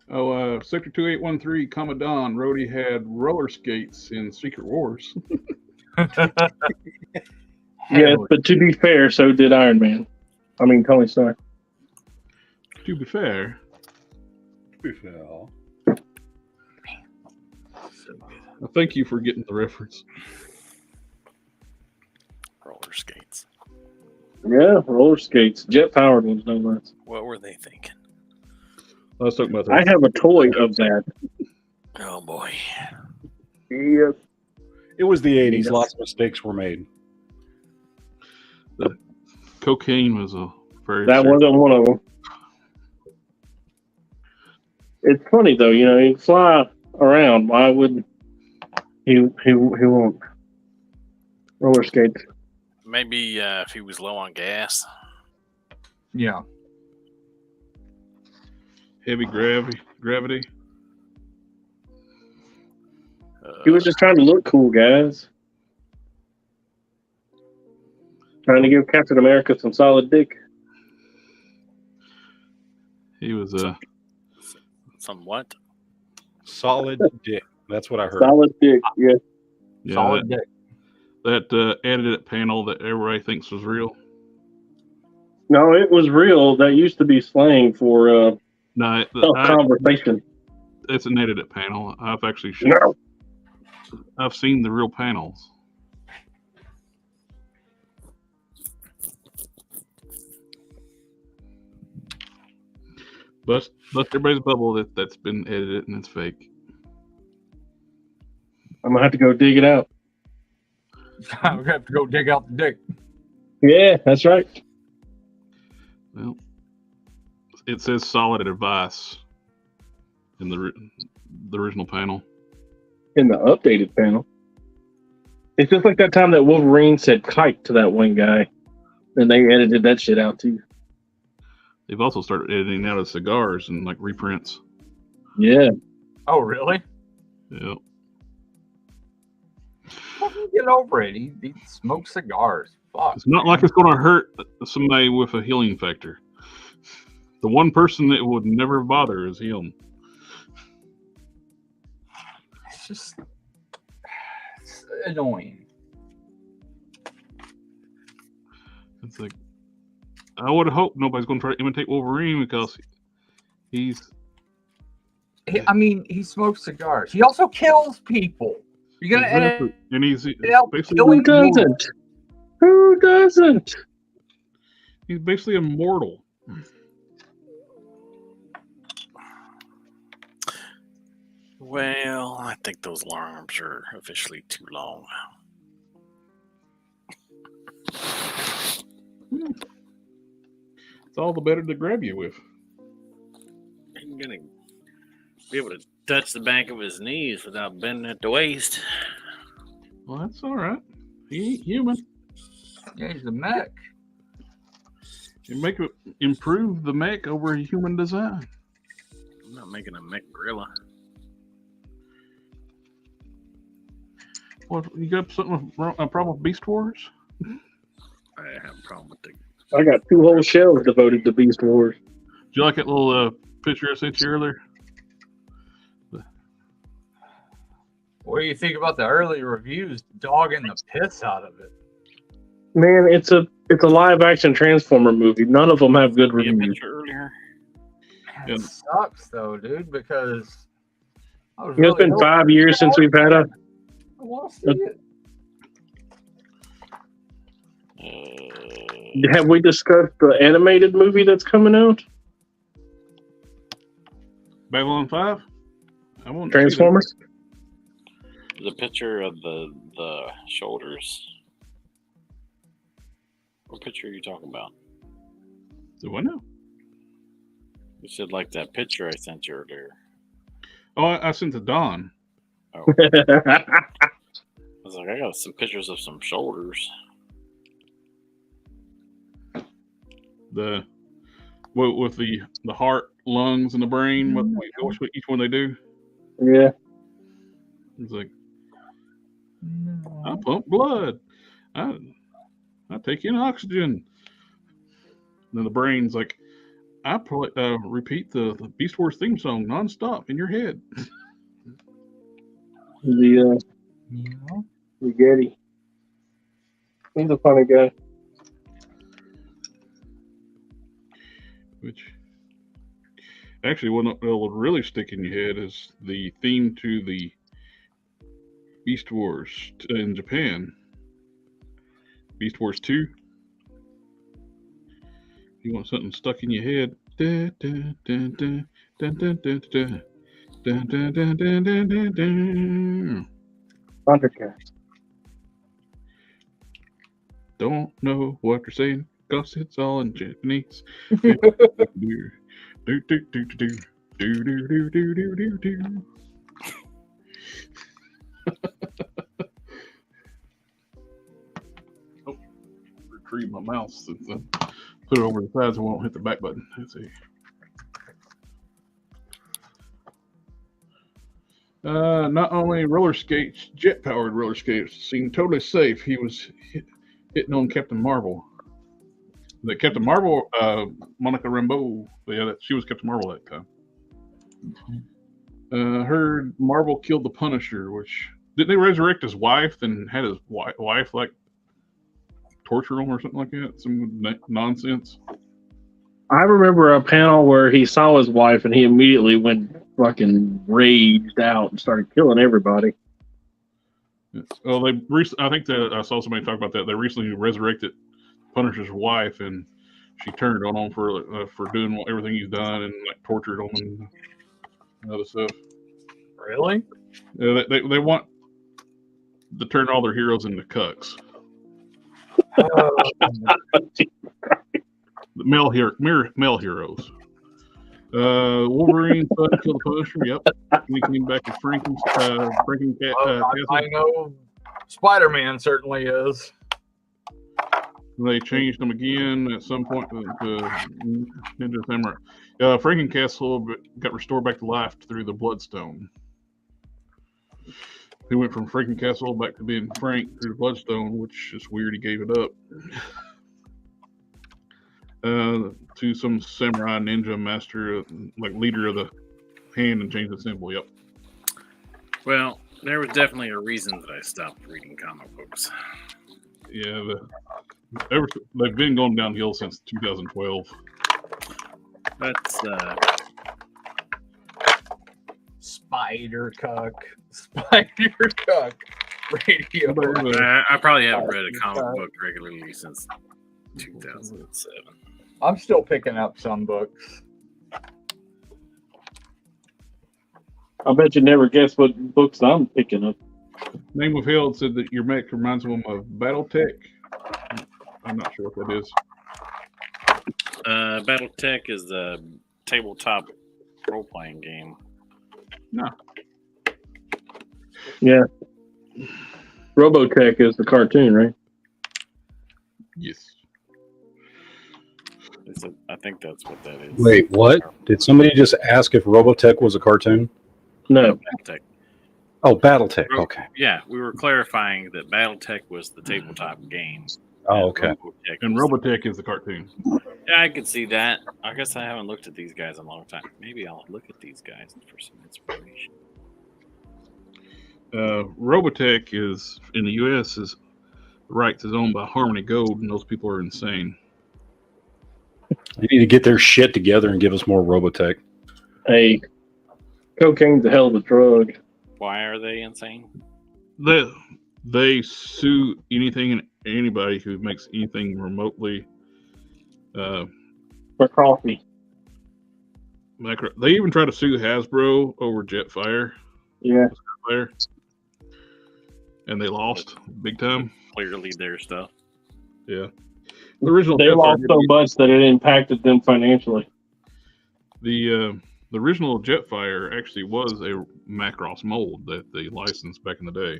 Oh, Sector 2813, Commandant Rhodey had roller skates in Secret Wars. Yes, but to be fair, so did Iron Man. I mean, Tony Stark. To be fair, thank you for getting the reference. Roller skates. Yeah, roller skates. Jet powered ones, no less. What were they thinking? I was talking about I that. have a toy of that. Oh boy. Yes. It was the 80s. Yeah. Lots of mistakes were made. Cocaine was a very That wasn't one of them. It's funny though, you know, he'd fly around. Why would he won't roller skates? Maybe if he was low on gas. Yeah. heavy gravity. He was just trying to look cool, guys. Trying to give Captain America some solid dick. He was Somewhat. Solid dick. That's what I heard. Solid dick, yeah. Solid dick. that edited panel that everybody thinks was real. No, it was real. That used to be slang for No, conversation. it's an edited panel. I've actually No. I've seen the real panels. Bust everybody's bubble that's been edited and it's fake. I'm gonna have to go dig it out. I'm gonna have to go dig out the dick. Yeah, that's right. Well, it says solid advice in the original panel. In the updated panel. It's just like that time that Wolverine said kite to that one guy. And they edited that shit out too. They've also started editing out of cigars and like reprints. Yeah. Oh, really? Yeah. Fucking get over it. He smokes cigars. Fuck. It's not like it's going to hurt somebody with a healing factor. The one person that would never bother is him. It's just it's annoying. It's like, I would hope nobody's going to try to imitate Wolverine because he's. I mean, he smokes cigars. He also kills people. You're gonna edit. And he's help basically killing Who doesn't? Who doesn't? He's basically immortal. Well, I think those arms are officially too long. It's all the better to grab you with. I'm gonna be able to touch the back of his knees without bending at the waist. Well, that's all right. He ain't human. Yeah, he's a mech. You make it improve the mech over human design. I'm not making a mech gorilla. What, you got something a problem with Beast Wars? I have a problem with the. I got 2 whole shelves devoted to Beast Wars. Did you like that little picture I sent you earlier? What do you think about the early reviews dogging the piss out of it? Man, it's a live action Transformer movie. None of them have good See a reviews. picture earlier. It Yeah. sucks though, dude, because I was You know, it's been 5 years since we've had a. I want to see it. Have we discussed the animated movie that's coming out? Babylon 5? I won't Transformers? The picture of the shoulders. What picture are you talking about? Do I know? You said like that picture I sent you earlier. Oh, I sent to Don. Oh, I was like, I got some pictures of some shoulders. the with the heart, lungs, and the brain. What each one they do? Yeah. It's like I pump blood. I take in oxygen. And then the brain's like, I probably repeat the Beast Wars theme song nonstop in your head. The Getty. He's a funny guy. Which actually, what will really stick in your head is the theme to the Beast Wars in Japan. Beast Wars 2. If you want something stuck in your head. Da, da, da, da, da, da, da, da. Dun, dun, dun, dun, dun, dun, dun. Thundercats. Don't know what they're saying because it's all in Japanese. do, do, do, do, do, do, do, do, do, do, do, do. Oh, retrieve my mouse. Put it over the side so I won't hit the back button. Let's see. Not only roller skates, jet-powered roller skates seemed totally safe. He was hitting on Captain Marvel. The Captain Marvel, Monica Rambeau, yeah, she was Captain Marvel that time. Heard Marvel killed the Punisher, which didn't they resurrect his wife and had his wife like torture him or something like that? Some nonsense. I remember a panel where he saw his wife and he immediately went fucking raged out and started killing everybody. Well, I think that I saw somebody talk about that. They recently resurrected Punisher's wife, and she turned on him for doing everything he's done and like tortured him and other stuff. Really? They want to turn all their heroes into cucks. Male heroes. Wolverine kill the Punisher. Yep. He came back as Frankencat. I know Spider-Man certainly is. They changed them again at some point to Ninja Samurai. Frankencastle got restored back to life through the Bloodstone. He went from Frankencastle back to being Frank through the Bloodstone, which is weird. He gave it up. To some samurai ninja master, like leader of the hand, and changed the symbol. Yep. Well, there was definitely a reason that I stopped reading comic books. Yeah, they've been going downhill since 2012. That's Spider Cuck radio. I probably haven't read a comic book regularly since 2007. I'm still picking up some books. I bet you never guess what books I'm picking up. Name Withheld said that your mech reminds them of BattleTech. I'm not sure what that is. BattleTech is the tabletop role-playing game. No. Yeah. Robotech is the cartoon, right? Yes. I think that's what that is. Wait, what? Did somebody just ask if Robotech was a cartoon? No. BattleTech. Oh, BattleTech. Okay. Yeah, we were clarifying that BattleTech was the tabletop game. Oh, okay. And Robotech is the cartoon. Yeah, I could see that. I guess I haven't looked at these guys in a long time. Maybe I'll look at these guys for some inspiration. Robotech is in the U.S. is rights is owned by Harmony Gold, and those people are insane. They need to get their shit together and give us more Robotech. Hey, cocaine's a hell of a drug. Why are they insane? They sue anything and anybody who makes anything remotely For coffee. They even try to sue Hasbro over Jetfire. Yeah. And they lost big time. Clearly their stuff. Yeah. The original They lost so much that it impacted them financially. The original Jetfire actually was a Macross mold that they licensed back in the day.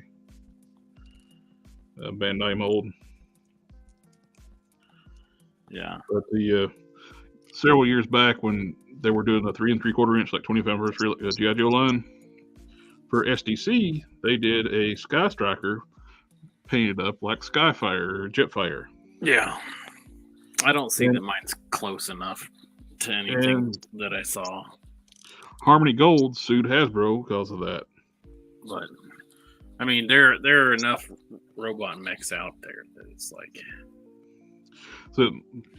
Bandai mold. Yeah. But the several years back when they were doing the 3 3/4 inch, like 25th anniversary G.I. Joe line for SDC, they did a Sky Striker painted up like Skyfire or Jetfire. Yeah. I don't see that mine's close enough to anything that I saw. Harmony Gold sued Hasbro because of that. But I mean, there are enough robot mechs out there that it's like. So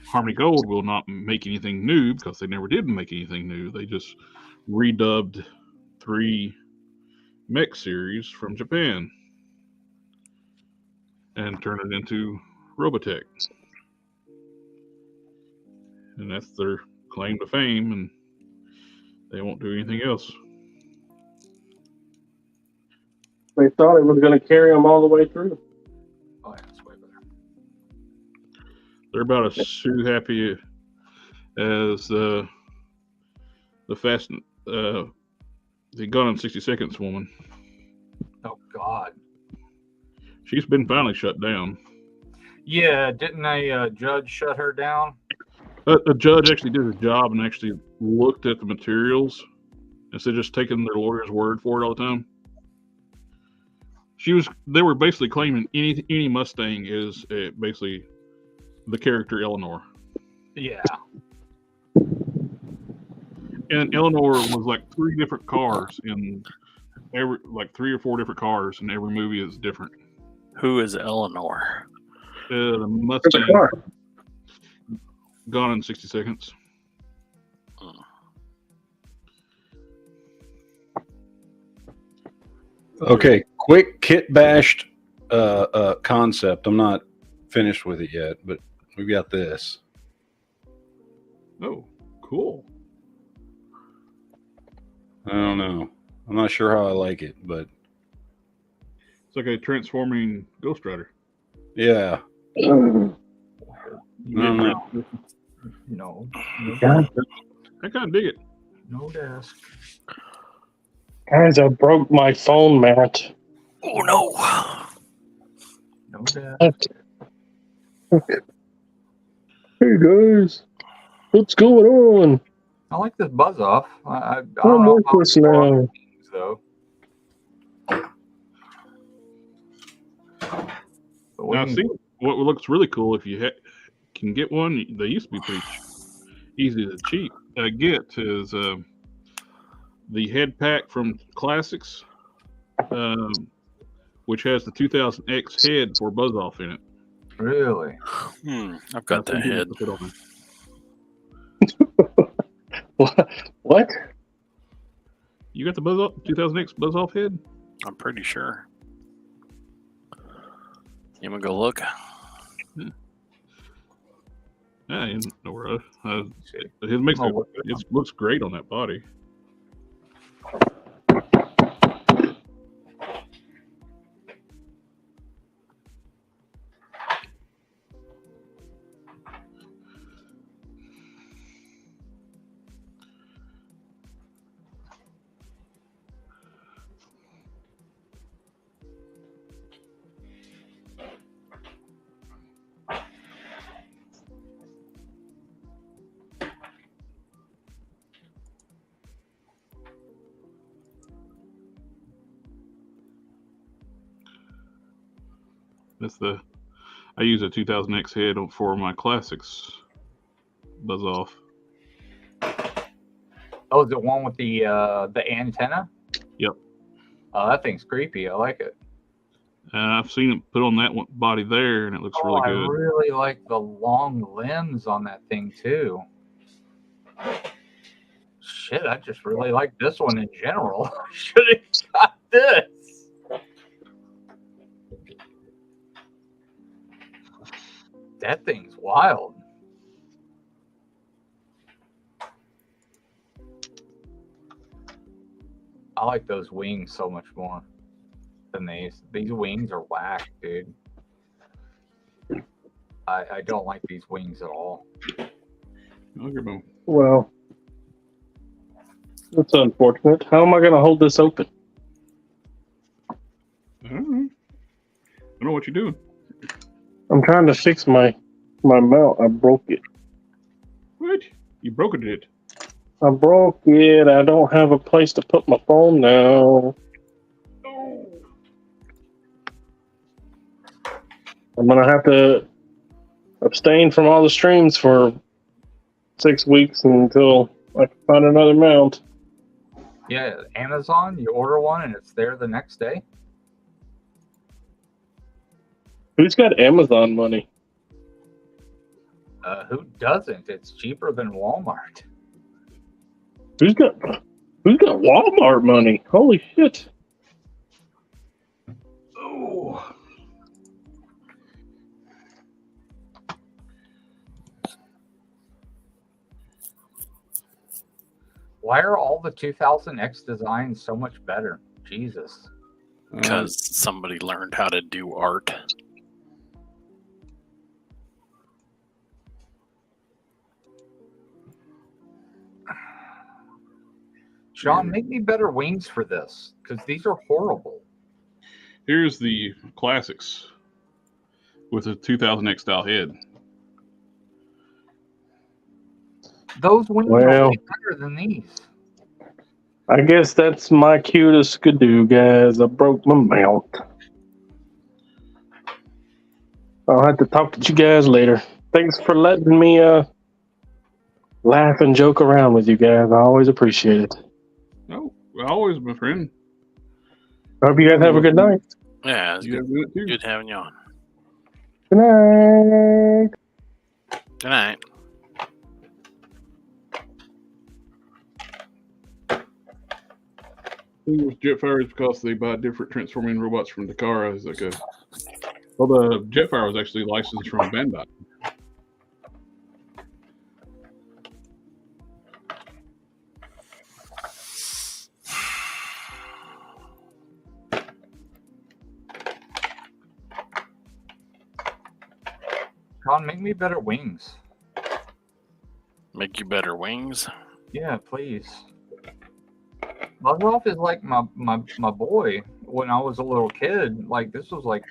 Harmony Gold will not make anything new because they never did make anything new. They just redubbed 3 mech series from Japan and turned it into Robotech. And that's their claim to fame, and they won't do anything else. They thought it was going to carry them all the way through. Oh, yeah, it's way better. They're about as sue happy as the fast the Gone in 60 Seconds woman. Oh God. She's been finally shut down. Yeah, didn't a judge shut her down? The judge actually did his job and actually looked at the materials instead of just taking their lawyer's word for it all the time. They were basically claiming any Mustang is basically the character Eleanor. Yeah. And Eleanor was like 3 different cars in every, like 3 or 4 different cars, and every movie is different. Who is Eleanor? The Mustang Gone in 60 Seconds. Okay, quick kit bashed concept. I'm not finished with it yet, but we got this. Oh, cool. I don't know. I'm not sure how I like it, but It's like a transforming Ghost Rider. yeah. No. I kind of dig it. No desk. Guys, I broke my phone mat. Oh no! No desk. Hey guys, what's going on? I like this buzz off. I I'm don't know how worthless now. things, though. But Now, see what looks really cool if you can get one. They used to be pretty easy to get is the head pack from Classics, which has the 2000X head for Buzz Off in it. Really? I've got that head. What? You got the Buzz Off 2000X Buzz Off head? I'm pretty sure. You wanna go look? Yeah, you know where it makes it looks great on that body. I use a 2000X head for my Classics Buzz Off. Oh, is it one with the antenna? Yep. Oh, that thing's creepy. I like it. I've seen it put on that one body there, and it looks really good. I really like the long lens on that thing too. Shit, I just really like this one in general. Should have got this. That thing's wild. I like those wings so much more than these. These wings are whack, dude. I don't like these wings at all. Well, that's unfortunate. How am I going to hold this open? I don't know. I don't know what you're doing. I'm trying to fix my mount. I broke it. What? You broke it. I broke it. I don't have a place to put my phone now. I'm gonna have to abstain from all the streams for 6 weeks until I can find another mount. Yeah, Amazon, you order one and it's there the next day. Who's got Amazon money? Who doesn't? It's cheaper than Walmart. Who's got Walmart money? Holy shit! Oh. Why are all the 2000X designs so much better? Jesus. Because somebody learned how to do art. Sean, make me better wings for this, because these are horrible. Here's the classics with a 2000X style head. Those wings are way better than these. I guess that's my cue to skidoo, guys. I broke my mount. I'll have to talk to you guys later. Thanks for letting me laugh and joke around with you guys. I always appreciate it. Oh, always, my friend. I hope you guys have a good night. Yeah, it's You good, guys do it too. good having you on. Good night. Good night. thing with Jetfire is because they buy different transforming robots from Takara. Is like well, the Jetfire was actually licensed from Bandai. Con, make me better wings. Make you better wings. Yeah, please. Buzzroff is like my boy when I was a little kid. Like, this was like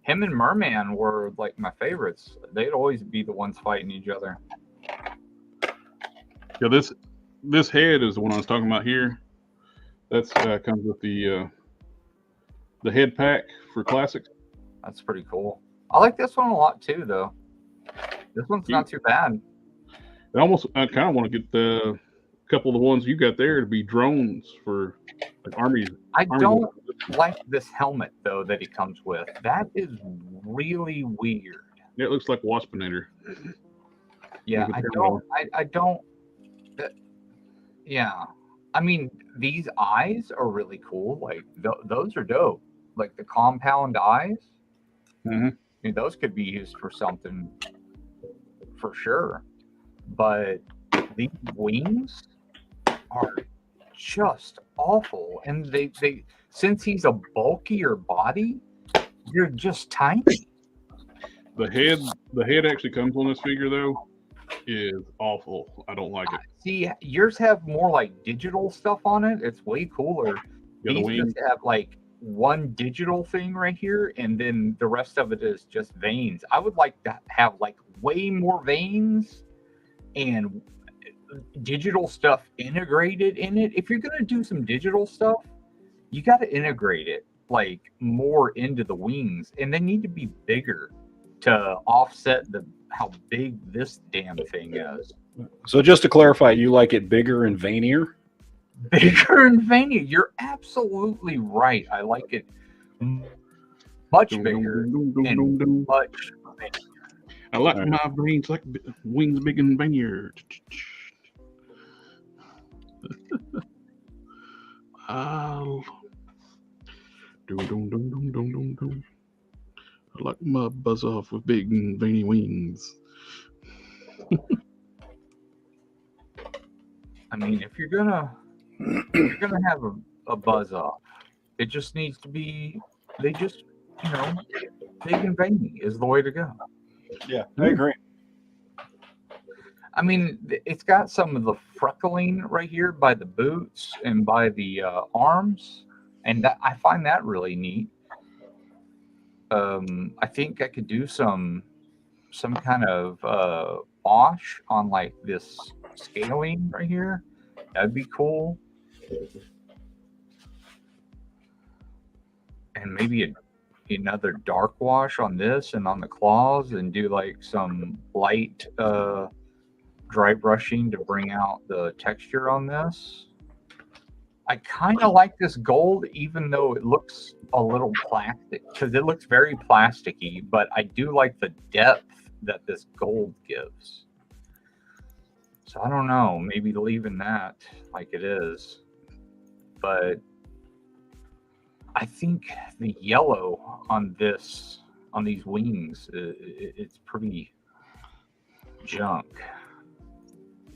him and Merman were like my favorites. They'd always be the ones fighting each other. Yeah, this head is the one I was talking about here. That's comes with the head pack for classics. That's pretty cool. I like this one a lot too, though. This one's not too bad. I kind of want to get the couple of the ones you got there to be drones for like armies. I don't like this helmet though that he comes with. That is really weird. It looks like Waspinator. Yeah, I don't. Yeah, I mean, these eyes are really cool. Like those are dope. Like the compound eyes. Mm-hmm. I mean, those could be used for something for sure. But these wings are just awful. And they since he's a bulkier body, you're just tiny. The head actually comes on this figure though is awful. I don't like it. See, yours have more like digital stuff on it. It's way cooler. Yeah, the These wings. just have like one digital thing right here, and then the rest of it is just veins. I would like to have like way more veins and digital stuff integrated in it. If you're gonna do some digital stuff, you got to integrate it like more into the wings, and they need to be bigger to offset how big this damn thing is. So just to clarify, you like it bigger and veinier? Bigger and veinier. You're absolutely right. I like it much bigger and much veinier. I like my veins like wings big and veinier. I like my buzz off with big and veiny wings. I mean, if you're gonna have a buzz off, it just needs to be big and veiny is the way to go. Yeah, I agree. I mean, it's got some of the freckling right here by the boots and by the arms, and I find that really neat. I think I could do some kind of wash on like this scaling right here. That'd be cool. And maybe another dark wash on this and on the claws, and do like some light dry brushing to bring out the texture on this. I kind of like this gold, even though it looks a little plastic, because it looks very plasticky, but I do like the depth that this gold gives. So I don't know, maybe leaving that like it is. But I think the yellow on these wings, it's pretty junk.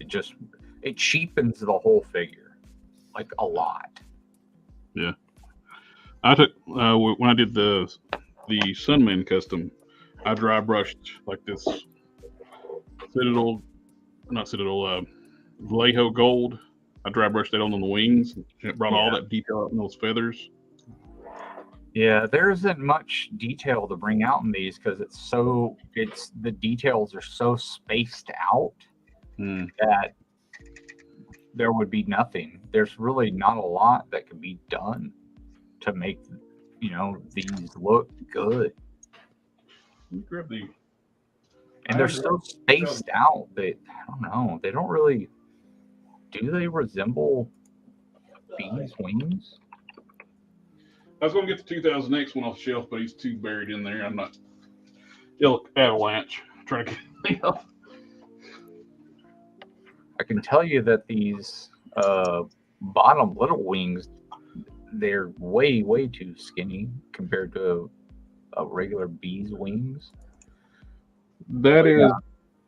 It cheapens the whole figure. Like a lot. Yeah, I took when I did the Sunman custom, I dry brushed like this Vallejo gold. I dry brushed that on the wings, and it brought all that detail out in those feathers. Yeah, there isn't much detail to bring out in these because the details are so spaced out that there would be nothing. There's really not a lot that could be done to make, these look good. Grab the. And they're so spaced out that, I don't know, they don't really, do they resemble bees' wings? I was going to get the 2000X one off the shelf, but he's too buried in there. I'm not. It'll avalanche. Trying to get it off. I can tell you that these bottom little wings, they're way, way too skinny compared to a regular bee's wings. That is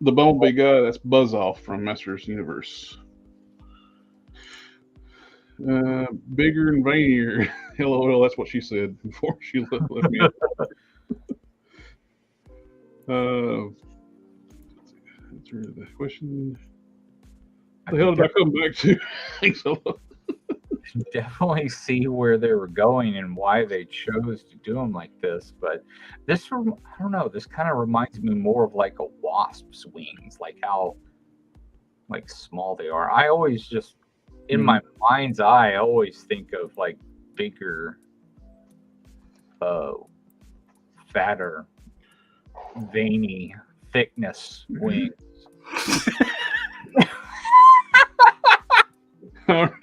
the Bumblebee guy. That's Buzz Off from Masters Universe. Bigger and veinier. LOL, that's what she said before she left me. Answer the question. The hell did I come back to? Thanks a lot. Definitely see where they were going and why they chose to do them like this, but this, I don't know, this kind of reminds me more of like a wasp's wings, like how small they are. I always just, in my mind's eye, I always think of like bigger, fatter, veiny thickness wings.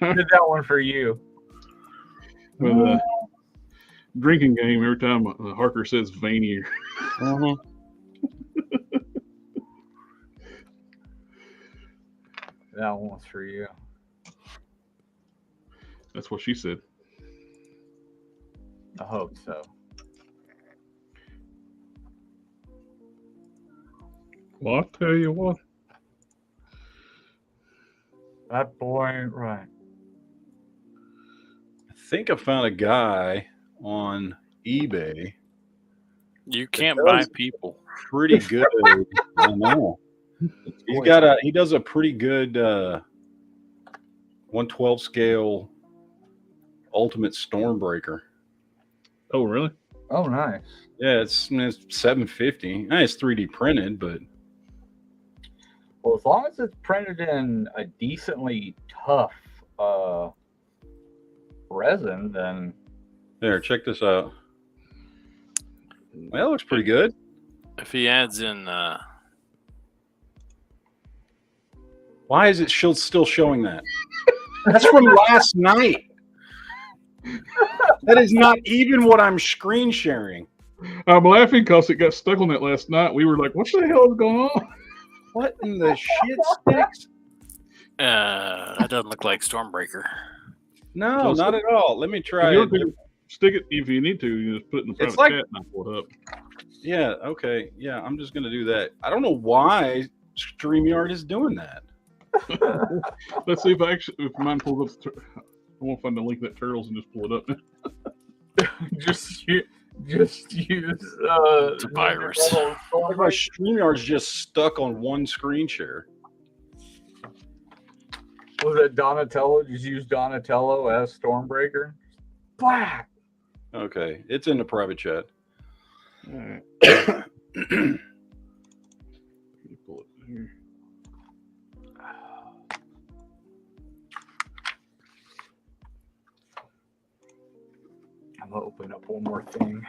Did that one for you. With a drinking game, every time Harker says veinier. That one's for you. That's what she said. I hope so. Well, I'll tell you what. That boy ain't right. I think I found a guy on eBay. You can't buy people. Pretty good. I know. He does a pretty good 1/12 scale Ultimate Stormbreaker. Oh, really? Oh, nice. Yeah, it's $750. It's 3D printed, but well, as long as it's printed in a decently tough resin, then there. Check this out. Well, that looks pretty good. If he adds in, why is it still showing that? That's from last night. That is not even what I'm screen sharing. I'm laughing because it got stuck on that last night. We were like, what the hell is going on? What in the shit sticks? that doesn't look like Stormbreaker. No, not at all. Let me try it. Stick it if you need to. You just put it in the private chat and I'll pull it up. Yeah, okay. Yeah, I'm just going to do that. I don't know why StreamYard is doing that. Let's see if mine pulls up. I won't find the link to that Turtles and just pull it up. just use the virus. My StreamYard's just stuck on one screen share. Was it Donatello? Just use Donatello as Stormbreaker. Black. Okay, it's in the private chat. All right. Let me pull it here. I'm gonna open up one more thing.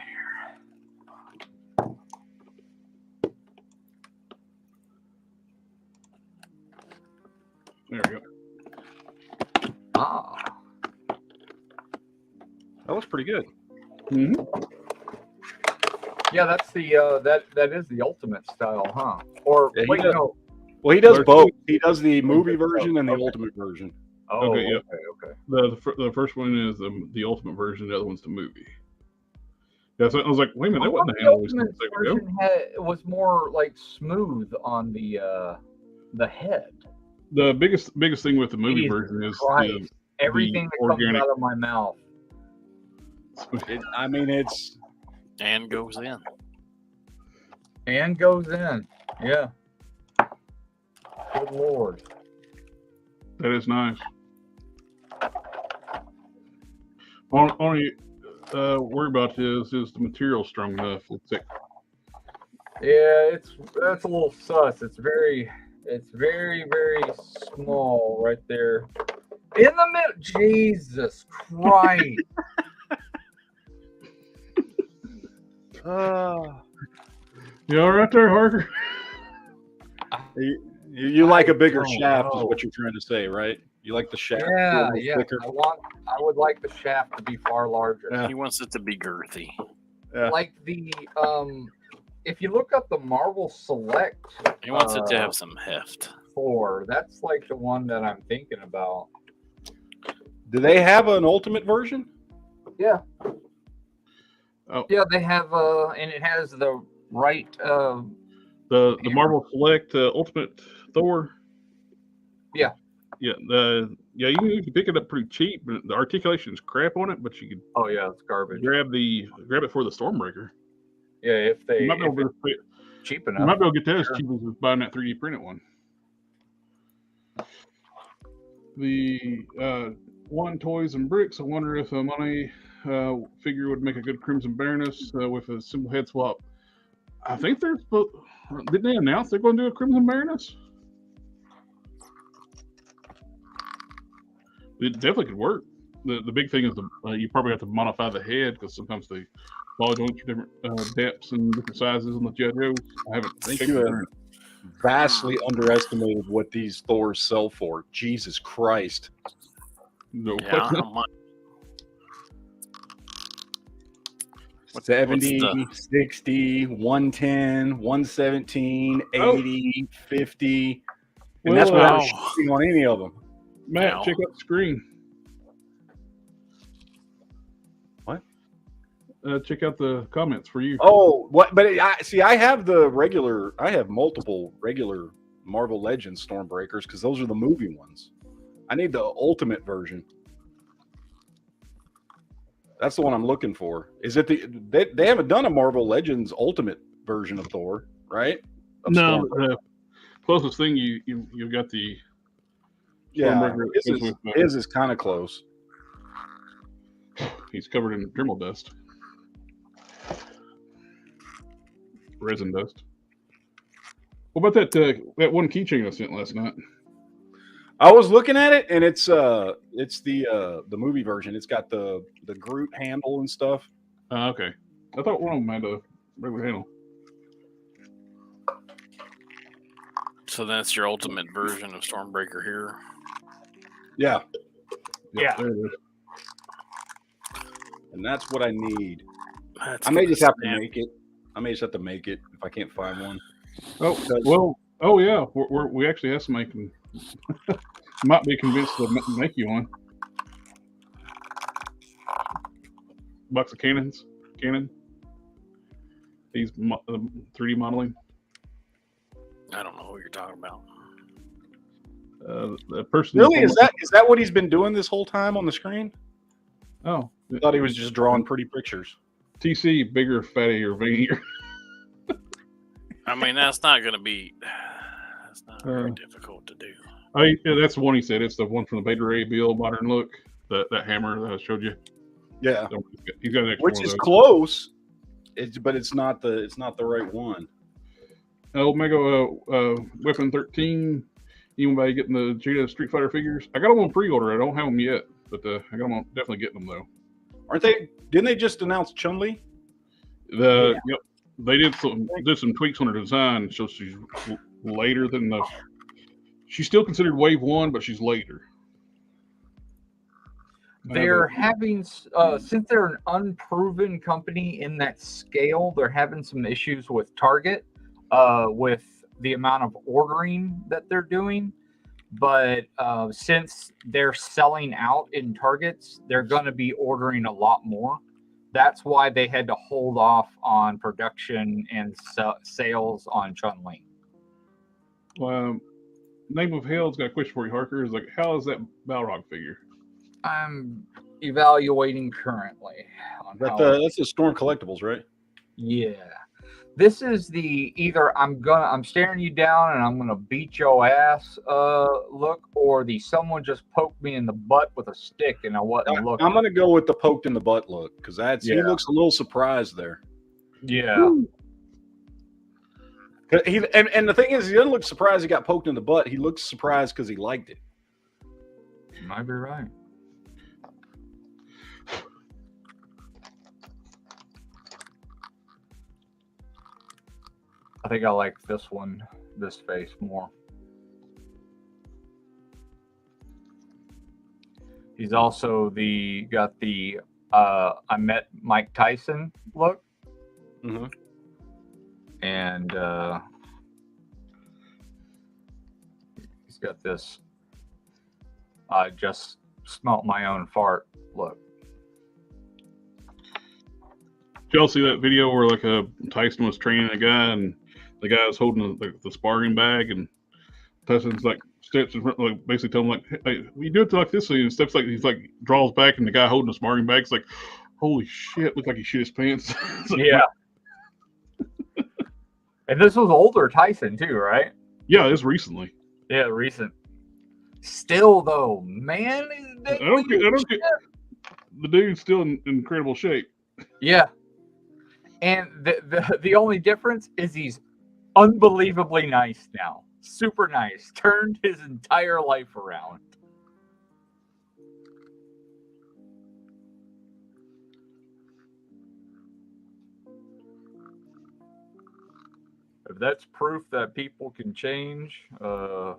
There we go. Ah, That looks pretty good. Mm-hmm. yeah, that's the that is the ultimate style, huh? Or Yeah, he wait, does. no. Well, he does There's both. two- He does the movie version and the Okay. ultimate version. Oh, Okay, yeah. okay. The first one is the ultimate version. The other one's the movie. Yeah, so I was like, wait a minute, that wasn't the handle we saw a ultimate second ago. version was more like smooth on the head. The biggest thing with the movie Jesus version is Christ. Everything that organic- comes out of my mouth. I mean, it's And goes in. And goes in. Yeah. Good Lord. that is nice. Only worry about is the material strong enough? It's like, Yeah, that's a little sus. It's very, very small right there. In the middle. Jesus Christ. you all right there, Harker? you like a bigger don't shaft, is know. what you're trying to say, right? You like the shaft? a Yeah, little yeah. thicker? I would like the shaft to be far larger. Yeah. He wants it to be girthy. Yeah. Like the if you look up the Marvel Select He wants it to have some heft. 4, that's like the one that I'm thinking about. Do they have an ultimate version? Yeah. Oh. Yeah, they have and it has the right The Marvel Select Ultimate Thor. Yeah. Yeah, you can pick it up pretty cheap, but the articulation is crap on it. But you can oh yeah, it's garbage. grab it for the Stormbreaker. Yeah, if they You might be if able to, it's cheap you enough. might be able to get that as cheap as just buying that 3D printed one. The one toys and bricks. I wonder if a money figure would make a good Crimson Baroness with a simple head swap. I think didn't they announce they're going to do a Crimson Baroness? It definitely could work. The big thing is you probably have to modify the head because sometimes the ball joints are different depths and different sizes on the Jet Joes. I haven't. I think checked you the have current. vastly underestimated what these Thors sell for. Jesus Christ. No, Yeah, I don't mind. 70, what's 60, 110, 117, Oh. 80, 50. And Well, that's without oh. shipping on any of them. Matt, Now. check out the screen. What? Check out the comments for you. Oh, what? But I have multiple regular Marvel Legends Stormbreakers because those are the movie ones. I need the ultimate version. That's the one I'm looking for. Is it they haven't done a Marvel Legends Ultimate version of Thor, right? Of No, Stormbreaker. the closest thing you've got the Yeah, Stormbreaker his goes is, with, his is kind of close. he's covered in Dremel dust, resin dust. What about that one keychain I sent last night? I was looking at it, and it's the movie version. It's got the Groot handle and stuff. Okay, I thought one of them had a regular handle. So that's your ultimate version of Stormbreaker here. Yeah, Yeah. There it is. and that's what I need. That's I may gonna just have to snap. make it. I may just have to make it if I can't find one. Oh well. Oh yeah, we actually have some making. Might be convinced to make you one. Box of Canon. These 3D modeling. I don't know what you're talking about. The person. Really, is that what he's been doing this whole time on the screen? Oh, I thought he was just drawing pretty pictures. TC, bigger, fattier, veinier. I mean, that's not going to be. That's not very Uh, difficult to do. Oh, yeah, that's the one he said. It's the one from the Beta Ray Bill modern look. That hammer that I showed you. Yeah, He's got an extra which one is of those. close. But it's not the right one. Omega Weapon 13. Anybody getting the Jada Street Fighter figures? I got them on pre-order. I don't have them yet, but I got them on, definitely getting them though. Aren't they? Didn't they just announce Chun-Li? Yep, they did some tweaks on her design, so she's later than the. She's still considered Wave 1, but she's later. They're having, since they're an unproven company in that scale, they're having some issues with Target, with the amount of ordering that they're doing. But since they're selling out in Targets, they're going to be ordering a lot more. That's why they had to hold off on production and sales on Chun-Li. Name of Hell's got a question for you, Harker. Is like, how is that Balrog figure? I'm evaluating currently. That's the Storm Collectibles, right? Yeah. This is the either I'm staring you down and I'm gonna beat your ass look, or the someone just poked me in the butt with a stick and I wasn't looking. I'm gonna go with the poked in the butt look because he looks a little surprised there. Yeah. And the thing is, he doesn't look surprised he got poked in the butt. He looks surprised because he liked it. You might be right. I think I like this face more. He's also got the I met Mike Tyson look. Mm-hmm. And he's got this I just smelt my own fart look. Did y'all see that video where like Tyson was training a guy and the guy was holding the sparring bag and Tyson's like steps in front, like basically telling him like, hey, you do it like this, and steps like he's like draws back and the guy holding the sparring bag is like, holy shit, looked like he shit his pants. Like, yeah. And this was older Tyson too, right? Yeah, it's recently. Yeah, recent. Still though, man, I don't get the dude's still in incredible shape. Yeah. And the only difference is he's unbelievably nice now. Super nice. Turned his entire life around. If that's proof that people can change, yeah,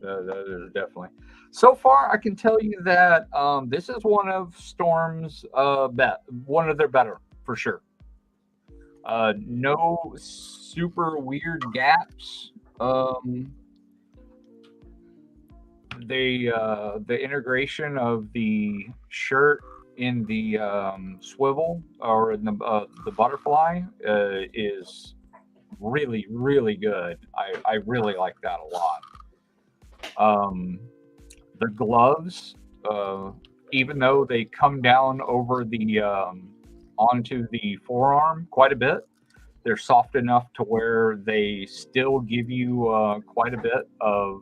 that is definitely. So far, I can tell you that this is one of Storm's one of their better for sure. No super weird gaps. The integration of the shirt in the swivel or in the butterfly is really, really good. I really like that a lot. The gloves, even though they come down over the onto the forearm quite a bit, they're soft enough to where they still give you quite a bit of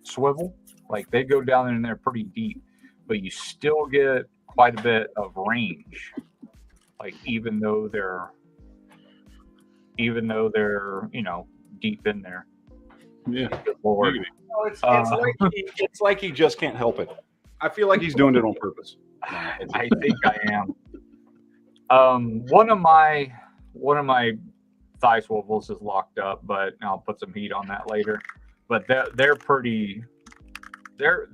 swivel. Like they go down in there pretty deep, but you still get quite a bit of range. Like even though they're deep in there. Yeah. Good Lord. It's like he just can't help it. I feel like he's doing it on purpose. I think I am. One of my thigh swivels is locked up, but I'll put some heat on that later. But they're pretty. They're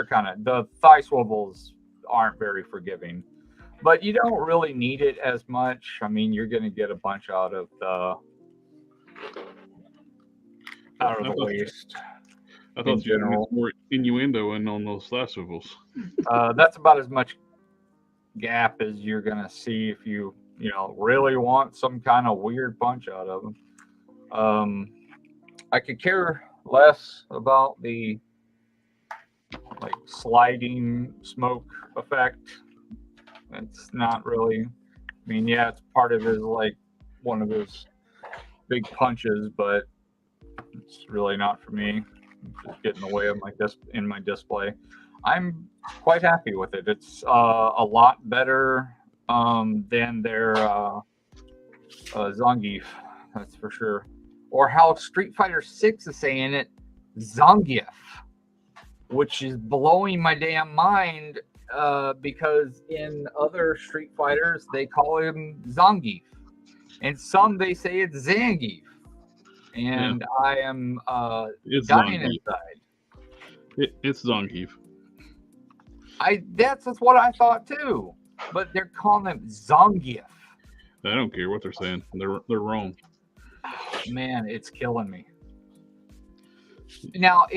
kind of, the thigh swivels aren't very forgiving, but you don't really need it as much. I mean, you're going to get a bunch out of the waist. I thought you had more innuendo in on those thigh swivels. That's about as much gap as you're going to see if you really want some kind of weird punch out of them. I could care less about the like sliding smoke effect. It's not really, I mean, yeah, it's part of his, like one of his big punches, but it's really not for me. It's just getting in the way of my display. I'm quite happy with it. It's a lot better than their Zangief, that's for sure. Or how Street Fighter 6 is saying it, Zangief, which is blowing my damn mind. because in other Street Fighters they call him Zangief, and some they say it's Zangief, and I am It's dying Zangief. inside. It's Zangief. That's what I thought too, but they're calling him Zangief. I don't care what they're saying. They're wrong. Man, it's killing me. Now,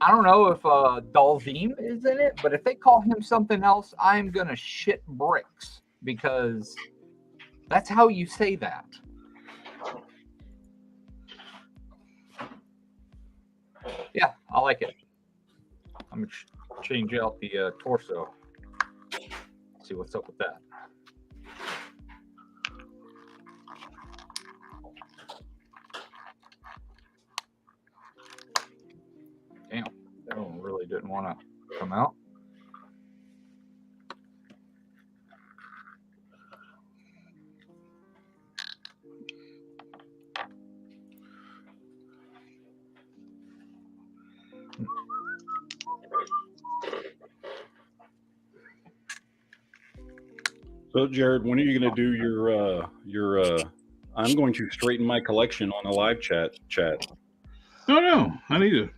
I don't know if Dalzim is in it, but if they call him something else, I'm gonna shit bricks because that's how you say that. Yeah, I like it. I'm gonna change out the torso. See what's up with that. Damn, that one really didn't want to come out. So, Jared, when are you going to do your I'm going to straighten my collection on a live chat? Oh no, I need to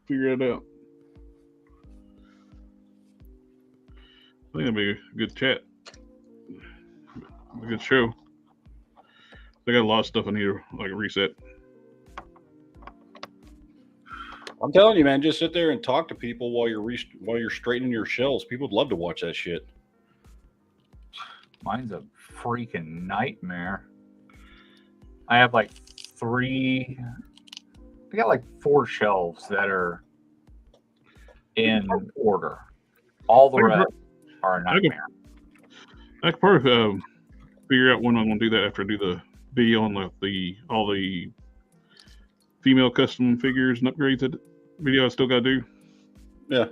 figure it out. I think it'll be a good chat. A good show. I got a lot of stuff I need to like reset. I'm telling you, man, just sit there and talk to people while you're straightening your shells. People would love to watch that shit. Mine's a freaking nightmare. I have like I got like 4 shelves that are in order. All the rest are a nightmare. I could probably figure out when I'm going to do that after I do the video on all the female custom figures and upgrades that video I still got to do. Yeah.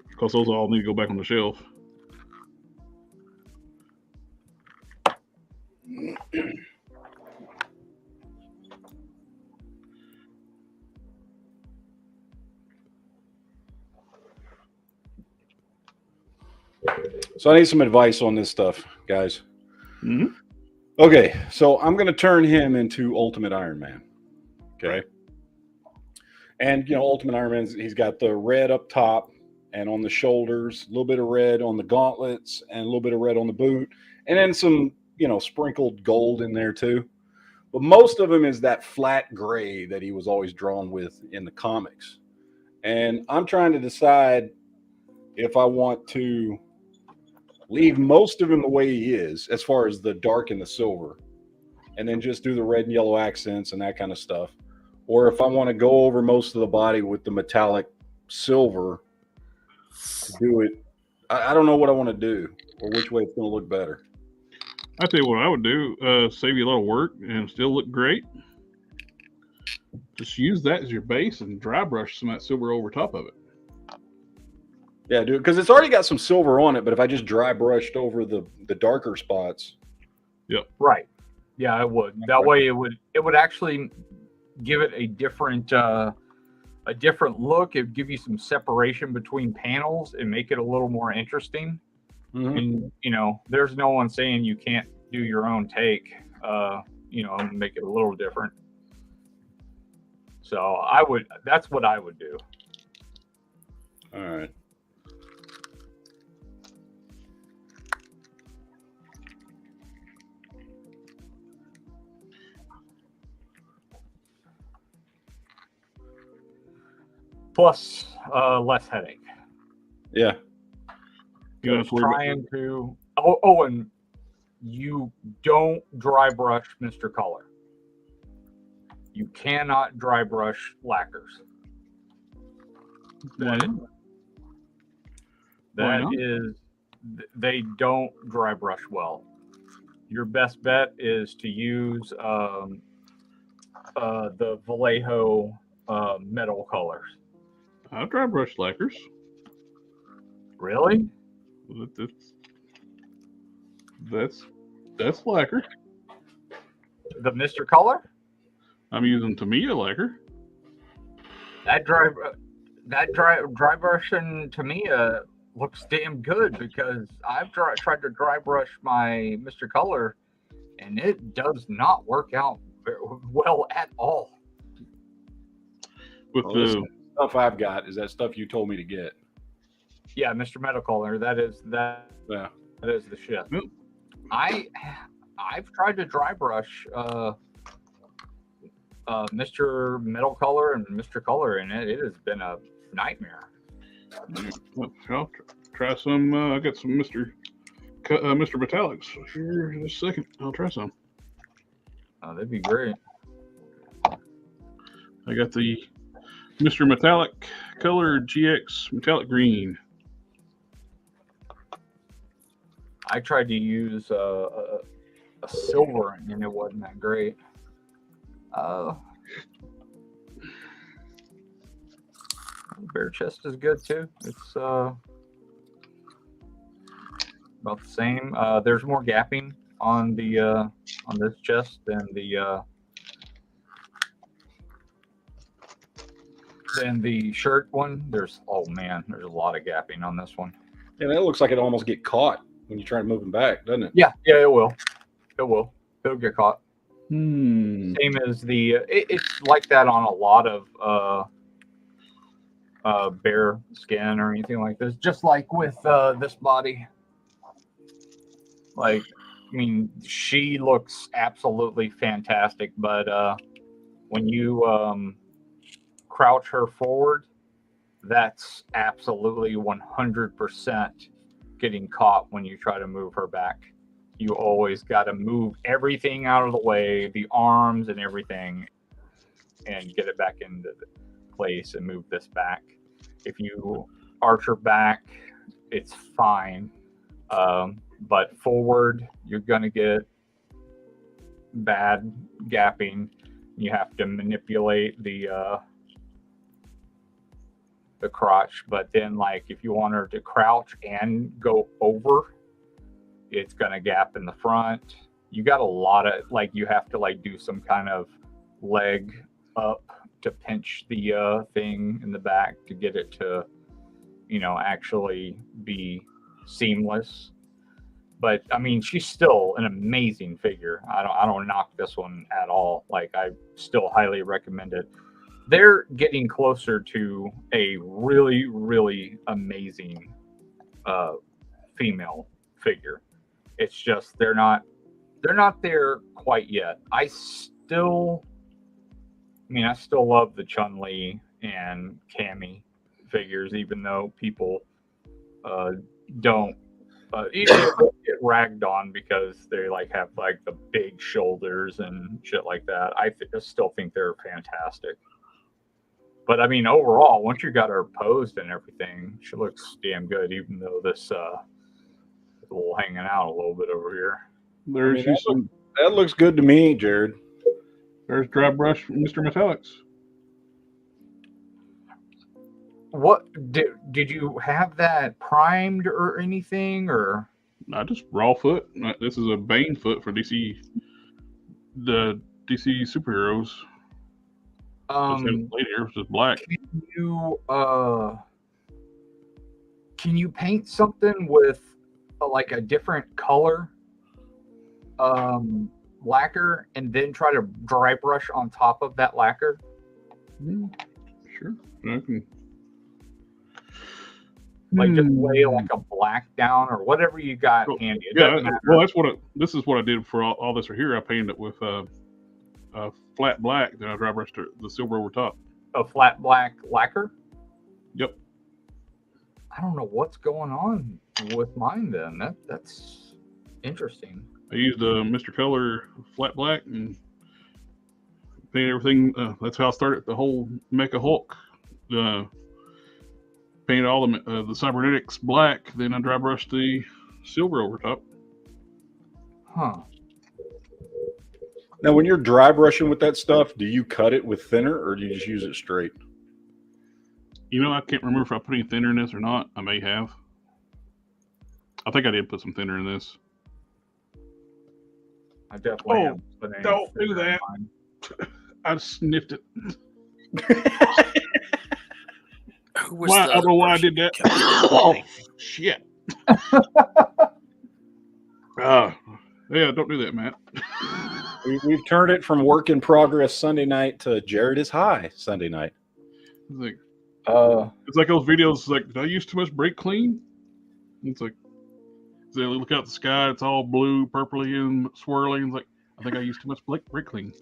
Because those all need to go back on the shelf. So I need some advice on this stuff, guys. Mm-hmm. Okay, so I'm going to turn him into Ultimate Iron Man. Okay. And, Ultimate Iron Man, he's got the red up top and on the shoulders, a little bit of red on the gauntlets, and a little bit of red on the boot, and then some, sprinkled gold in there too. But most of him is that flat gray that he was always drawn with in the comics. And I'm trying to decide if I want to leave most of him the way he is, as far as the dark and the silver, and then just do the red and yellow accents and that kind of stuff. Or if I want to go over most of the body with the metallic silver to do it. I don't know what I want to do or which way it's going to look better. I tell you what I would do, save you a lot of work and still look great. Just use that as your base and dry brush some of that silver over top of it. Yeah, dude, because it's already got some silver on it, but if I just dry brushed over the darker spots. Yep. Right. Yeah, I would. That way it would actually give it a different look. It'd give you some separation between panels and make it a little more interesting. Mm-hmm. And there's no one saying you can't do your own take. And make it a little different. So that's what I would do. All right. Plus, less headache. Yeah. Trying to. Oh, and you don't dry brush Mr. Color. You cannot dry brush lacquers. They don't dry brush well. Your best bet is to use the Vallejo metal colors. I've dry brush lacquers. Really? That's lacquer. The Mr. Color? I'm using Tamiya lacquer. That that dry brushing to me looks damn good, because I've tried to dry brush my Mr. Color, and it does not work out very well at all. With Well, this the stuff I've got is that stuff you told me to get. Yeah, Mr. Metal Color, that is Yeah. the shit. Yep. I've tried to dry brush Mr. Metal Color and Mr. Color, and it has been a nightmare. I'll try some. I got some Mr. Metallics here in a second. I'll try some. That'd be great. I got the Mr. Metallic Color GX Metallic Green. I tried to use a silver, and it wasn't that great. Bare chest is good too. It's about the same. There's more gapping on the on this chest than the shirt one. There's a lot of gapping on this one. And it looks like it almost get caught when you try to move them back, doesn't it? Yeah, it will. It'll get caught. Hmm. Same as it's like that on a lot of bare skin or anything like this. Just like with this body. Like, I mean, she looks absolutely fantastic, but when you crouch her forward, that's absolutely 100% getting caught when you try to move her back. You always got to move everything out of the way, the arms and everything, and get it back into place and move this back. If you arch her back, it's fine. But forward, you're going to get bad gapping. You have to manipulate the crotch. But then, like, if you want her to crouch and go over, it's going to gap in the front. You got a lot of, like, you have to, like, do some kind of leg up to pinch the thing in the back to get it to, actually be seamless. But I mean, she's still an amazing figure. I don't knock this one at all. Like, I still highly recommend it. They're getting closer to a really, really amazing female figure. It's just they're not there quite yet. I still love the Chun-Li and Cammy figures, even though people don't even get ragged on because they have the big shoulders and shit like that. I still think they're fantastic. But I mean, overall, once you got her posed and everything, she looks damn good, even though this is a little hanging out a little bit over here. That looks good to me, Jared. There's dry brush Mr. Metallics. What did you have that primed or anything, or? Not just raw foot. This is a Bane foot for DC. The DC superheroes. Later, it's just black. Can you paint something with a different color lacquer and then try to dry brush on top of that lacquer? Sure, I can. Just lay a black down or whatever you got handy. Well, this is what I did for all this right here. I painted it with flat black, then I dry brushed the silver over top. A flat black lacquer? Yep. I don't know what's going on with mine then. That's interesting. I used a Mr. Color flat black and painted everything. That's how I started the whole Mecha Hulk. Painted all the cybernetics black, then I dry brushed the silver over top. Huh. Now, when you're dry brushing with that stuff, do you cut it with thinner or do you just use it straight? I can't remember if I put any thinner in this or not. I may have. I think I did put some thinner in this. I definitely have. Don't do that. I sniffed it. Who was Why, the I don't know why I person did that. who kept Oh, shit. Yeah, don't do that, Matt. We've turned it from work in progress Sunday night to Jared is high Sunday night. It's like those videos. Like, did I use too much brake clean? It's like, they look out the sky. It's all blue, purpley, and swirling. It's like, I think I used too much brake clean.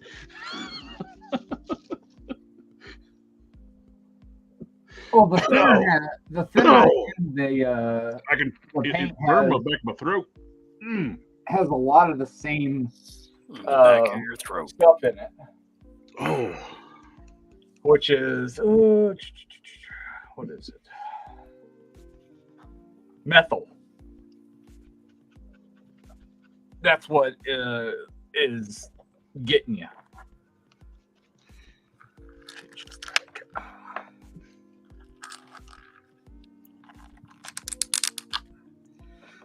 Well, the thinner, the thinner in I can. the It paint burned my has, back of my throat. has a lot of the same in the back of your throat. stuff in it, Oh, which is what is it? Methyl. That's what is getting you.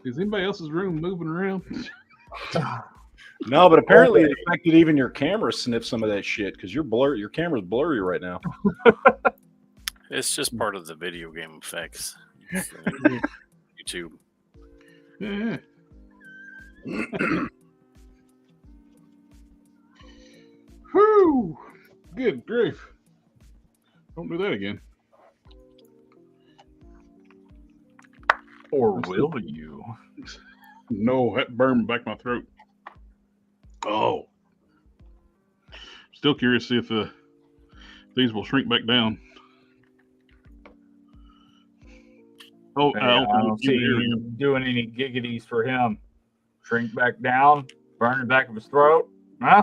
is anybody else's room moving around? No, but apparently it affected even your camera sniff some of that shit because your camera's blurry right now. It's just part of the video game effects. YouTube. Yeah. Whew. Good grief. Don't do that again. Or will you? No, that burned back my throat. Oh. Still curious to see if these will shrink back down. Oh, I don't see you doing any giggities for him. Shrink back down, burn the back of his throat. Huh?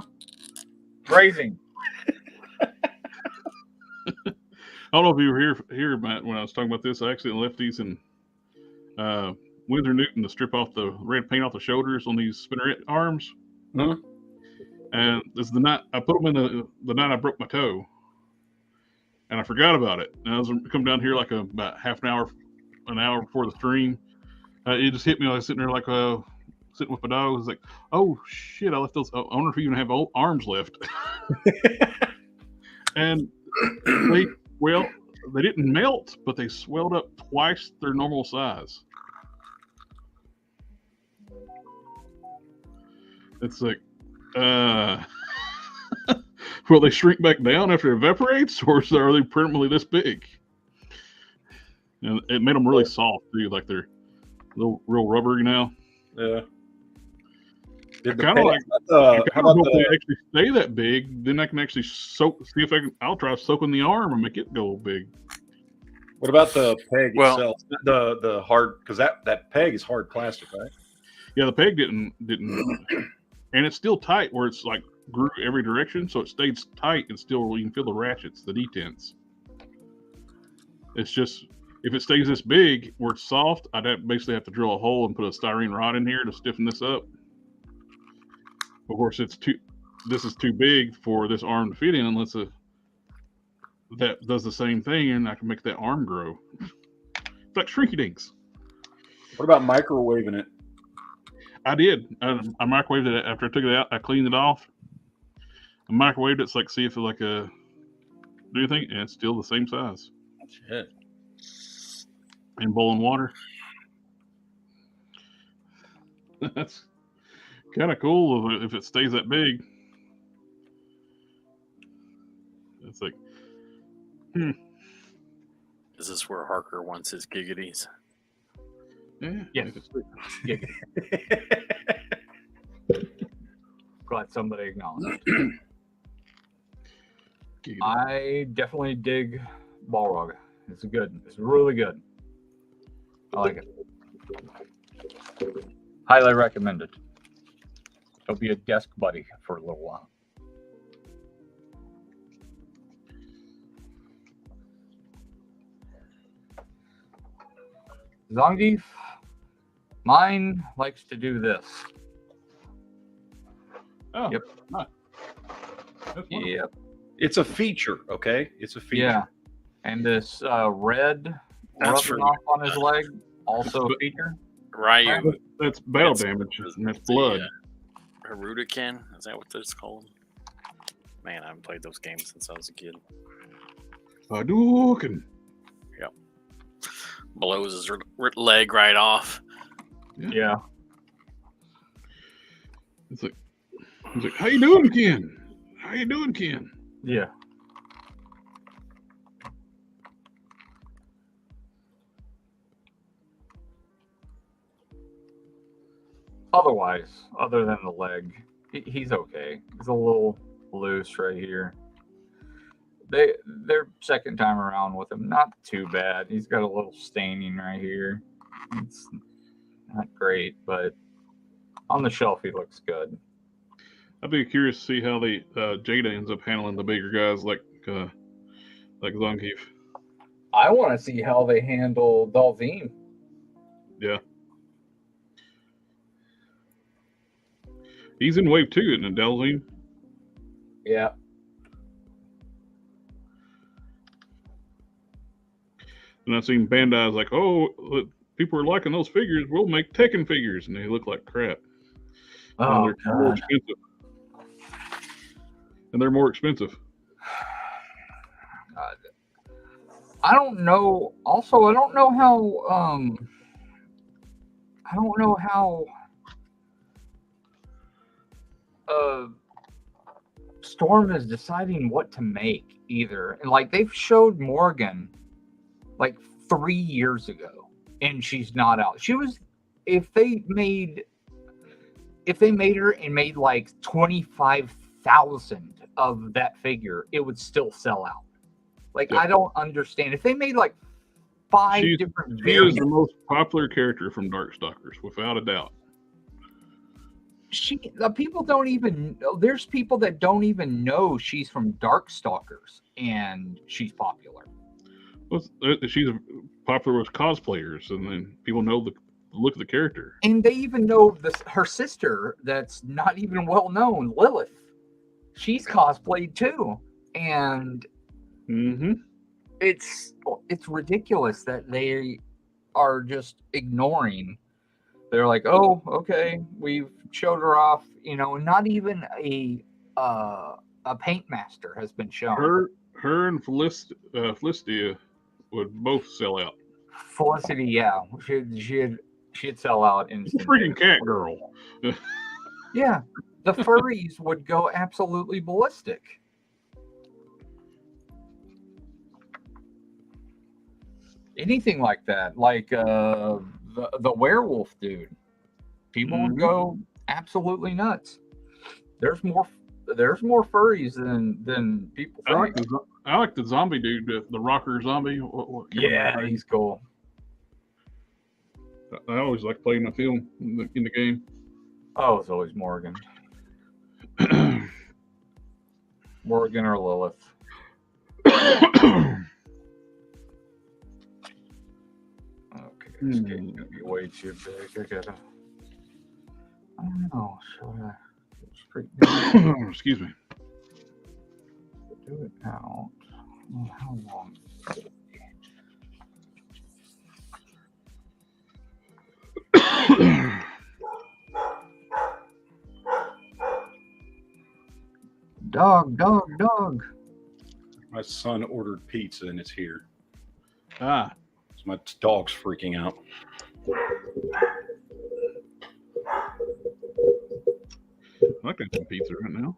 Phrasing. I don't know if you were here, Matt, when I was talking about this. I accidentally left these in Winsor Newton to strip off the red paint off the shoulders on these spinner arms. Huh? And this is the night I put them in the night I broke my toe, and I forgot about it. And I was coming down here like about half an hour before the stream. It just hit me. I was sitting there like sitting with my dog. I was like, "Oh shit! I left those. I wonder if you even have arms left." And they didn't melt, but they swelled up twice their normal size. It's like, will they shrink back down after it evaporates, or are they permanently this big? And it made them really soft too, like they're real rubbery now. Yeah. I kind of like. How about if they actually stay that big? Then I can actually soak. See if I can. I'll try soaking the arm and make it go big. What about the peg itself? The hard, because that peg is hard plastic, right? Yeah, the peg didn't, and it's still tight where it's like grew every direction, so it stays tight and still you can feel the ratchets, the detents. It's just if it stays this big where it's soft, I'd basically have to drill a hole and put a styrene rod in here to stiffen this up. Of course, this is too big for this arm to fit in unless that does the same thing, and I can make that arm grow. It's like shrinky dinks. What about microwaving it? I did. I microwaved it after I took it out. I cleaned it off. I microwaved it so I could see if it do anything, and it's still the same size. Shit. In boiling water. That's kind of cool if it stays that big. It's like, Is this where Harker wants his giggities? yeah. Yes. Glad somebody acknowledged. I definitely dig Balrog. It's good. It's really good. I like it. Highly recommended. It'll be a desk buddy for a little while. Zangief, mine likes to do this. Oh, yep. Nice. Yep. It's a feature, okay? It's a feature. Yeah. And this red That's rubbing off on his leg, also a feature. Ryu. That's battle damage, and that's blood. Harudaken, is that what that's called? Man, I haven't played those games since I was a kid. Hadouken. Yep. blows his leg right off. Yeah. It's like, how you doing, Ken? How you doing, Ken? Yeah. Otherwise, other than the leg, he's okay. He's a little loose right here. Their second time around with him, not too bad. He's got a little staining right here. It's not great, but on the shelf he looks good. I'd be curious to see how the Jada ends up handling the bigger guys like Zangief. I want to see how they handle Dalvin. Yeah. He's in wave 2, isn't it, Dalvin? Yeah. And I've seen Bandai's like, oh, look, people are liking those figures. We'll make Tekken figures, and they look like crap. Oh, they're more expensive. And they're more expensive. I don't know. Also, I don't know how Storm is deciding what to make either. And like they've showed Morgan like 3 years ago, and she's not out. She was if they made her and made like 25,000 of that figure, it would still sell out. Like, yeah. I don't understand. If they made like 5 different variants. She is the most popular character from Darkstalkers, without a doubt. People don't even, there's people that don't even know she's from Darkstalkers, and she's popular. Well, she's popular with cosplayers, and then people know the look of the character. And they even know her sister that's not even well known, Lilith. She's cosplayed too. And it's ridiculous that they are just ignoring. They're like, oh, okay, we've showed her off, not even a paint master has been shown. Her and Felicity would both sell out. Felicity, yeah, she'd sell out instantly. Freaking cat girl. Yeah, the furries would go absolutely ballistic. Anything like that, like the werewolf dude, people would go absolutely nuts. There's more furries than people think. I like the zombie dude, the rocker zombie. Yeah, he's cool. I always like playing the film in the game. Oh, it's always Morgan. Morgan or Lilith. Okay, this game's gonna be way too big. I don't know. Should I straighten it? Excuse me. Do it out. Well, how long? Dog. My son ordered pizza and it's here. Ah. So my dog's freaking out. I got some pizza right now.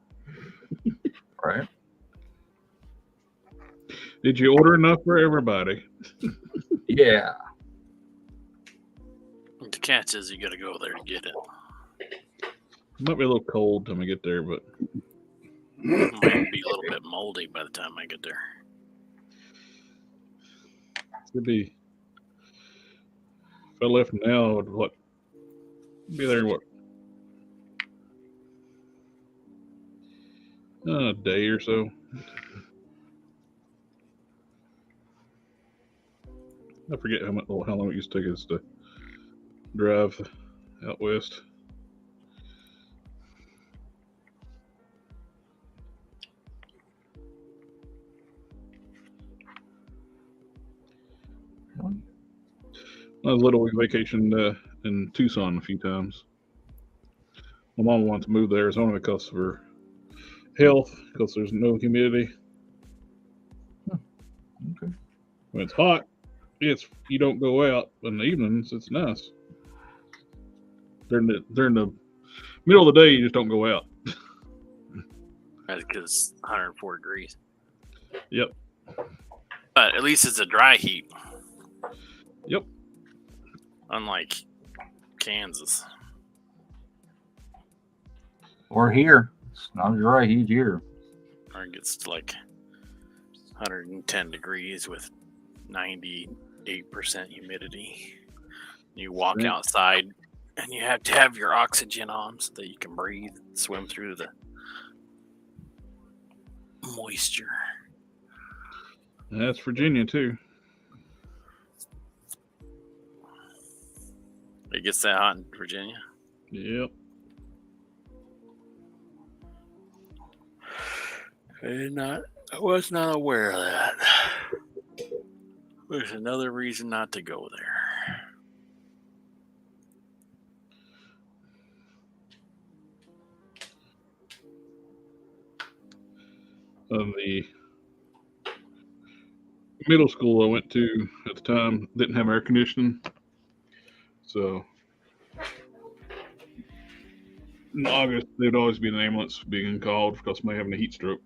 Right. Did you order enough for everybody? Yeah. The cat says you got to go there to get it. It might be a little cold time I get there, but it might be a little bit moldy by the time I get there. It'd be. If I left now, I would be there in a day or so. I forget how long it used to take us to drive out west. I was little, we vacationed in Tucson a few times. My mom wants to move to Arizona because of her health, because there's no humidity. Okay. When it's hot, You don't go out in the evenings. It's nice. During the middle of the day, you just don't go out. That's because it's 104 degrees. Yep. But at least it's a dry heat. Yep. Unlike Kansas. Or here. It's not a dry heat here. Or it gets to like 110 degrees with 98% humidity. You walk Same. outside and you have to have your oxygen on so that you can breathe and swim through the moisture. And that's Virginia too. It gets that hot in Virginia. Yep. I was not aware of that. There's another reason not to go there. The middle school I went to at the time didn't have air conditioning, so in August there'd always be an ambulance being called because somebody having a heat stroke.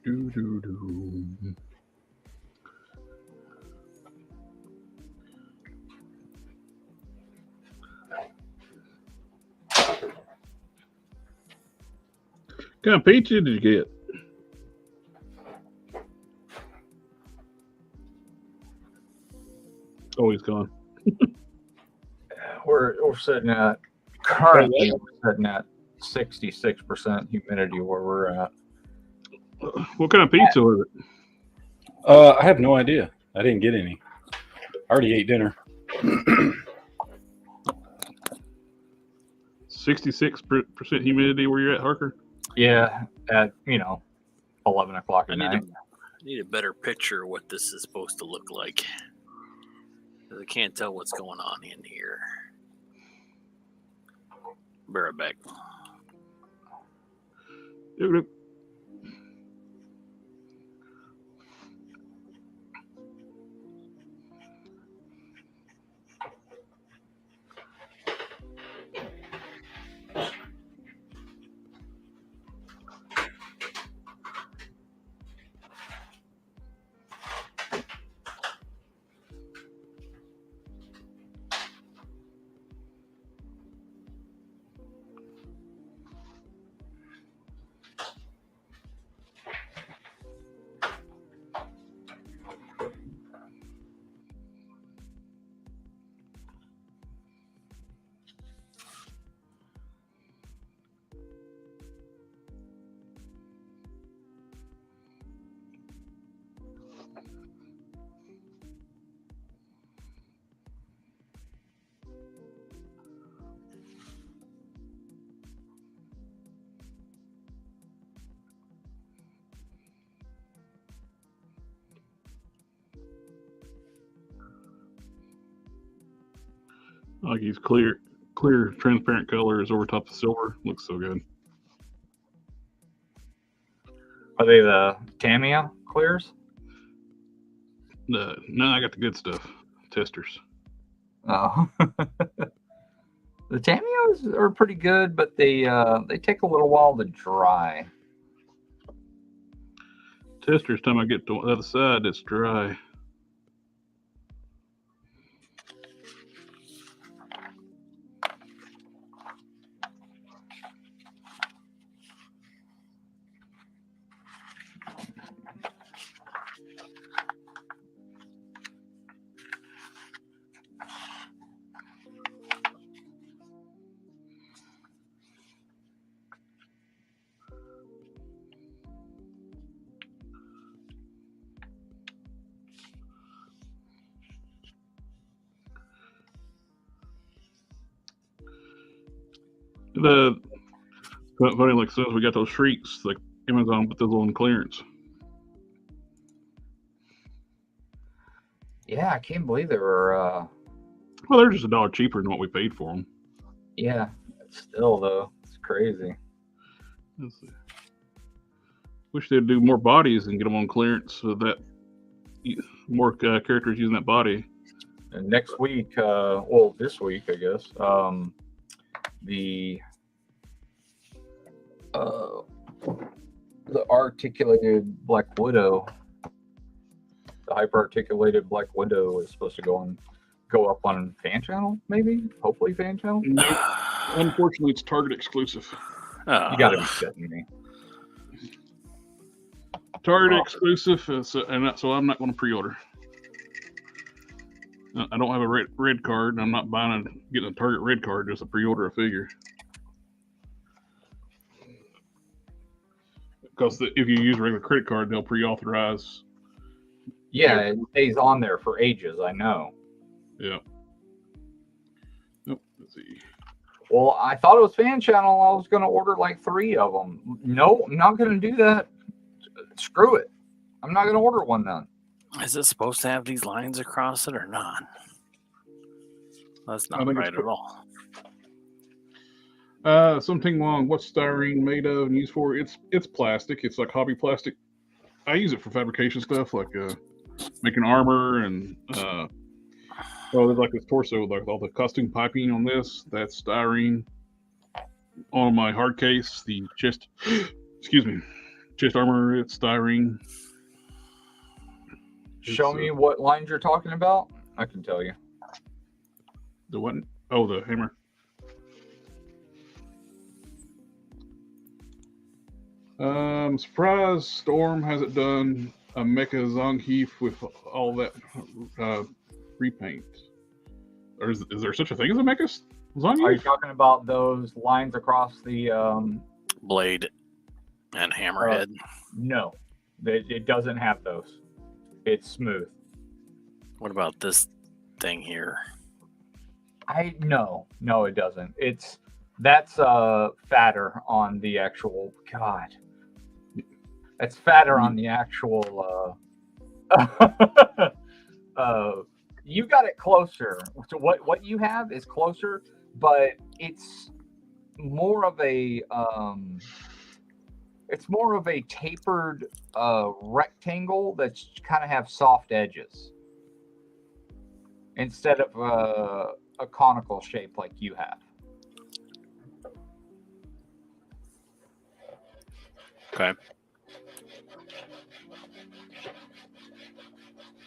Do, do, do. What kind of pizza did you get? Oh, he's gone. We're sitting at currently we're sitting at 66% humidity where we're at. What kind of pizza was it? I have no idea. I didn't get any. I already ate dinner. 66% humidity where you're at, Harker? Yeah, at 11 o'clock at night. I need a better picture of what this is supposed to look like. 'Cause I can't tell what's going on in here. Be right back. Doop, doop. Like he's clear, transparent colors over top of silver. Looks so good. Are they the Tamiya clears? No, I got the good stuff. Testers. Oh. The Tamiyas are pretty good, but they take a little while to dry. Testers, time I get to the other side, it's dry. funny, like as soon as we got those Shrieks, like Amazon put those on clearance. Yeah, I can't believe they were. Well, they're just $1 cheaper than what we paid for them. Yeah, still though, it's crazy. Let's see. Wish they'd do more bodies and get them on clearance so that more characters using that body. And next week, well, this week, I guess, the articulated Black Widow, the hyper articulated Black Widow is supposed to go up on fan channel, maybe, hopefully fan channel. Nope. Unfortunately, it's Target exclusive. You gotta be kidding me. Target exclusive, so I'm not going to pre-order. I don't have a red card, and I'm not getting a Target red card just to pre-order a figure. Because if you use a regular credit card, they'll pre-authorize. Yeah, it stays on there for ages. I know. Yeah. Nope. Let's see. Well, I thought it was fan channel. I was going to order like 3 of them. No, I'm not going to do that. Screw it. I'm not going to order one then. Is it supposed to have these lines across it or not? That's not right at all. Something along what's styrene made of and used for? It's plastic. It's like hobby plastic. I use it for fabrication stuff, like making armor and there's like this torso, like all the costume piping on this. That's styrene. On my hard case, the chest, chest armor, it's styrene. Show me what lines you're talking about. I can tell you. The what? Oh, the hammer. Surprise! Storm hasn't done a Mecha Zangief with all that repaint. Or is there such a thing as a Mecha Zangief? Are you talking about those lines across the blade and hammerhead? No, it doesn't have those. It's smooth. What about this thing here? No, it doesn't. That's fatter on the actual. God, that's fatter on the actual. You got it closer. So what you have is closer, but it's more of a tapered rectangle that's kind of have soft edges instead of a conical shape like you have. Okay.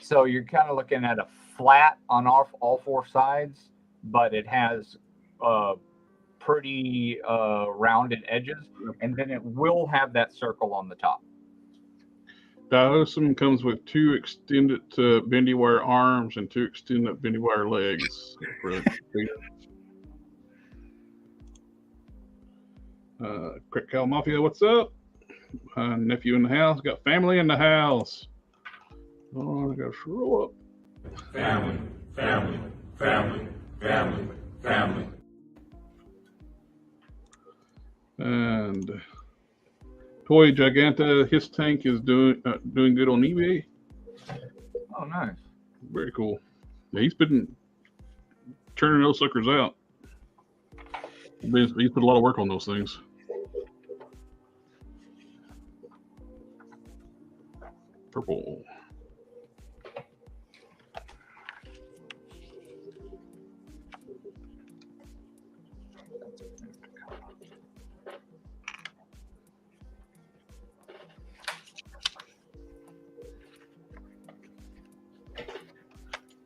So you're kind of looking at a flat on all 4 sides, but it has pretty rounded edges, and then it will have that circle on the top. Diosum comes with 2 extended bendy wire arms and 2 extended bendy wire legs. Crack Cow Mafia, what's up? Nephew in the house, got family in the house. Oh, I gotta scroll up. Family, family, family, family, family. And Toy Giganta, his tank is doing good on eBay. Oh, nice. Very cool. Yeah, he's been churning those suckers out. He's put a lot of work on those things. Purple.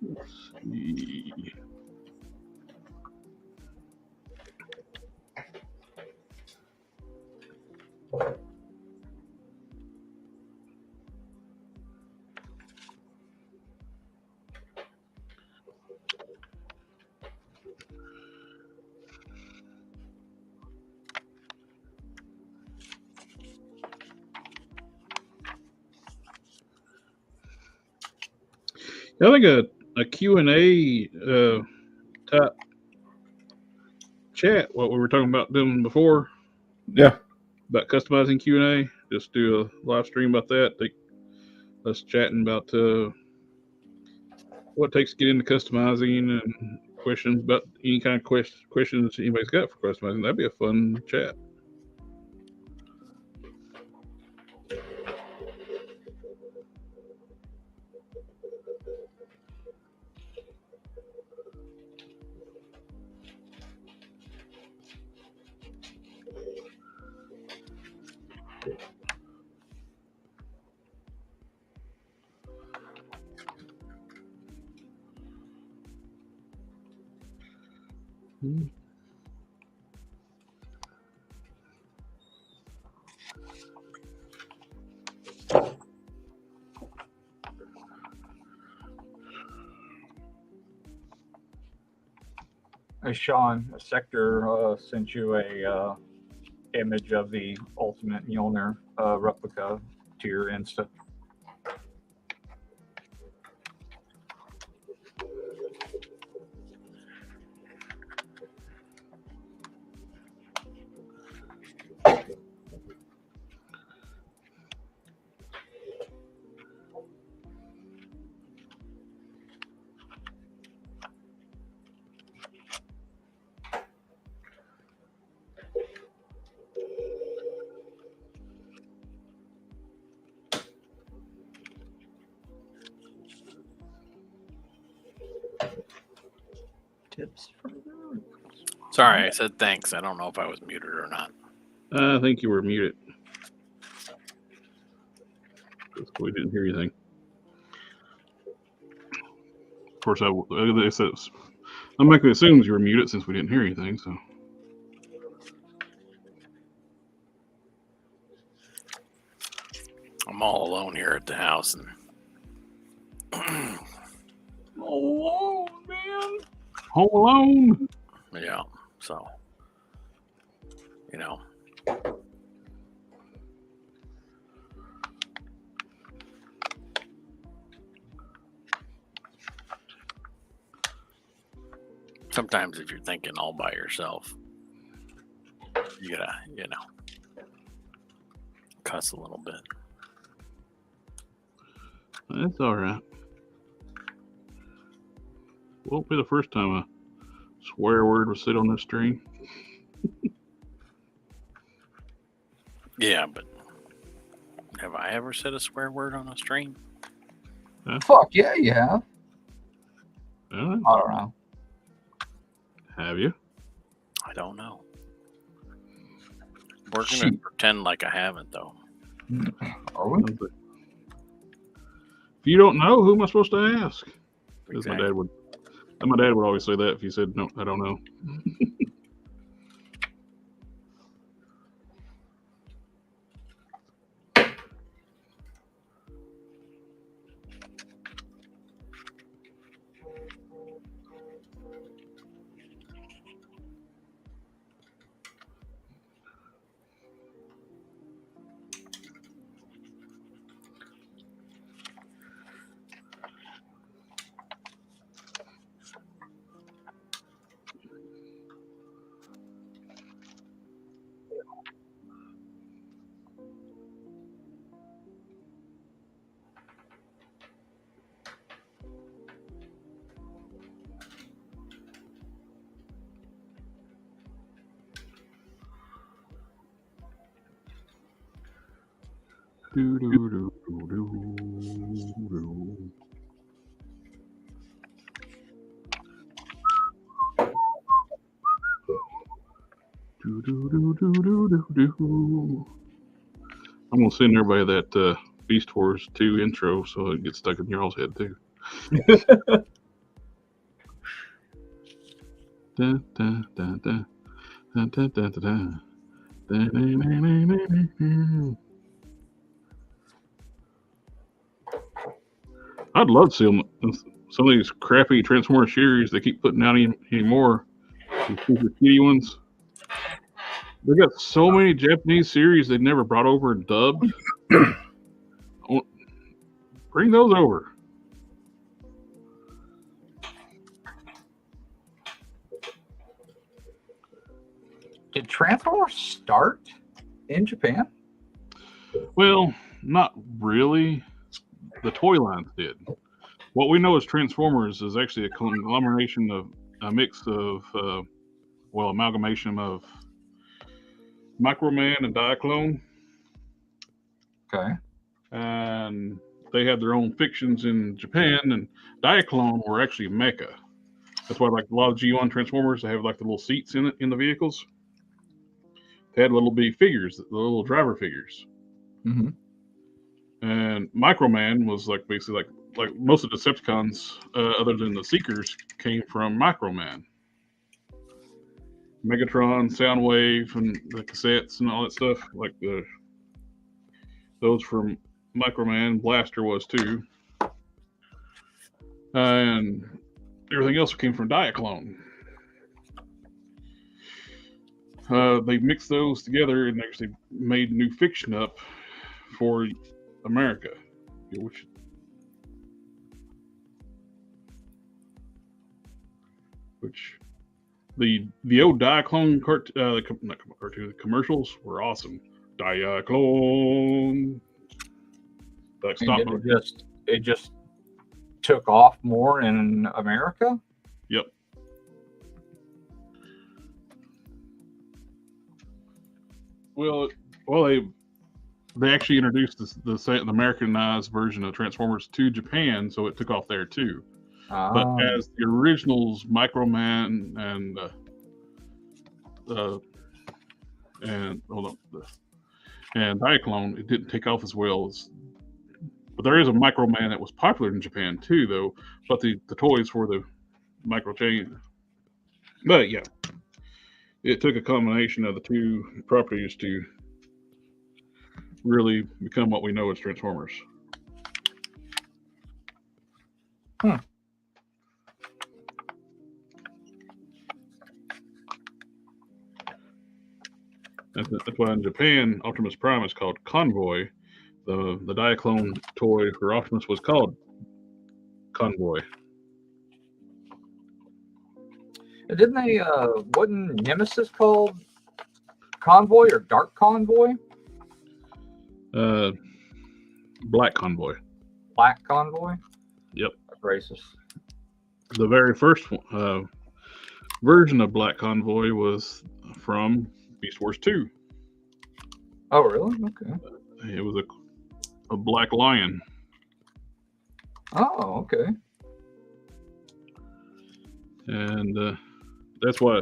Let's see. I think a Q&A type chat what we were talking about doing before Yeah. about customizing Q&A. Just do a live stream about that. Us chatting about what it takes to get into customizing and questions about any kind of questions anybody's got for customizing. That'd be a fun chat. Sean, Sector sent you a image of the Ultimate Mjolnir replica to your Insta. Tips further. Sorry, I said thanks. I don't know if I was muted or not. I think you were muted. We didn't hear anything. Of course, I'm making it assume you were muted since we didn't hear anything. So. I'm all alone here at the house, and Alone, man. Home Alone. yeah, so you know. Sometimes if you're thinking all by yourself, you gotta, cuss a little bit. That's all right. Won't be the first time a swear word was said on this stream. Yeah, but have I ever said a swear word on a stream? Huh? Fuck yeah, you have. I I don't know. Have you? I don't know. We're gonna pretend like I haven't, though. Are we? If you don't know, who am I supposed to ask? Because Exactly. my dad would always say that if you said no, I don't know. Do, do, do, do, do, do. Do, do, do, do, do, do, do. I'm gonna send everybody that Beast Wars 2 intro so it gets stuck in your all's head too. Da, da, da, da. Da, da, da, da, da. Da, da, da, da, da, da. I'd love to see them. Some of these crappy Transformer series they keep putting out anymore. These super kitty ones. They got so many Japanese series they never brought over and dubbed. Bring those over. Did Transformers start in Japan? Well, not really. The toy lines did. What we know as Transformers is actually a conglomeration of a mix of, amalgamation of Microman and Diaclone. Okay. And they had their own fictions in Japan, and Diaclone were actually mecha. That's why, like a lot of G1 Transformers, they have like the little seats in it in the vehicles. They had little bitty figures, the little driver figures. Mm-hmm. And Microman was like basically like most of the Decepticons, other than the Seekers, came from Microman. Megatron, Soundwave, and the cassettes and all that stuff, like those from Microman. Blaster was too, and everything else came from Diaclone. They mixed those together and actually made new fiction up for America, which the old Diaclone the commercials were awesome. Diaclone. Like stop. It just took off more in America. Yep. Well, they actually introduced the Americanized version of Transformers to Japan, so it took off there too. But as the originals, Microman and Diaclone, it didn't take off as well. But there is a Microman that was popular in Japan too, though. But the toys were the micro chain. But yeah, it took a combination of the two properties to really become what we know as Transformers. That's why in Japan, Optimus Prime is called Convoy. The Diaclone toy for Optimus was called Convoy. Didn't they? Wasn't Nemesis called Convoy or Dark Convoy? Black Convoy. Black Convoy. Yep. That's racist. The very first version of Black Convoy was from Beast Wars 2. Oh, really? Okay. It was a black lion. Oh, okay. And that's why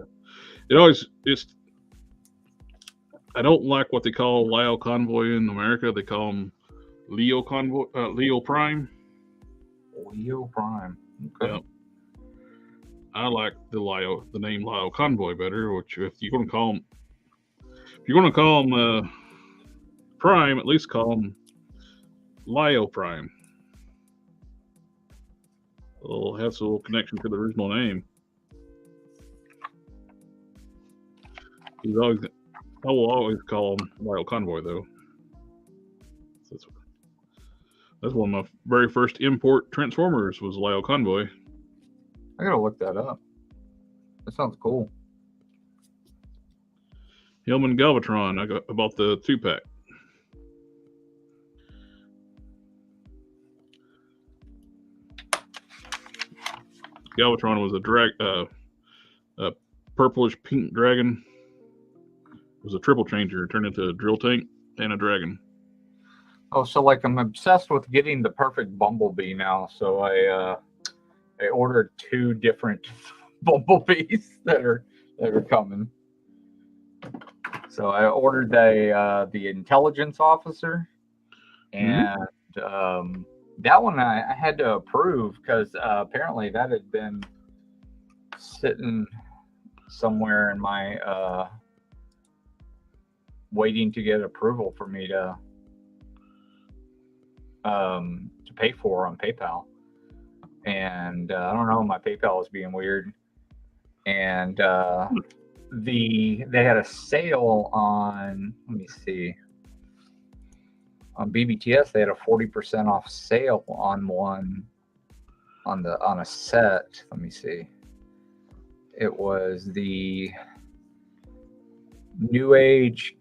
I don't like what they call Lio Convoy in America. They call them Leo Convoy, Leo Prime. Leo Prime. Okay. Yep. I like the name Lio Convoy better. Which if you're going to call them Prime, at least call them Lio Prime. It'll have a little connection to the original name. I will always call him Lio Convoy, though. That's one of my very first import Transformers was Lio Convoy. I gotta look that up. That sounds cool. Hillman Galvatron. I bought the 2-pack. Galvatron was a purplish pink dragon. It was a triple changer, turned into a drill tank and a dragon. Oh, so like I'm obsessed with getting the perfect Bumblebee now. So I ordered 2 different Bumblebees that are coming. So I ordered the intelligence officer, and that one I had to approve because apparently that had been sitting somewhere in my waiting to get approval for me to pay for on PayPal. And I don't know, my PayPal was being weird. And they had a sale on, let me see, on BBTS. They had a 40% off sale on one on a set. Let me see. It was the New Age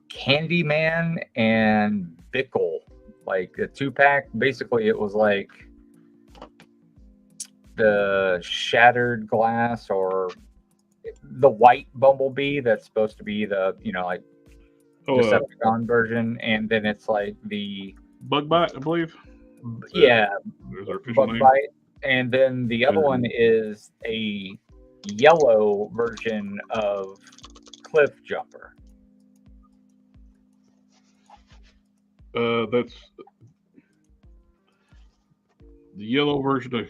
Candyman and Bickle, like a 2-pack. Basically, it was like the Shattered Glass or the white Bumblebee that's supposed to be the, like Decepticon version, and then it's like the Bug Bite, I believe. Yeah, There's our official Bug name. Bite. And then the other one is a yellow version of Cliff Jumper. That's the yellow version of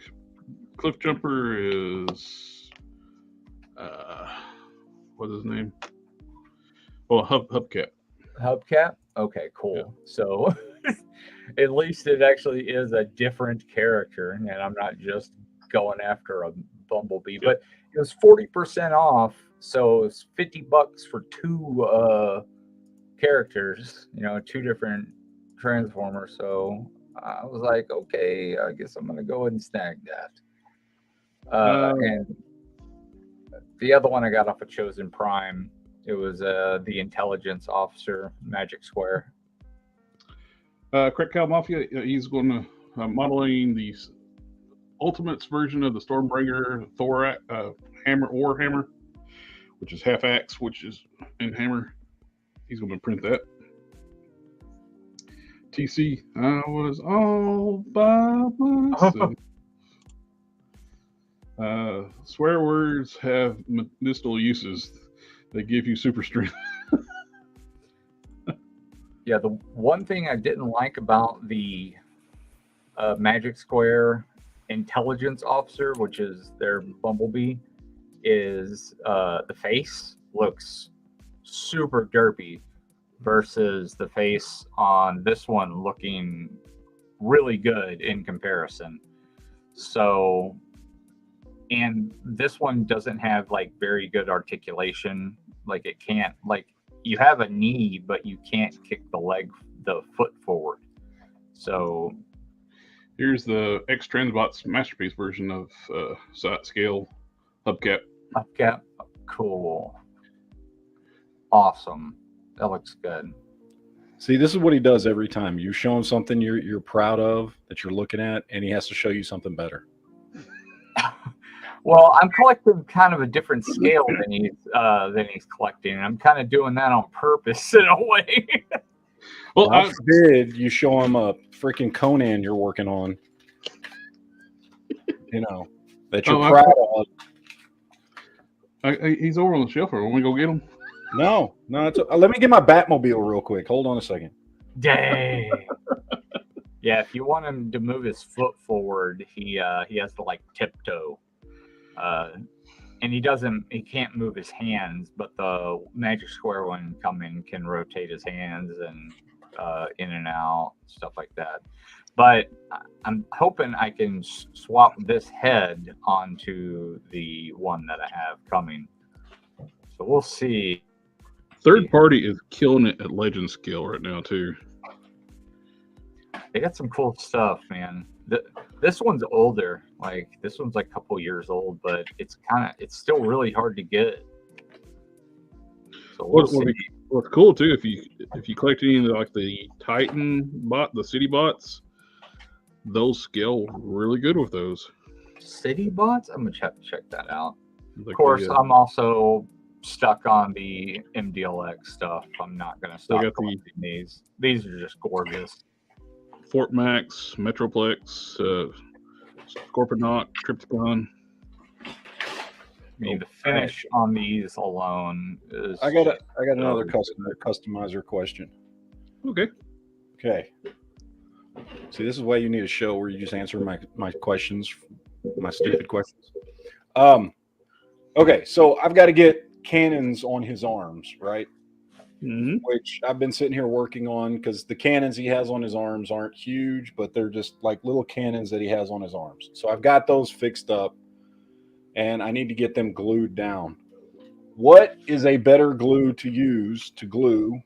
Cliff Jumper is what's his name? Well, Hubcap. Hubcap? Okay, cool. Yeah. So at least it actually is a different character, and I'm not just going after a Bumblebee. But it was 40% off, so it's $50 for 2 characters, 2 different Transformers. So I was like, okay, I guess I'm gonna go ahead and snag that. And the other one I got off of Chosen Prime. It was the Intelligence Officer Magic Square. Crack Cow Mafia, he's going to modeling the Ultimates version of the Stormbringer Thor Hammer Warhammer, which is half axe, which is in Hammer. He's going to print that. TC, I was all by myself. Swear words have medicinal uses. They give you super strength. Yeah, the one thing I didn't like about the Magic Square Intelligence Officer, which is their Bumblebee, is the face looks super derpy versus the face on this one looking really good in comparison. So, and this one doesn't have like very good articulation. Like it can't, like you have a knee, but you can't kick the foot forward. So here's the X Transbot's masterpiece version of scale hubcap. Hubcap, cool, awesome. That looks good. See, this is what he does every time. You show him something you're proud of that you're looking at, and he has to show you something better. Well, I'm collecting kind of a different scale than he's collecting, and I'm kind of doing that on purpose in a way. Well, I forbid you show him a freaking Conan you're working on, that you're proud of. He's over on the shelf. When we go get him? No. Let me get my Batmobile real quick. Hold on a second. Dang. Yeah, if you want him to move his foot forward, he has to like tiptoe. And he can't move his hands, but the Magic Square one can rotate his hands and in and out, stuff like that. But I'm hoping I can swap this head onto the one that I have coming. So we'll see. Third Party is killing it at Legend scale right now too. They got some cool stuff, man. This one's older. Like this one's like a couple years old, but it's still really hard to get. So we'll see. What's cool too, if you collect any of the Titan bot, the city bots, those scale really good with those. City bots? I'm gonna check that out. Like of course, I'm also stuck on the MDLX stuff. I'm not gonna stop collecting these. These are just gorgeous. Fort Max, Metroplex, Scorponok, Trypticon. I mean, the finish on these alone is. I got another customizer question. Okay. See, this is why you need a show where you just answer my questions, my stupid questions. Okay, so I've got to get cannons on his arms, right? Mm-hmm. Which I've been sitting here working on because the cannons he has on his arms aren't huge, but they're just like little cannons that he has on his arms. So I've got those fixed up, and I need to get them glued down. What is a better glue to use to glue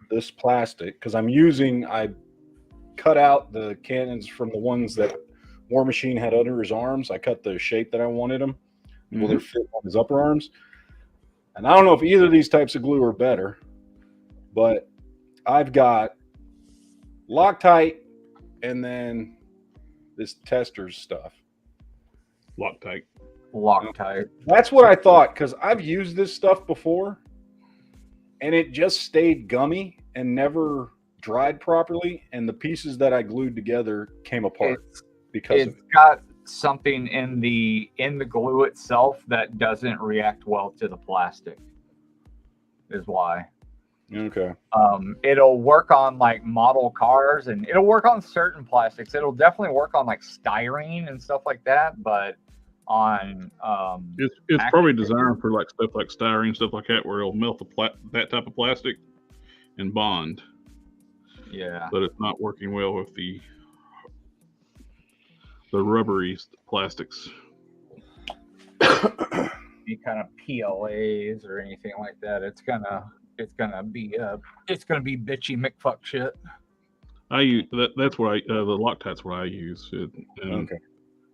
this plastic? Because I cut out the cannons from the ones that War Machine had under his arms. I cut the shape that I wanted them. Will they fit on his upper arms? And I don't know if either of these types of glue are better, but I've got Loctite and then this Testors stuff. Loctite. Loctite. That's what I thought, because I've used this stuff before and it just stayed gummy and never dried properly, and the pieces that I glued together came apart because of It's it. got something in the glue itself that doesn't react well to the plastic. Is why. Okay. It'll work on like model cars, and it'll work on certain plastics. It'll definitely work on like styrene and stuff like that, but on it's probably designed for like stuff like styrene, stuff like that, where it'll melt that type of plastic and bond. Yeah. But it's not working well with the rubbery plastics. Any kind of PLAs or anything like that, it's gonna be bitchy McFuck shit. I use that's what the Loctite's what I use. Okay.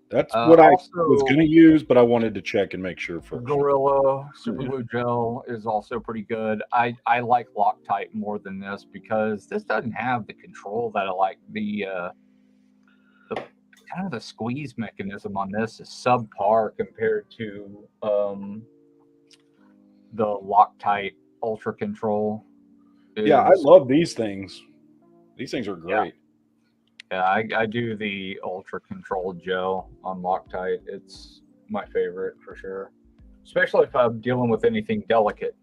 That's what I was going to use, but I wanted to check and make sure first. Gorilla Super Glue Gel is also pretty good. I like Loctite more than this because this doesn't have the control that I like. The kind of the squeeze mechanism on this is subpar compared to the Loctite Ultra Control. Yeah, I love these things. These things are great. Yeah, I do the Ultra Control Gel on Loctite. It's my favorite for sure, especially if I'm dealing with anything delicate.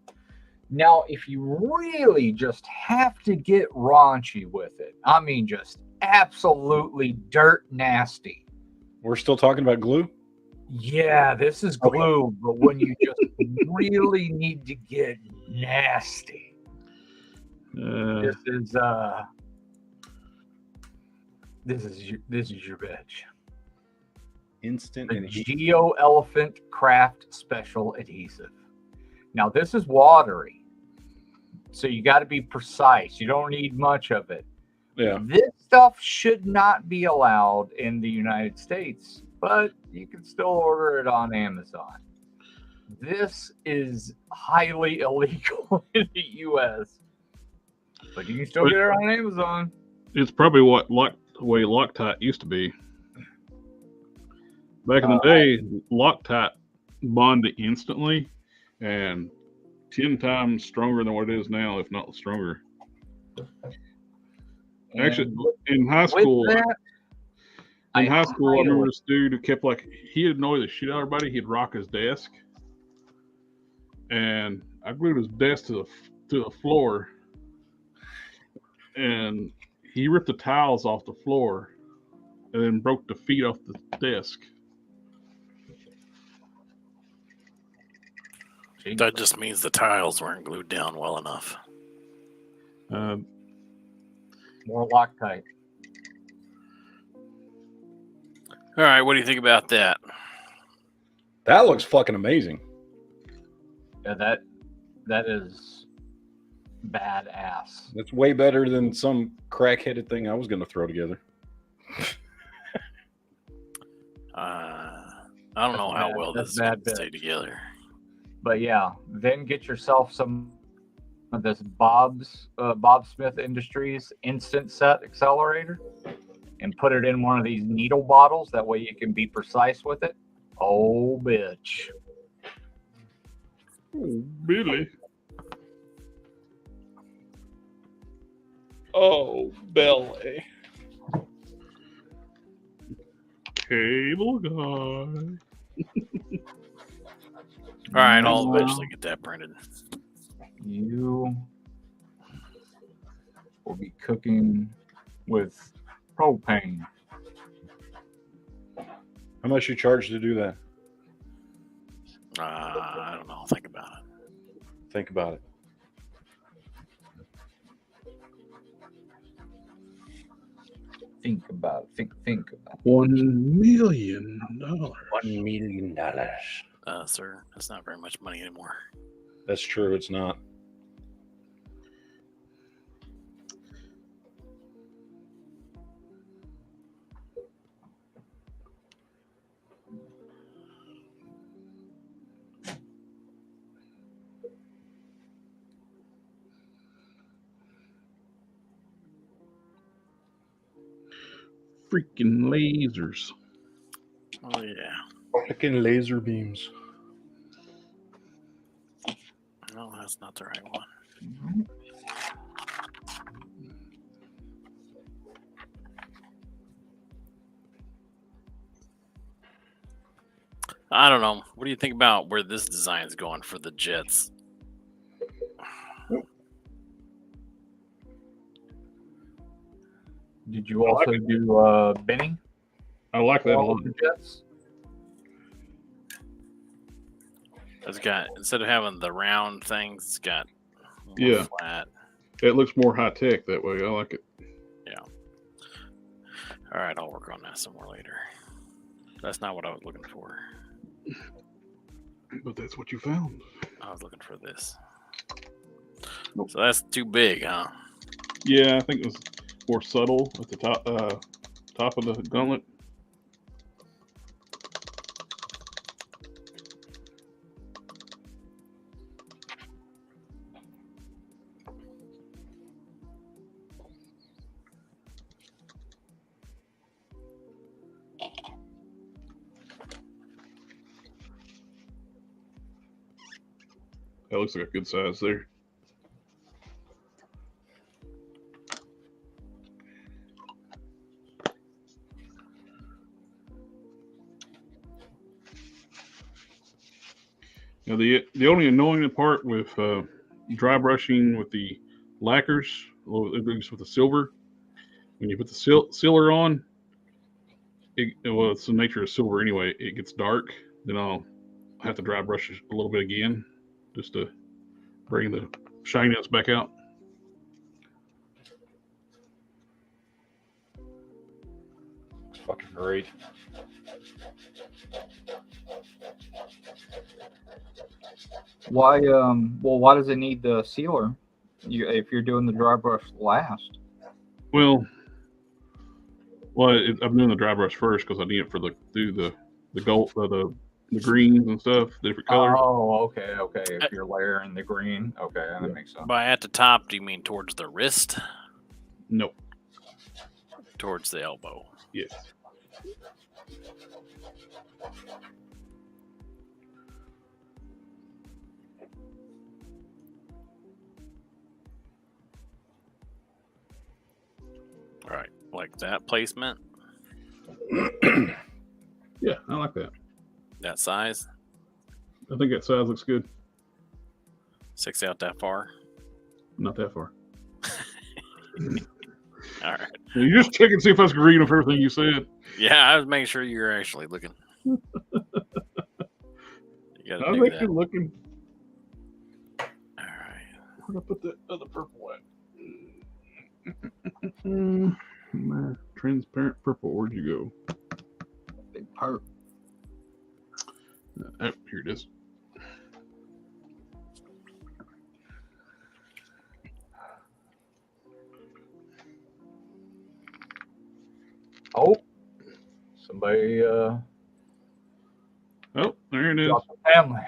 Now, if you really just have to get raunchy with it, I mean just absolutely dirt nasty. We're still talking about glue? Yeah, this is glue, okay. But when you just really need to get nasty, this is your bitch. Instant the adhesive. Geo Elephant Craft Special Adhesive. Now this is watery, so you got to be precise. You don't need much of it. Yeah. This stuff should not be allowed in the United States, but you can still order it on Amazon. This is highly illegal in the U.S., but you can still get it on Amazon. It's probably the way Loctite used to be. Back in the day, Loctite bonded instantly and 10 times stronger than what it is now, if not stronger. Actually, in high school, I remember this dude who kept he'd annoy the shit out of everybody. He'd rock his desk, and I glued his desk to the floor, and he ripped the tiles off the floor, and then broke the feet off the desk. That just means the tiles weren't glued down well enough. More Loctite. All right, what do you think about that? That looks fucking amazing. Yeah, that is badass. That's way better than some crack-headed thing I was going to throw together. I don't know how well this is going to stay together. But yeah, then get yourself some of this Bob Smith Industries Instant Set Accelerator and put it in one of these needle bottles. That way you can be precise with it. Oh, bitch. Oh, Billy. Oh, belly. Cable guy. All right, I'll eventually get that printed. You will be cooking with propane. How much you charge to do that? I don't know. Think about it. Think about it. Think about it. Think about it. $1 million. $1 million. Sir, that's not very much money anymore. That's true. It's not. freaking lasers. Oh yeah. Freaking laser beams. No, that's not the right one. I don't know. What do you think about where this design is going for the jets? Did you also do binning? I like that a lot. The jets? It's got, instead of having the round things, it's got more Yeah. flat. It looks more high tech that way. I like it. Yeah. All right, I'll work on that some more later. That's not what I was looking for. But that's what you found. I was looking for this. Nope. So that's too big, huh? Yeah, I think it was more subtle at the top of the gauntlet. That looks like a good size there. Now the only annoying part with dry brushing with the lacquers, at least with the silver, when you put the sealer on, well, it's the nature of silver anyway. It gets dark. Then I'll have to dry brush it a little bit again, just to bring the shininess back out. It's fucking great. Why? Well, why does it need the sealer? If you're doing the dry brush last. Well, I'm doing the dry brush first because I need it for the gold, the greens and stuff, the different colors. Oh, okay. If you're layering the green, okay, that makes sense. By at the top, do you mean towards the wrist? No. Towards the elbow. Yes. All right, like that placement, Yeah, I like that. that size, I think that size looks good. 6 out that far. Not that far. All right. You just check and see if I was agreeing with everything you said. Yeah, I was making sure you're actually looking. You gotta I do think that. you're looking. All right. Where'd I put that other purple at? My transparent purple. Where'd you go? Big perp. Oh, here it is. Oh, somebody Oh, there it is. got the family.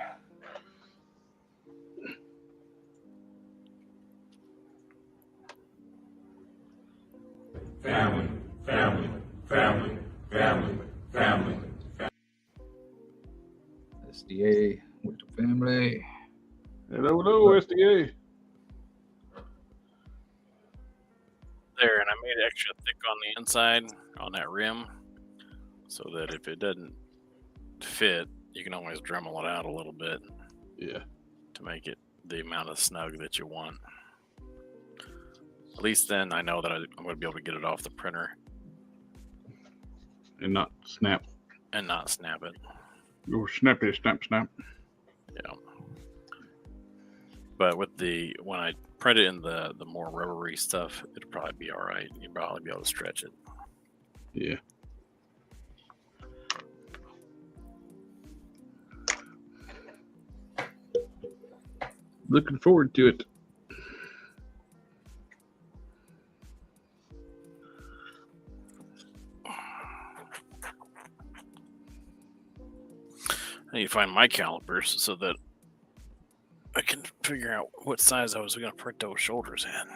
Family, family, family, family, family. SDA with the family. Hello, SDA. There, and I made it extra thick on the inside on that rim so that if it doesn't fit, you can always Dremel it out a little bit. Yeah. To make it the amount of snug that you want. At least then I know that I'm going to be able to get it off the printer And not snap. and not snap it. Or snap. Yeah. But with when I print it in the more rubbery stuff, it'll probably be all right. You'll probably be able to stretch it. Yeah. Looking forward to it. I need to find my calipers so that I can figure out what size I was going to print those shoulders in.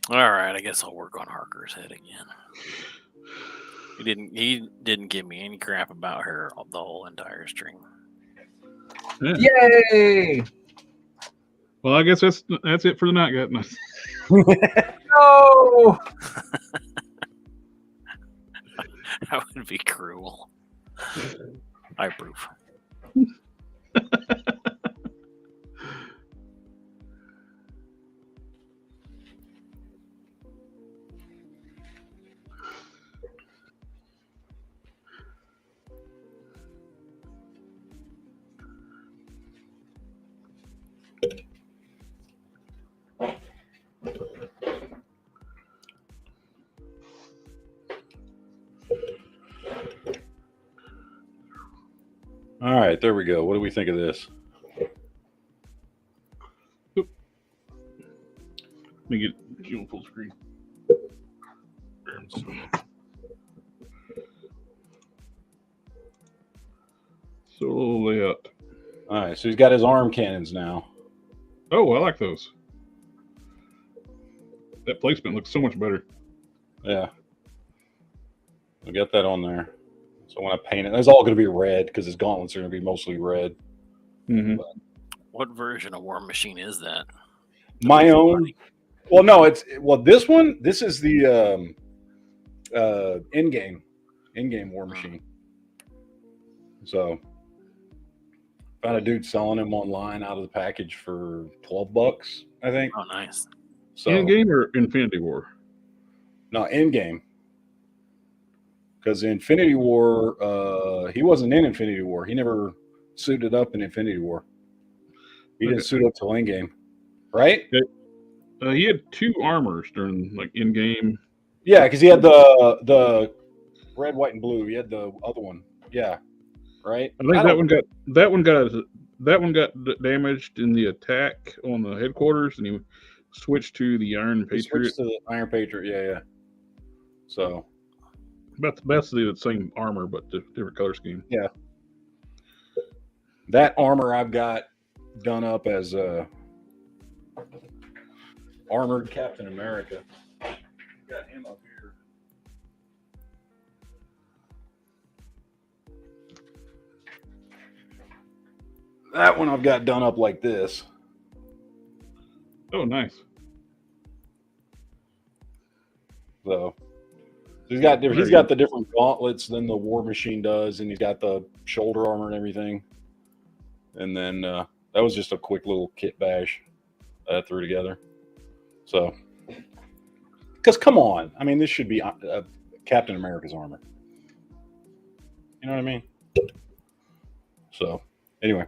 All right, I guess I'll work on Harker's head again. He didn't give me any crap about her the whole entire string. Yay! Well, I guess that's it for the night, guys. No! That would be cruel. I approve. All right, there we go. What do we think of this? Let me get you on full screen. Solo layout. All right, so he's got his arm cannons now. Oh, I like those. That placement looks so much better. Yeah. We got that on there. So when I paint it, it's all going to be red because his gauntlets are going to be mostly red. Mm-hmm. What version of War Machine is that? My own. Well, no, this one. This is the in-game War Machine. So found a dude selling him online out of the package for $12, I think. Oh, nice. So In-game or Infinity War? No, in-game. Because Infinity War, he wasn't in Infinity War. He never suited up in Infinity War. He didn't suit up till in-game, right? He had 2 armors during like in-game. Yeah, because he had the red, white, and blue. He had the other one. Yeah, right. I think that one got damaged in the attack on the headquarters, and he switched to the Iron Patriot. He switched to the Iron Patriot. Yeah. So. That's basically the same armor, but different color scheme. Yeah. That armor I've got done up as armored Captain America. Got him up here. That one I've got done up like this. Oh, nice. So he's got the different gauntlets than the War Machine does, and he's got the shoulder armor and everything. And then that was just a quick little kit bash that I threw together. So, because come on, I mean, this should be Captain America's armor. You know what I mean? So, anyway.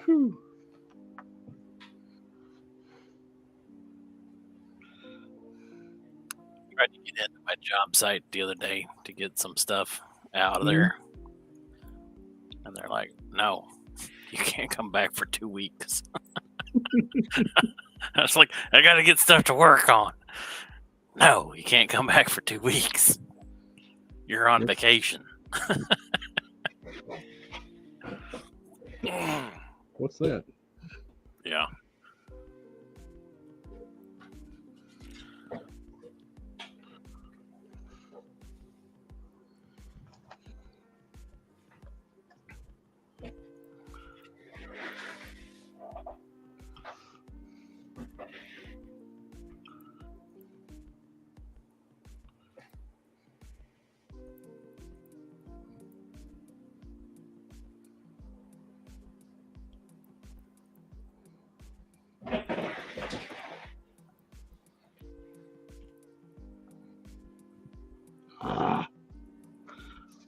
Whew. Tried to get into my job site the other day to get some stuff out of there. And they're like, no, you can't come back for 2 weeks. I was like, I got to get stuff to work on. No, you can't come back for 2 weeks. You're on vacation. What's that? Yeah.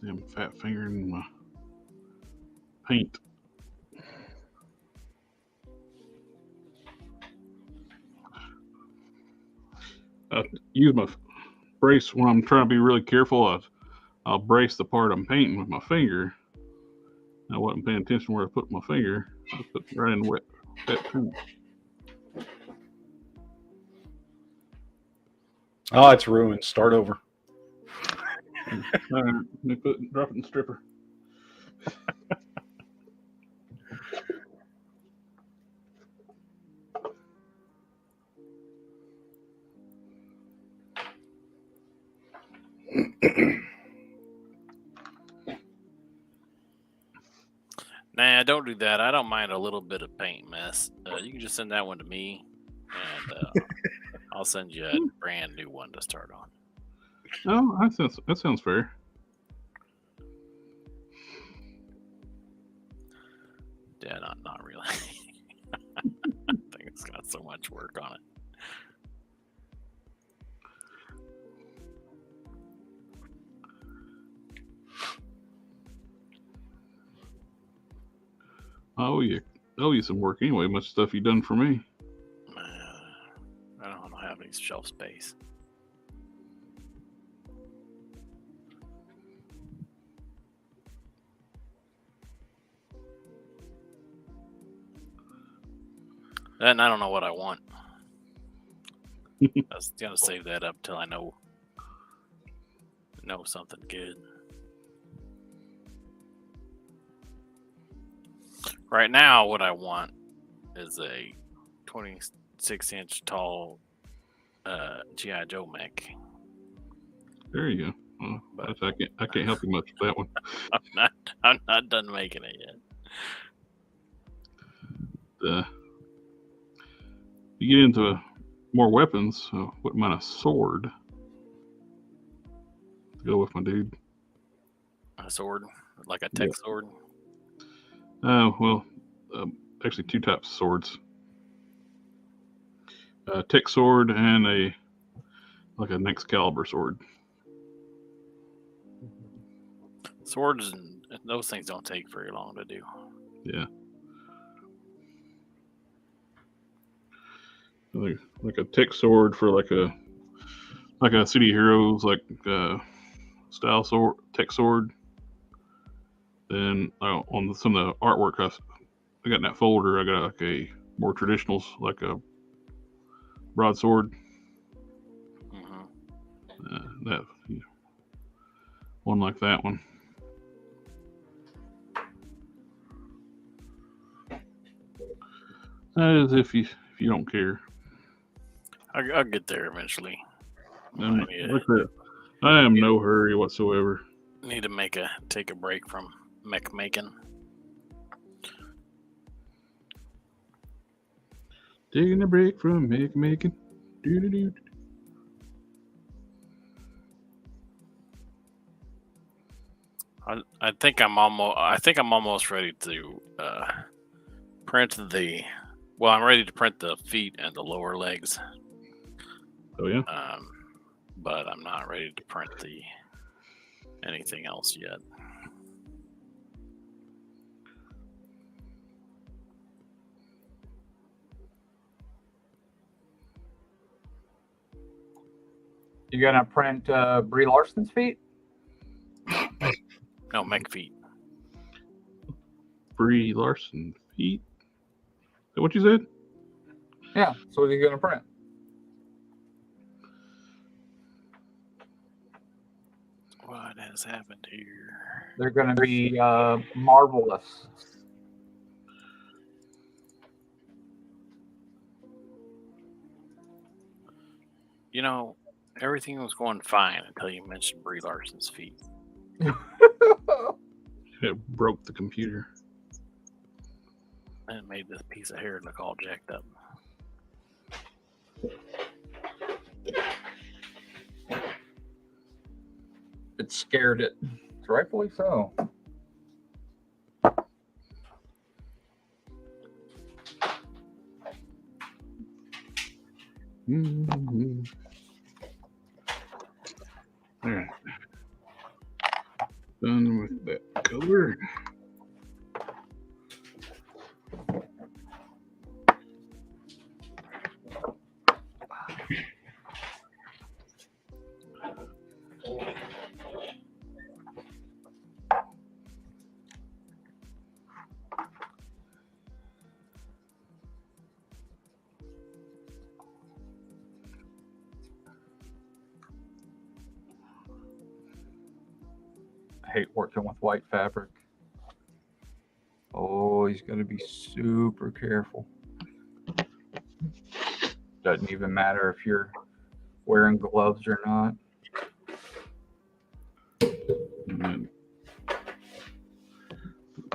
Damn fat finger in my paint. I use my brace when I'm trying to be really careful. I'll brace the part I'm painting with my finger. I wasn't paying attention where I put my finger. I put it right in wet paint. Oh, it's ruined. Start over. All right, let me drop it in the stripper. Nah, don't do that. I don't mind a little bit of paint mess. You can just send that one to me, and I'll send you a brand new one to start on. Oh, that sounds fair. Yeah, not really. I think it's got so much work on it. Oh yeah, I owe you some work anyway. Much stuff you done for me. I don't have any shelf space. And I don't know what I want. I was gonna save that up till I know something good. Right now, what I want is a 26-inch tall GI Joe mech. There you go. Well, I can't help you much with that one. I'm not done making it yet. You get into more weapons, wouldn't mind a sword to go with my dude. A sword, like a tech sword. Well, actually two types of swords. Tech sword and a next caliber sword. Swords and those things don't take very long to do. Yeah. Like a tech sword for like a City Heroes style sword, tech sword. Then on some of the artwork I got in that folder, I got like a more traditional, like a broadsword. That one like that one. As if you don't care. I'll get there eventually. I am no hurry whatsoever. Need to take a break from mech making. Taking a break from mech making. Doo-doo-doo. I think I'm almost ready to print I'm ready to print the feet and the lower legs. Oh yeah. But I'm not ready to print anything else yet. You gonna print Brie Larson's feet? No, mech feet. Brie Larson feet. Is that what you said? Yeah. So what are you gonna print? What has happened here? They're gonna be marvelous. You know, everything was going fine until you mentioned Brie Larson's feet. It broke the computer. And it made this piece of hair look all jacked up. It scared it. Rightfully so. Mm-hmm. All right. Done with that color. hate working with white fabric. Oh, he's going to be super careful. Doesn't even matter if you're wearing gloves or not. And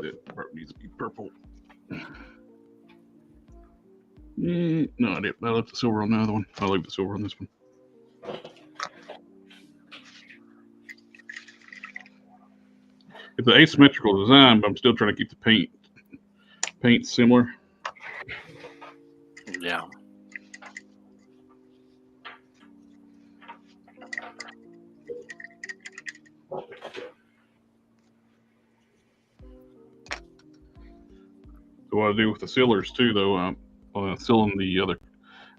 that part needs to be purple. No, I didn't. I left the silver on the other one. I'll leave the silver on this one. It's an asymmetrical design, but I'm still trying to keep the paint similar. Yeah. So what I do with the sealers too, though, sealing the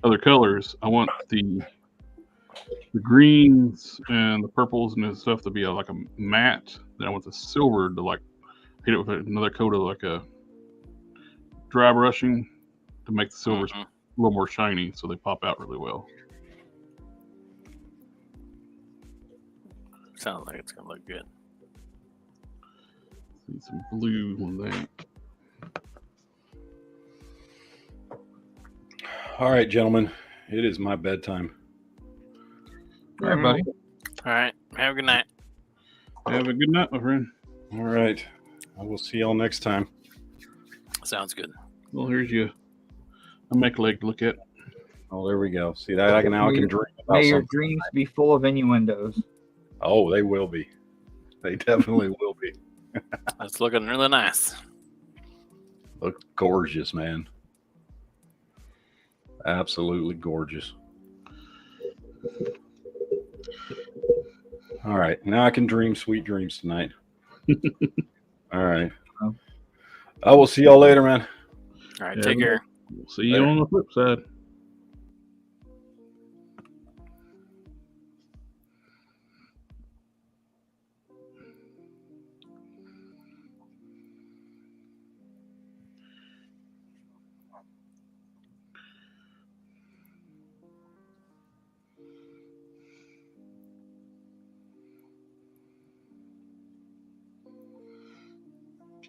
other colors, I want the greens and the purples and the stuff to be like a matte. Then I want the silver to like hit it with another coat of like a dry brushing to make the silvers a little more shiny, so they pop out really well. Sounds like it's gonna look good. Need some blue on that. All right, gentlemen, it is my bedtime. All right, buddy. All right. Have a good night. Have a good night, my friend. All right. I will see y'all next time. Sounds good. Well, here's you a mech leg to look at. Oh, there we go. See that? I can dream about May your something. dreams be full of innuendos. Oh, they will be. They definitely will be. It's looking really nice. Look gorgeous, man. Absolutely gorgeous. All right. Now I can dream sweet dreams tonight. All right. I will see y'all later, man. All right. Take care. We'll see you on the flip side.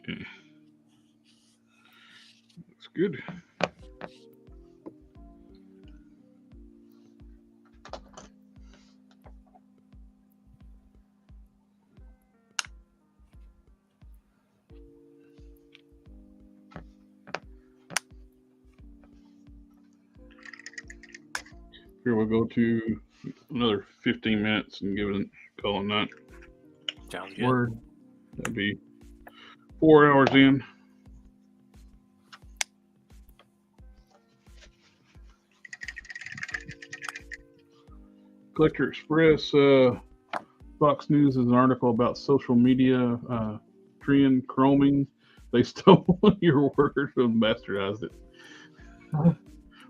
Okay. Looks good. Here we'll go to another 15 minutes and give it a call a night. Sounds good. Word. That'd be 4 hours in. Collector Express, Fox News has an article about social media trend chroming. They stole your word and bastardized it.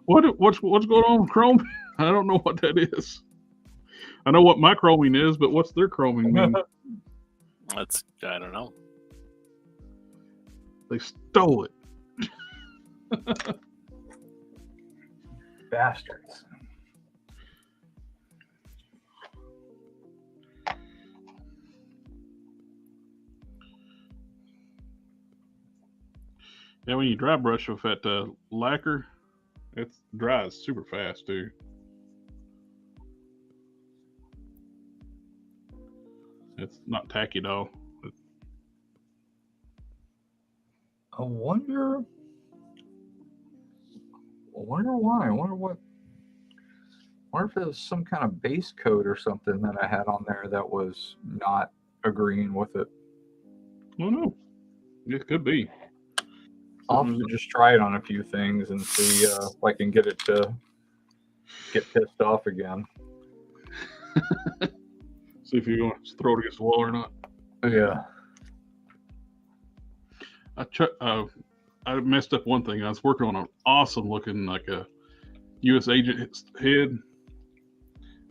What's going on with Chrome? I don't know what that is. I know what my chroming is, but what's their chroming mean? I don't know. They stole it. Bastards. Yeah, when you dry brush with that lacquer, it dries super fast too. It's not tacky at all. I wonder why. I wonder if it was some kind of base coat or something that I had on there that was not agreeing with it. I don't know. It could be. I'll have to just try it on a few things and see if I can get it to get pissed off again. See if you want to throw it against the wall or not. Yeah. I messed up one thing. I was working on an awesome looking like a U.S. agent head.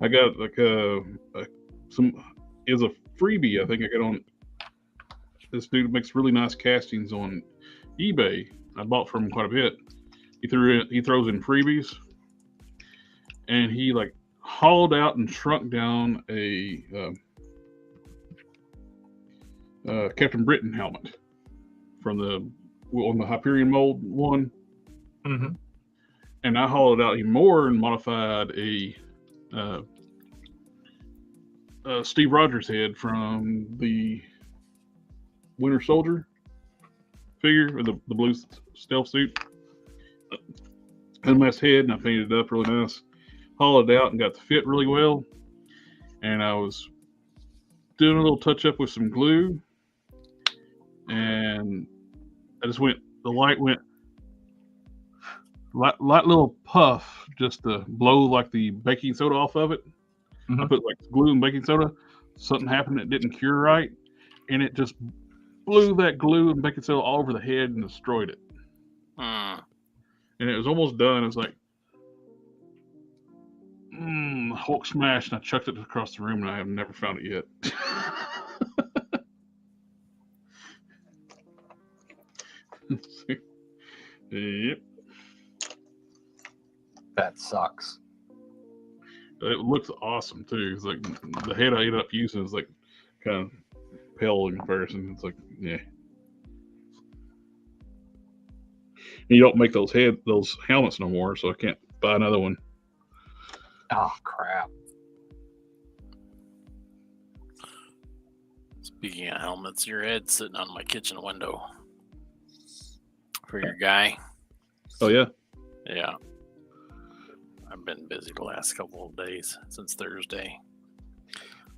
I got like is a freebie. I think I got on. This dude makes really nice castings on eBay. I bought from him quite a bit. He throws in freebies, and he like hauled out and shrunk down a Captain Britain helmet from on the Hyperion mold one. Mm-hmm. And I hollowed out even more and modified a Steve Rogers head from the Winter Soldier figure, or the blue stealth suit. Unmasked head, and I painted it up really nice. Hollowed it out and got the fit really well. And I was doing a little touch up with some glue, and I just the light went light little puff just to blow like the baking soda off of it. Mm-hmm. I put like glue and baking soda. Something happened that didn't cure right, and it just blew that glue and baking soda all over the head and destroyed it. And it was almost done. It was like, Hulk smash, and I chucked it across the room, and I have never found it yet. Yep. That sucks. It looks awesome too. It's like the head I ended up using is like kind of pale in comparison. It's like, yeah. You don't make those helmets no more, so I can't buy another one. Oh crap! Speaking of helmets, your head's sitting on my kitchen window for your guy. Oh yeah. Yeah. I've been busy the last couple of days since Thursday.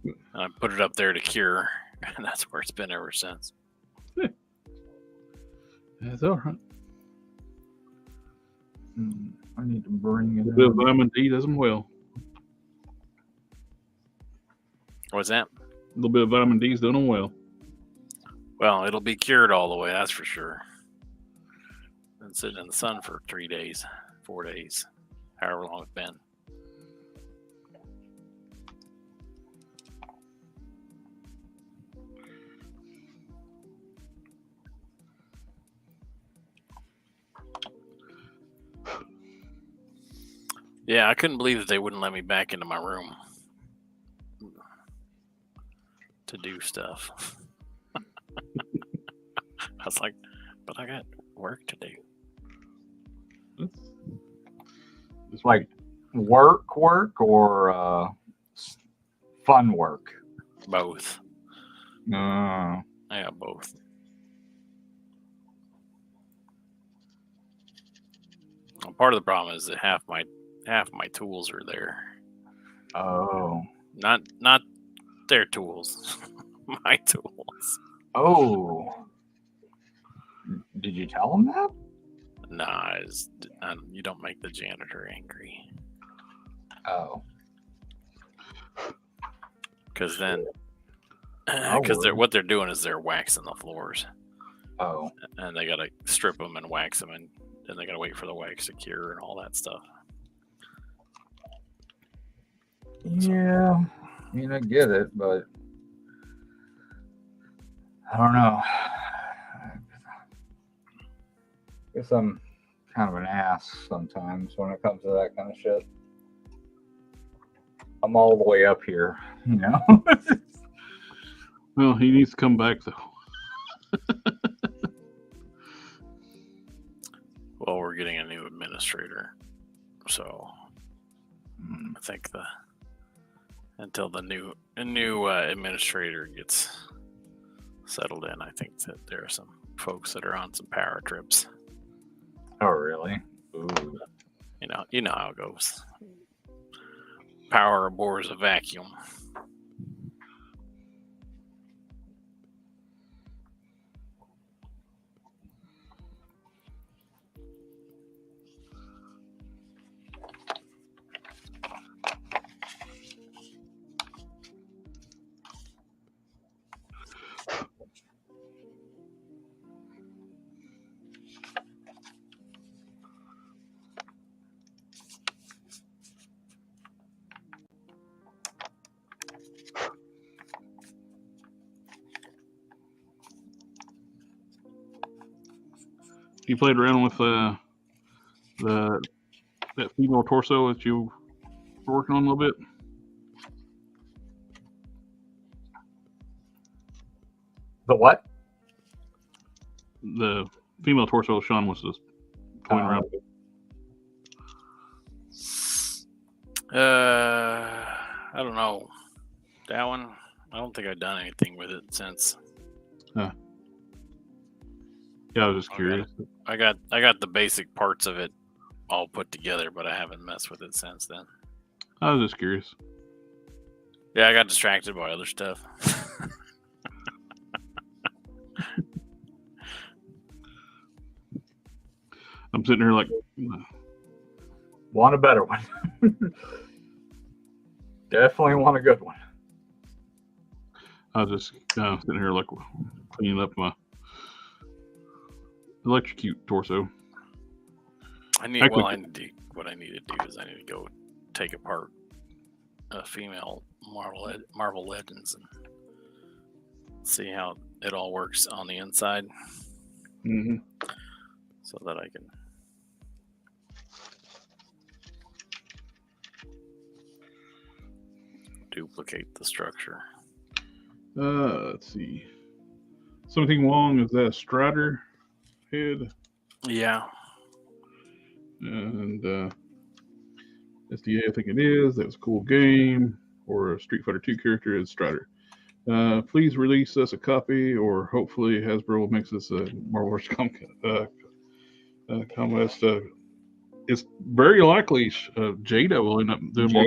And I put it up there to cure, and that's where it's been ever since. Yeah. That's all right. I need to bring it. A bit of vitamin D does them well. What's that? A little bit of vitamin D is doing them well. Well, it'll be cured all the way, that's for sure. Been sitting in the sun for 3 days, 4 days, however long it's been. Yeah, I couldn't believe that they wouldn't let me back into my room to do stuff. I was like, but I got work to do. It's like work or fun work? Both. No. I got both. Well, part of the problem is that half my tools are there. Oh. Not their tools. My tools. Oh. Did you tell them that? Nah, you don't make the janitor angry. Oh. Because then, Oh, what they're doing is they're waxing the floors. Oh. And they gotta strip them and wax them, and then they gotta wait for the wax to cure and all that stuff. Yeah. I mean, I get it, but I don't know. I guess I'm kind of an ass sometimes when it comes to that kind of shit. I'm all the way up here, you know? Well, he needs to come back though. Well, we're getting a new administrator, so I think until the new administrator gets settled in, I think that there are some folks that are on some power trips. Oh, really? Ooh. You know how it goes. Power abhors a vacuum. You played around with that female torso that you were working on a little bit? The what? The female torso Sean was just toying around with. I don't know. That one, I don't think I've done anything with it since. Yeah, I was just curious. I got the basic parts of it all put together, but I haven't messed with it since then. I was just curious. Yeah, I got distracted by other stuff. I'm sitting here like, Want a better one. Definitely want a good one. I was just sitting here like cleaning up my electrocute torso. What I need to do is I need to go take apart a female Marvel Legends and see how it all works on the inside, so that I can duplicate the structure. Let's see. Something Wong, is that a Strider head? Yeah. And SDA, I think it is. That was a cool game. Or a Street Fighter 2 character is Strider. Please release us a copy, or hopefully Hasbro makes us a Marvel vs. Combat. It's very likely Jada will end up doing more.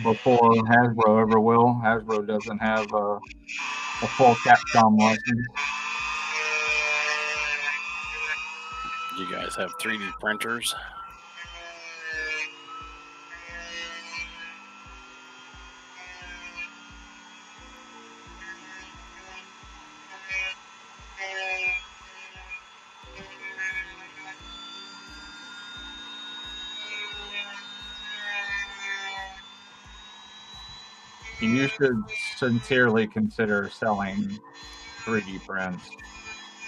Before Hasbro ever will. Hasbro doesn't have a full Capcom license. You guys have 3D printers? You should sincerely consider selling 3D prints,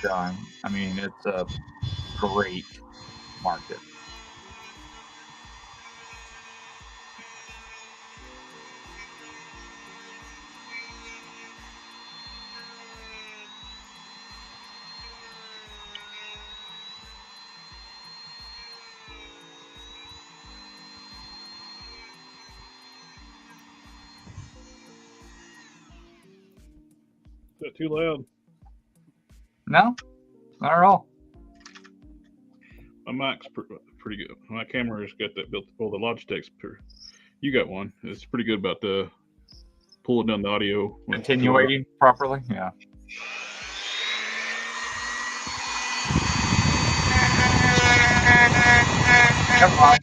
John. I mean, it's a great market. Is that too loud? No, not at all. My mic's pretty good. My camera's got that built. Well, the Logitech's you got one. It's pretty good about pulling down the audio. Attenuating properly, yeah. Come on.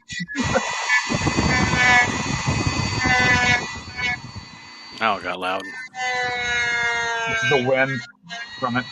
Oh, it got loud. This is the wind from it.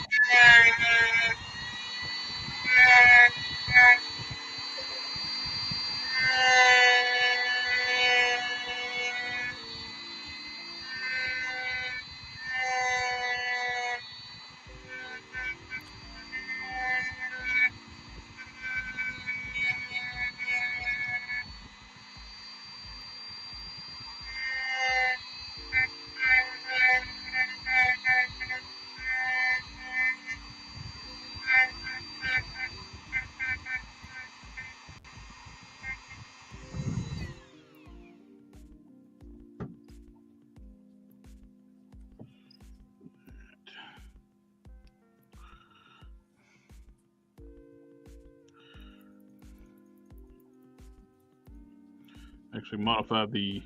Actually modified the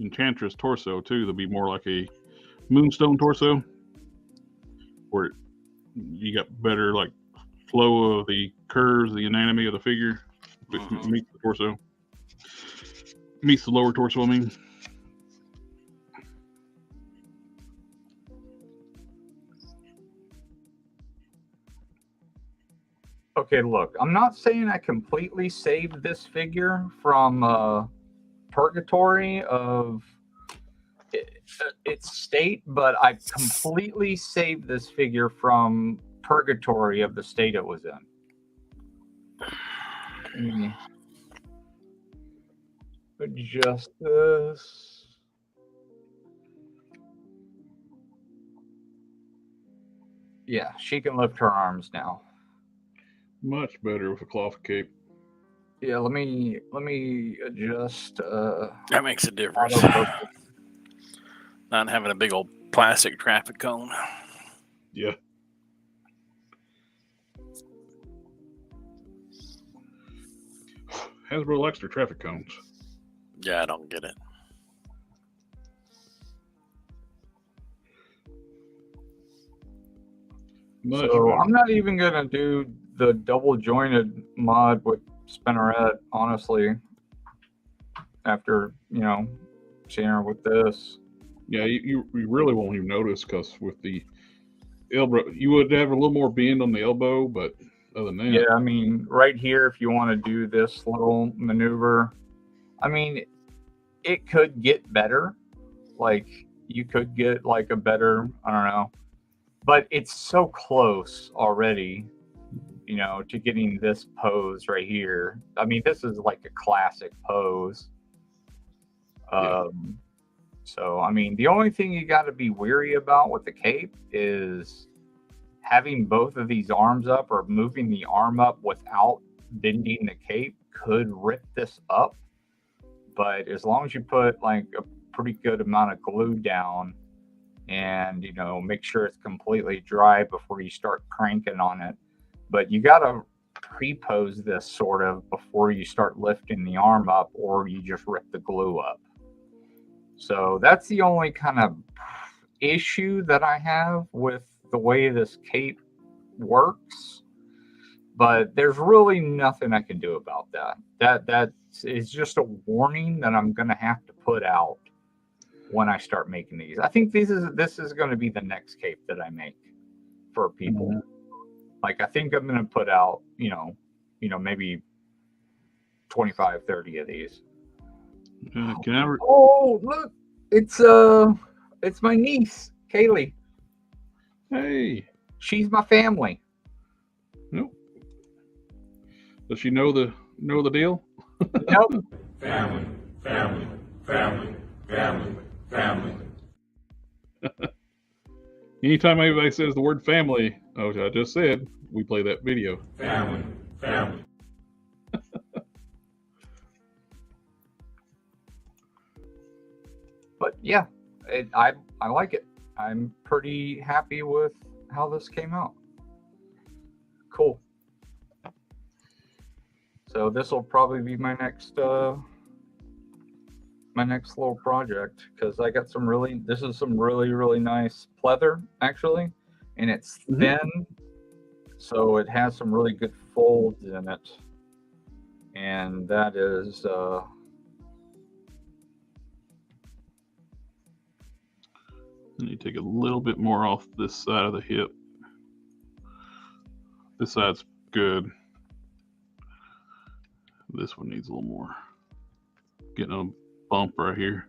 Enchantress torso too to be more like a Moonstone torso, where you got better like flow of the curves, the anatomy of the figure meets the torso, meets the lower torso. I mean, Okay, look, I'm not saying I completely saved this figure from purgatory of its state, but I completely saved this figure from purgatory of the state it was in. Adjust this. Yeah, she can lift her arms now. Much better with a cloth cape. Yeah, let me adjust. That makes a difference. Autofocus. Not having a big old plastic traffic cone. Yeah. Hasbro likes their traffic cones. Yeah, I don't get it. Much So better. I'm not even gonna do the double jointed mod with Spinneret, honestly. After seeing her with this. Yeah, you really won't even notice because with the elbow, you would have a little more bend on the elbow, but other than that, Yeah, I mean, right here, if you want to do this little maneuver, I mean, it could get better. Like, you could get like a better, I don't know, but it's so close already, to getting this pose right here. I mean, this is like a classic pose. Yeah. So, I mean, the only thing you got to be weary about with the cape is having both of these arms up or moving the arm up without bending the cape could rip this up. But as long as you put like a pretty good amount of glue down and, make sure it's completely dry before you start cranking on it. But you got to pre-pose this sort of before you start lifting the arm up, or you just rip the glue up. So that's the only kind of issue that I have with the way this cape works. But there's really nothing I can do about that. That is just a warning that I'm going to have to put out when I start making these. I think this is going to be the next cape that I make for people. Mm-hmm. Like, I think I'm going to put out, maybe 25, 30 of these. Oh, look, it's my niece, Kaylee. Hey, she's my family. Nope. Does she know the deal? Nope. Family, family, family, family, family. Anytime anybody says the word family, which I just said, we play that video. Family, family. But yeah, I like it. I'm pretty happy with how this came out. Cool. So this will probably be my next little project, because I got this is some really nice pleather actually, and it's thin, so it has some really good folds in it, and that is I need to take a little bit more off this side of the hip. This side's good. This one needs a little more. Getting a bump right here.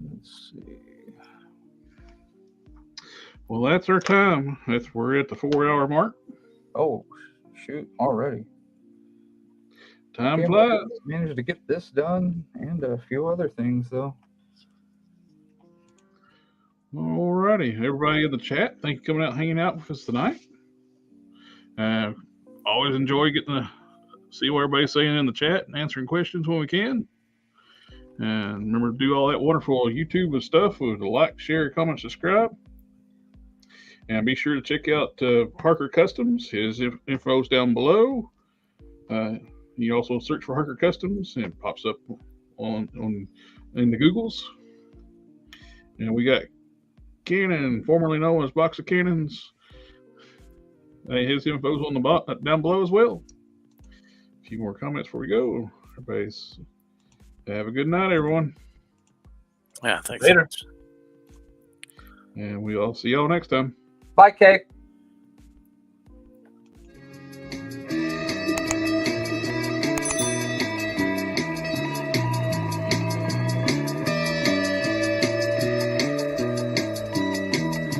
Let's see. Well, that's our time. We're at the 4-hour mark. Oh, shoot, already. Time flies. Managed to get this done and a few other things, though. Alrighty, everybody in the chat, thank you for coming out and hanging out with us tonight. Always enjoy getting to see what everybody's saying in the chat and answering questions when we can. And remember to do all that wonderful YouTube and stuff with a like, share, comment, subscribe. And be sure to check out Harker Customs. His info's down below. You also search for Harker Customs and it pops up in the Googles. And we got Cannon, formerly known as Box of Cannons. His info's on the down below as well. A few more comments before we go. Everybody's have a good night, everyone. Yeah, thanks. Later. And we'll see y'all next time. Bye, Kate.